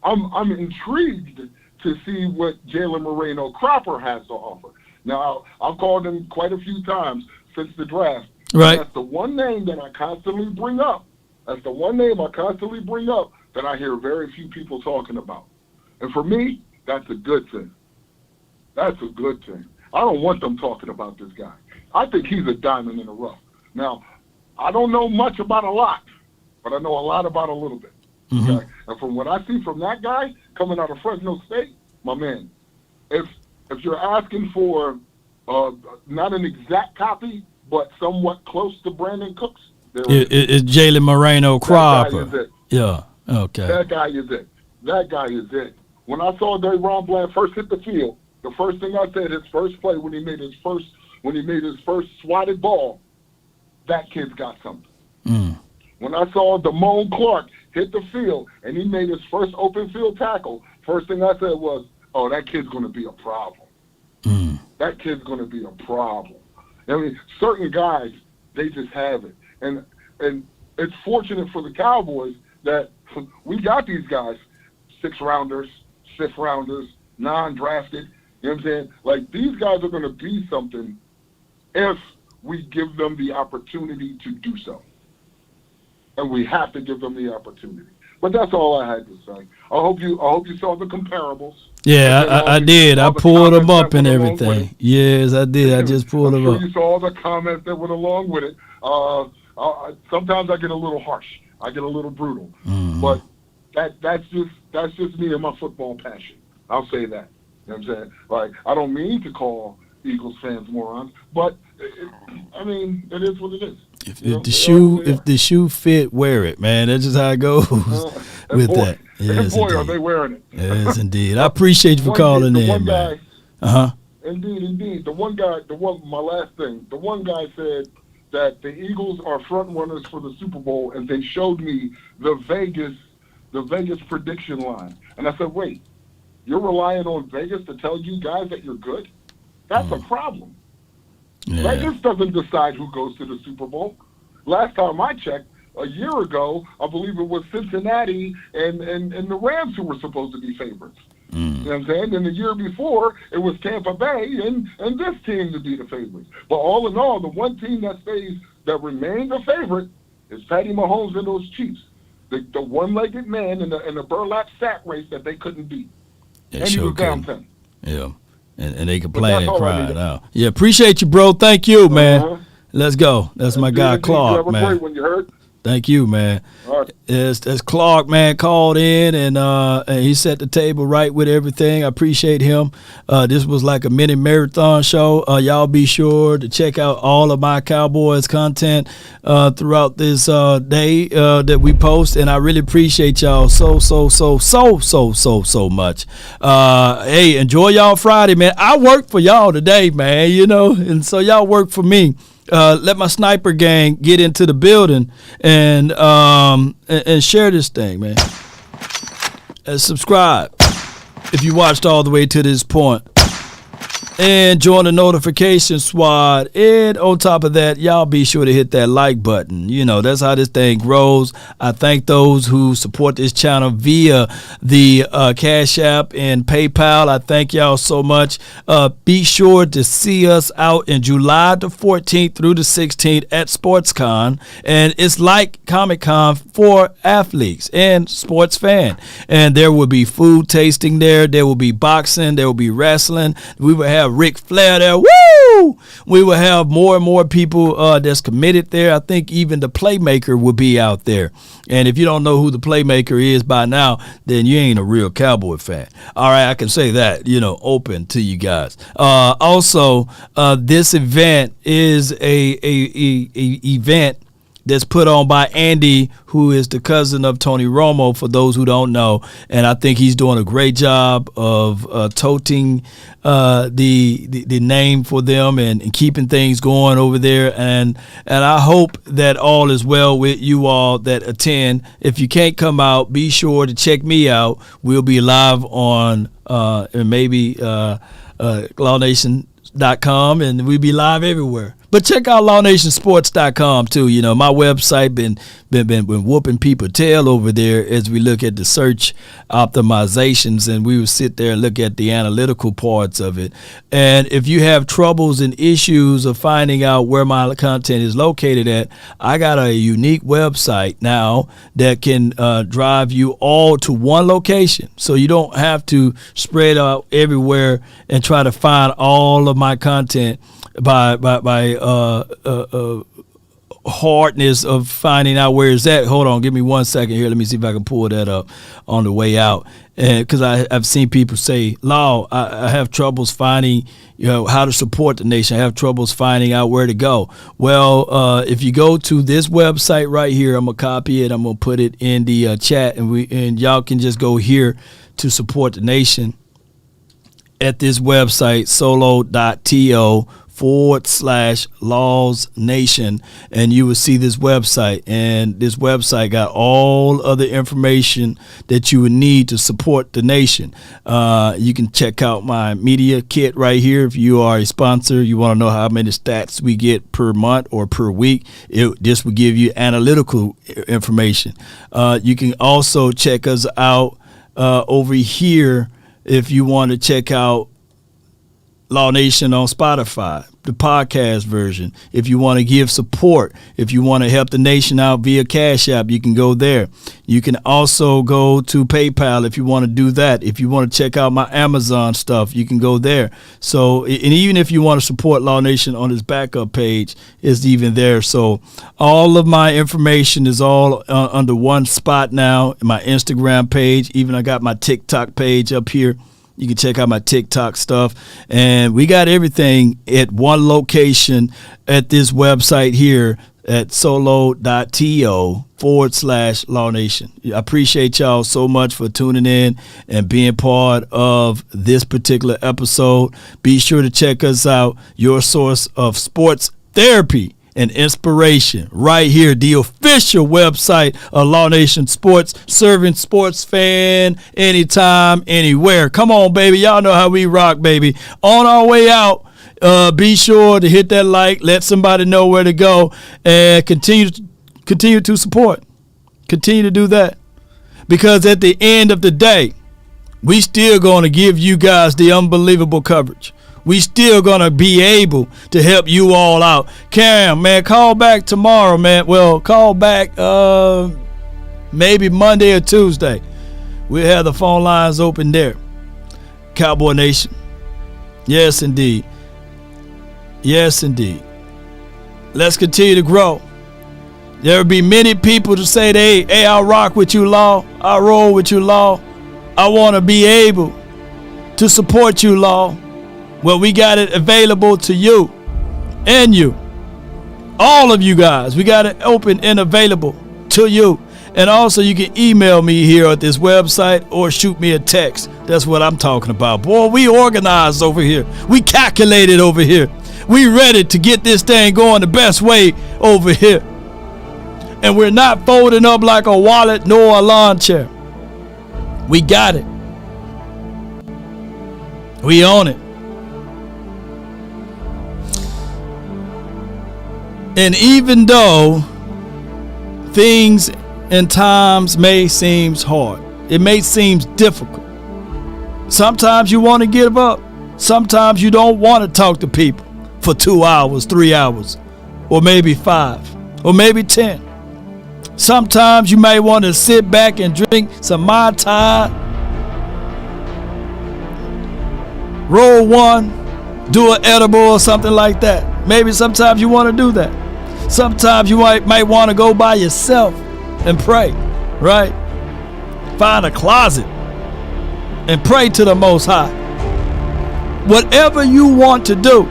I'm intrigued to see what Jalen Moreno Crawford has to offer. Now, I've called him quite a few times since the draft. Right. That's the one name that I constantly bring up. That I hear very few people talking about. And for me, that's a good thing. I don't want them talking about this guy. I think he's a diamond in the rough. Now, I don't know much about a lot, but I know a lot about a little bit. Okay? And from what I see from that guy coming out of Fresno State, my man, if you're asking for not an exact copy, but somewhat close to Brandon Cooks, it's Jalen Moreno Crawford. That guy is it. Yeah. Okay. That guy is it. When I saw Ron Bland first hit the field, the first thing I said, his first play when he made his first swatted ball, that kid's got something. When I saw Damone Clark hit the field and he made his first open field tackle, first thing I said was, oh, that kid's going to be a problem. That kid's going to be a problem. I mean, certain guys, they just have it. And it's fortunate for the Cowboys that we got these guys, 6-rounders, 5th-rounders, non-drafted. You know what I'm saying? Like, these guys are going to be something if we give them the opportunity to do so. And we have to give them the opportunity. But that's all I had to say. I hope you saw the comparables. Yeah, I did. I pulled them up and everything. Yes, I did. I just pulled them up. You saw all the comments that went along with it. Sometimes I get a little harsh. I get a little brutal. But that's just me and my football passion. I'll say that. You know what I'm saying? Like, I don't mean to call Eagles fans morons, but I mean, it is what it is. If the shoe fit, wear it, man. That's just how it goes with that. Yes, boy, are they wearing it. Yes, indeed. I appreciate you for calling in, man. Indeed. The one, my last thing, the one guy said that the Eagles are front runners for the Super Bowl, and they showed me the Vegas prediction line. And I said, wait, you're relying on Vegas to tell you guys that you're good? That's a problem. Yeah. Vegas doesn't decide who goes to the Super Bowl. Last time I checked, a year ago, I believe it was Cincinnati and the Rams who were supposed to be favorites. You know what I'm saying? And the year before, it was Tampa Bay and this team to be the favorites. But all in all, the one team that remains a favorite is Patty Mahomes and those Chiefs. The one-legged man in the burlap sack race that they couldn't beat. And he was down 10. Yeah. And they complain and crying out. Yeah, appreciate you, bro. Thank you, man. Let's go. That's my guy, Clark, man. Have a great one, you heard? Thank you, man. All right. As Clark, man, called in and he set the table right with everything. I appreciate him. This was like a mini marathon show. Y'all be sure to check out all of my Cowboys content throughout this day that we post, and I really appreciate y'all so much. Hey, enjoy y'all Friday, man. I work for y'all today, man, you know, and so y'all work for me. Let my sniper gang get into the building and share this thing, man. And subscribe if you watched all the way to this point. And join the notification squad. And on top of that, y'all be sure to hit that like button. You know, that's how this thing grows. I thank those who support this channel via the Cash App and PayPal. I thank y'all so much. Be sure to see us out in July the 14th through the 16th at SportsCon. And it's like Comic-Con for athletes and sports fans. And there will be food tasting there. There will be boxing. There will be wrestling. We will have Ric Flair there. Woo! We will have more and more people that's committed there. I think even the Playmaker will be out there. And if you don't know who the Playmaker is by now, then you ain't a real Cowboy fan. All right, I can say that, you know, open to you guys. Also, this event is a event that's put on by Andy, who is the cousin of Tony Romo, for those who don't know. And I think he's doing a great job of toting the name for them and keeping things going over there. And I hope that all is well with you all that attend. If you can't come out, be sure to check me out. We'll be live on maybe LawNation.com, and we'll be live everywhere. But check out LawNationSports.com too. You know, my website been whooping people tail over there as we look at the search optimizations, and we will sit there and look at the analytical parts of it. And if you have troubles and issues of finding out where my content is located at, I got a unique website now that can drive you all to one location, so you don't have to spread out everywhere and try to find all of my content by hardness of finding out where it's at. Hold on, give me 1 second here. Let me see if I can pull that up on the way out. And because I've seen people say, Law, I have troubles finding, you know, how to support the nation. I have troubles finding out where to go. Well, if you go to this website right here, I'm gonna copy it. I'm gonna put it in the chat, and y'all can just go here to support the nation at this website, solo.to/Laws Nation, and you will see this website. And this website got all other information that you would need to support the nation. You can check out my media kit right here. If you are a sponsor, you want to know how many stats we get per month or per week, this will give you analytical information. You can also check us out over here if you want to check out Law Nation on Spotify, the podcast version. If you want to give support, if you want to help the nation out via Cash App, you can go there. You can also go to PayPal if you want to do that. If you want to check out my Amazon stuff, you can go there. So, and even if you want to support Law Nation on his backup page, it's even there. So all of my information is all under one spot now. My Instagram page, even I got my TikTok page up here. You can check out my TikTok stuff. And we got everything at one location at this website here at solo.to/Law Nation. I appreciate y'all so much for tuning in and being part of this particular episode. Be sure to check us out, your source of sports therapy and inspiration, right here, the official website of Law Nation Sports, serving sports fan anytime, anywhere. Come on, baby. Y'all know how we rock, baby. On our way out, be sure to hit that like, let somebody know where to go, and continue to support. Continue to do that. Because at the end of the day, we still going to give you guys the unbelievable coverage. We still going to be able to help you all out. Cam, man, call back tomorrow, man. Well, call back maybe Monday or Tuesday. We'll have the phone lines open there. Cowboy Nation. Yes, indeed. Yes, indeed. Let's continue to grow. There will be many people to say, hey, I rock with you, Law. I roll with you, Law. I want to be able to support you, Law. Well, we got it available to you and you. All of you guys. We got it open and available to you. And also you can email me here at this website or shoot me a text. That's what I'm talking about. Boy, we organized over here. We calculated over here. We ready to get this thing going the best way over here. And we're not folding up like a wallet nor a lawn chair. We got it. We own it. And even though things and times may seem hard, it may seem difficult. Sometimes you want to give up. Sometimes you don't want to talk to people for 2 hours, 3 hours, or maybe 5, or maybe 10. Sometimes you may want to sit back and drink some Mai Tai, roll one, do an edible or something like that. Maybe sometimes you want to do that. Sometimes you might want to go by yourself and pray, right? Find a closet and pray to the Most High. Whatever you want to do,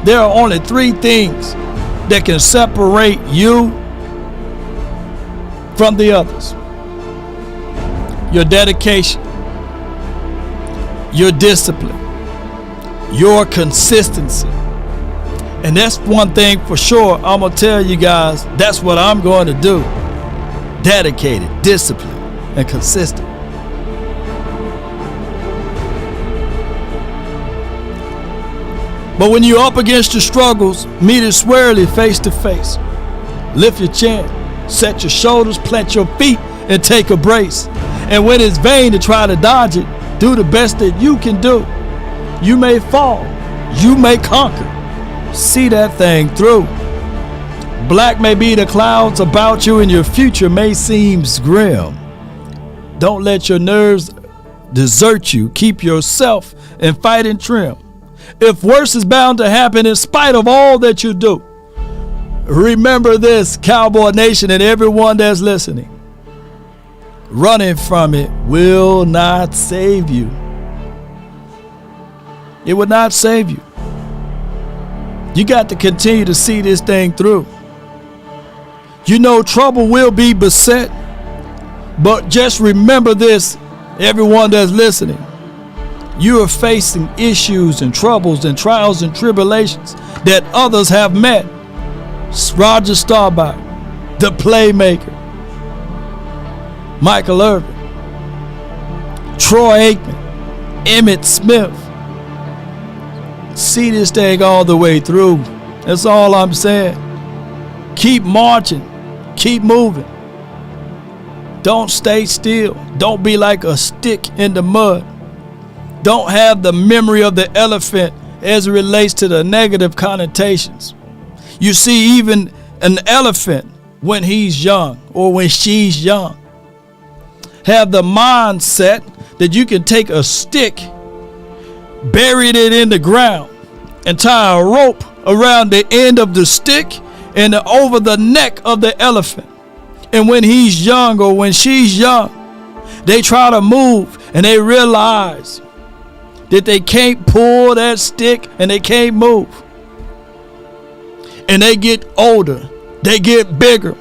there are only 3 things that can separate you from the others. Your dedication, your discipline, your consistency. And that's one thing for sure. I'm going to tell you guys, that's what I'm going to do. Dedicated, disciplined, and consistent. But when you're up against your struggles, meet it squarely face to face. Lift your chin, set your shoulders, plant your feet, and take a brace. And when it's vain to try to dodge it, do the best that you can do. You may fall, you may conquer. See that thing through. Black may be the clouds about you and your future may seem grim. Don't let your nerves desert you. Keep yourself and fight and trim. If worse is bound to happen in spite of all that you do, remember this, Cowboy Nation and everyone that's listening. Running from it will not save you. It will not save you. You got to continue to see this thing through. You know trouble will be beset, but just remember this, everyone that's listening. You are facing issues and troubles and trials and tribulations that others have met. Roger Staubach, the playmaker, Michael Irvin, Troy Aikman, Emmitt Smith. See this thing all the way through. That's all I'm saying. Keep marching. Keep moving. Don't stay still. Don't be like a stick in the mud. don't have the memory of the elephant as it relates to the negative connotations. You see, even an elephant, when he's young or when she's young, have the mindset that you can take a stick, bury it in the ground, and tie a rope around the end of the stick and over the neck of the elephant. And when he's young or when she's young, they try to move and they realize that they can't pull that stick and they can't move. And they get older, they get bigger,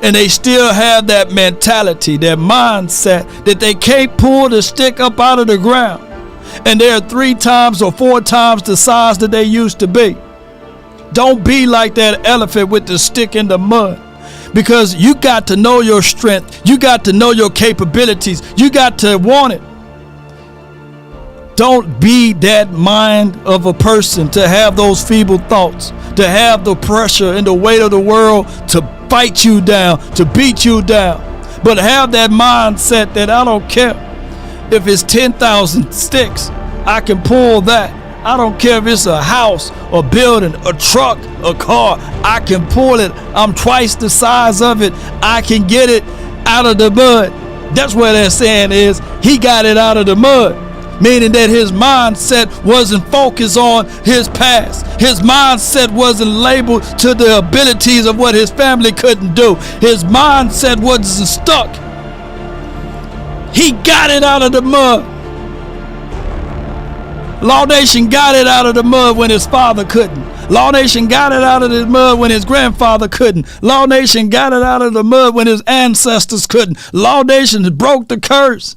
and they still have that mentality, that mindset that they can't pull the stick up out of the ground. And they're 3 times or 4 times the size that they used to be. Don't be like that elephant with the stick in the mud. Because you got to know your strength. You got to know your capabilities. You got to want it. Don't be that mind of a person to have those feeble thoughts, to have the pressure and the weight of the world to fight you down, to beat you down. But have that mindset that I don't care if it's 10,000 sticks, I can pull that. I don't care if it's a house, a building, a truck, a car, I can pull it. I'm twice the size of it. I can get it out of the mud. That's what that saying is. He got it out of the mud. Meaning that his mindset wasn't focused on his past. His mindset wasn't labeled to the abilities of what his family couldn't do. His mindset wasn't stuck. He got it out of the mud. Law Nation got it out of the mud when his father couldn't. Law Nation got it out of the mud when his grandfather couldn't. Law Nation got it out of the mud when his ancestors couldn't. Law Nation broke the curse.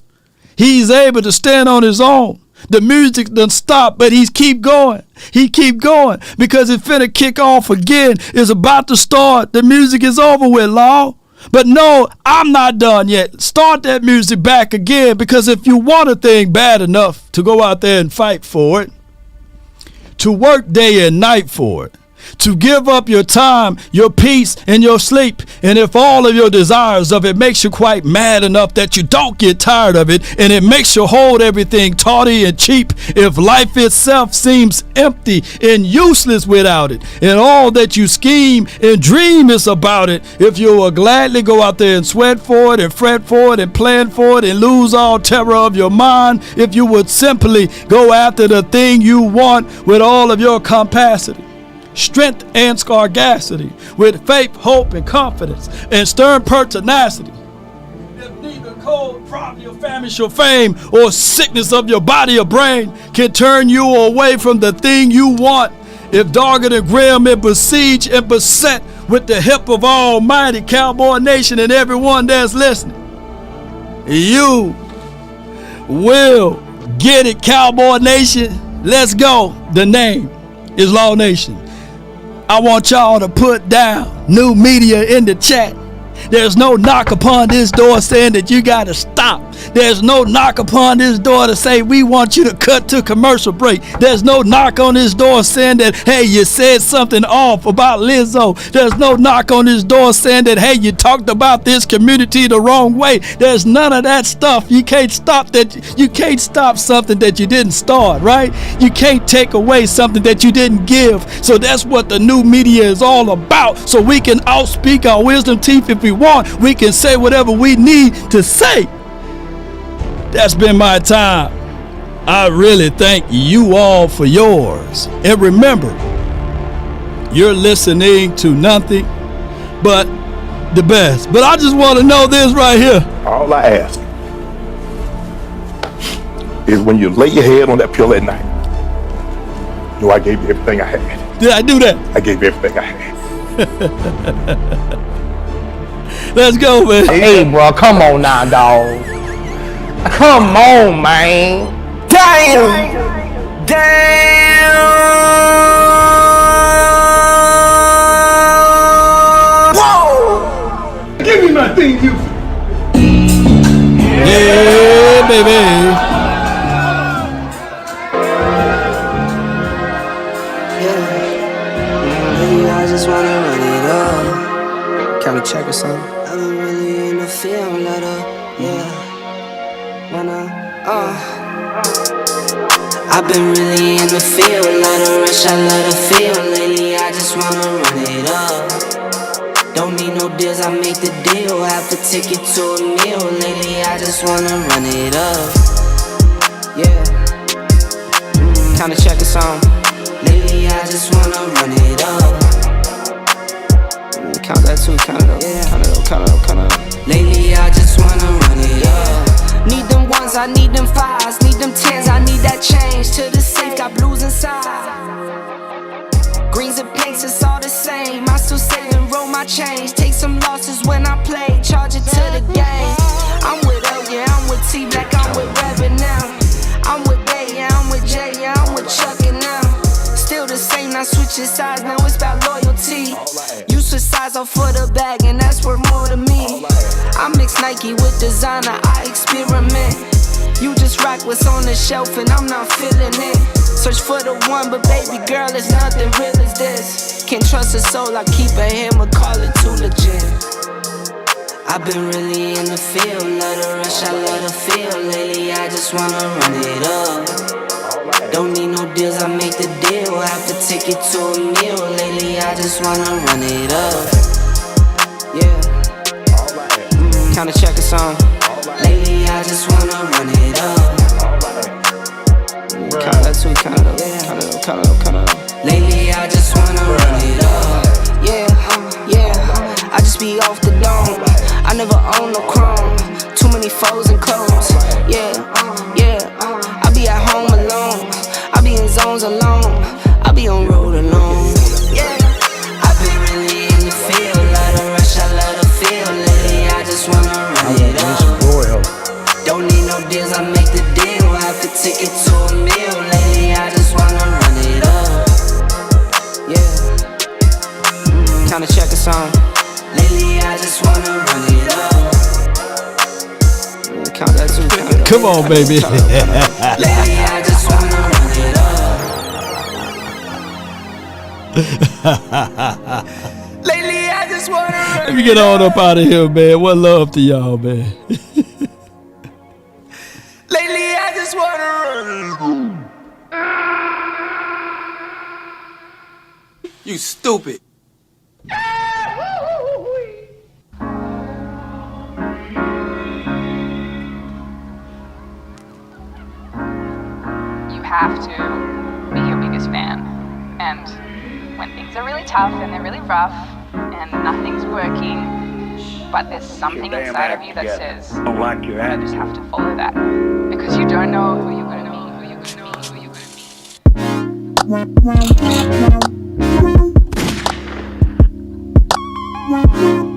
He's able to stand on his own. The music doesn't stop, but he's keep going. He keep going because it's finna kick off again. It's about to start. The music is over with, Law. But no, I'm not done yet. Start that music back again, because if you want a thing bad enough to go out there and fight for it, to work day and night for it, to give up your time, your peace, and your sleep, and if all of your desires of it makes you quite mad enough that you don't get tired of it, and it makes you hold everything tawdry and cheap, if life itself seems empty and useless without it, and all that you scheme and dream is about it, if you will gladly go out there and sweat for it and fret for it and plan for it and lose all terror of your mind, if you would simply go after the thing you want with all of your capacity, strength and scarcity, with faith, hope, and confidence, and stern pertinacity. If neither cold, poverty, or famish your fame, or sickness of your body or brain can turn you away from the thing you want, if dogged and grim and besieged and beset with the help of Almighty Cowboy Nation and everyone that's listening, you will get it, Cowboy Nation. Let's go. The name is Law Nation. I want y'all to put down new media in the chat. There's no knock upon this door saying that you got to stop. There's no knock upon this door to say we want you to cut to commercial break. There's no knock on this door saying that, hey, you said something off about Lizzo. There's no knock on this door saying that, hey, you talked about this community the wrong way. There's none of that stuff. You can't stop that. You can't stop something that you didn't start, right? You can't take away something that you didn't give. So that's what the new media is all about. So we can outspeak our wisdom teeth if we want. We can say whatever we need to say. That's been my time. I really thank you all for yours. And remember, you're listening to nothing but the best. But I just want to know this right here. All I ask is when you lay your head on that pillow at night, you know I gave you everything I had. Did I do that? I gave you everything I had. Let's go, man. Hey, bro, come on now, dog. Come on, man. Damn. Damn. Whoa. Give me my thing, you. Yeah, baby. Yeah, I just wanna run it up. Can we check or something? I've been really in the field, let up, yeah. When I've been really in the field, love the rush, I love the feel. Lately I just wanna run it up. Don't need no deals, I make the deal. Half a ticket to a meal. Lately I just wanna run it up. Yeah. Kinda check a song. Lately I just wanna run it up. Count that too, count it up, count it up, count it up, count it up. Lately I just wanna run it up. Need them ones, I need them fives, need them tens, I need that change. To the safe, got blues inside. Greens and pinks, it's all the same. I still save and roll my change. Take some losses when I play, charge it to the game. I'm with L, yeah, I'm with T Black, I'm with Reverend now. I'm with Bay, yeah, I'm with Jay, yeah, I'm with Chuck and now. Still the same, not switching sides, now it's about loyalty. You switch sides off for the bag, and that's worth more to me. I mix Nike with designer, I experiment. You just rock what's on the shelf, and I'm not feeling it. Search for the one, but baby girl, it's nothing real as this. Can't trust a soul, I keep a hammer, call it too legit. I've been really in the field, love the rush, I love the feel. Lately I just wanna run it up. Don't need no deals, I make the deal. Have to take it to a meal. Lately I just wanna run it up. Yeah. Kinda check a song. Lately I just wanna run it up. Count that too, count it up, count it up, count it up, count it up. Lately I just wanna run it up. Yeah, I just be off the dome. I never own no chrome. Too many foes and clones. Yeah, I be at home alone. I be in zones alone. I be on road alone. Yeah, I've been really in the field. Love the rush, I love the feel. Lately I just wanna run it up. Don't need no deals, I make the deal. Have to take it to a meal. Lately I just wanna run it up. Yeah. Kinda check a song. Lately I just wanna run it up. Count that too, count it up. Come on, baby. Lately I just wanna run it up. Lately I just wanna run it up. Let me get on up out of here, man. One love to y'all, man. Lately I just wanna run it up. You stupid. You have to be your biggest fan. And when things are really tough and they're really rough and nothing's working, but there's something inside of you that says, I don't like your you just have to follow that. Because you don't know who you're going to be, who you're going to be, who you're going to be.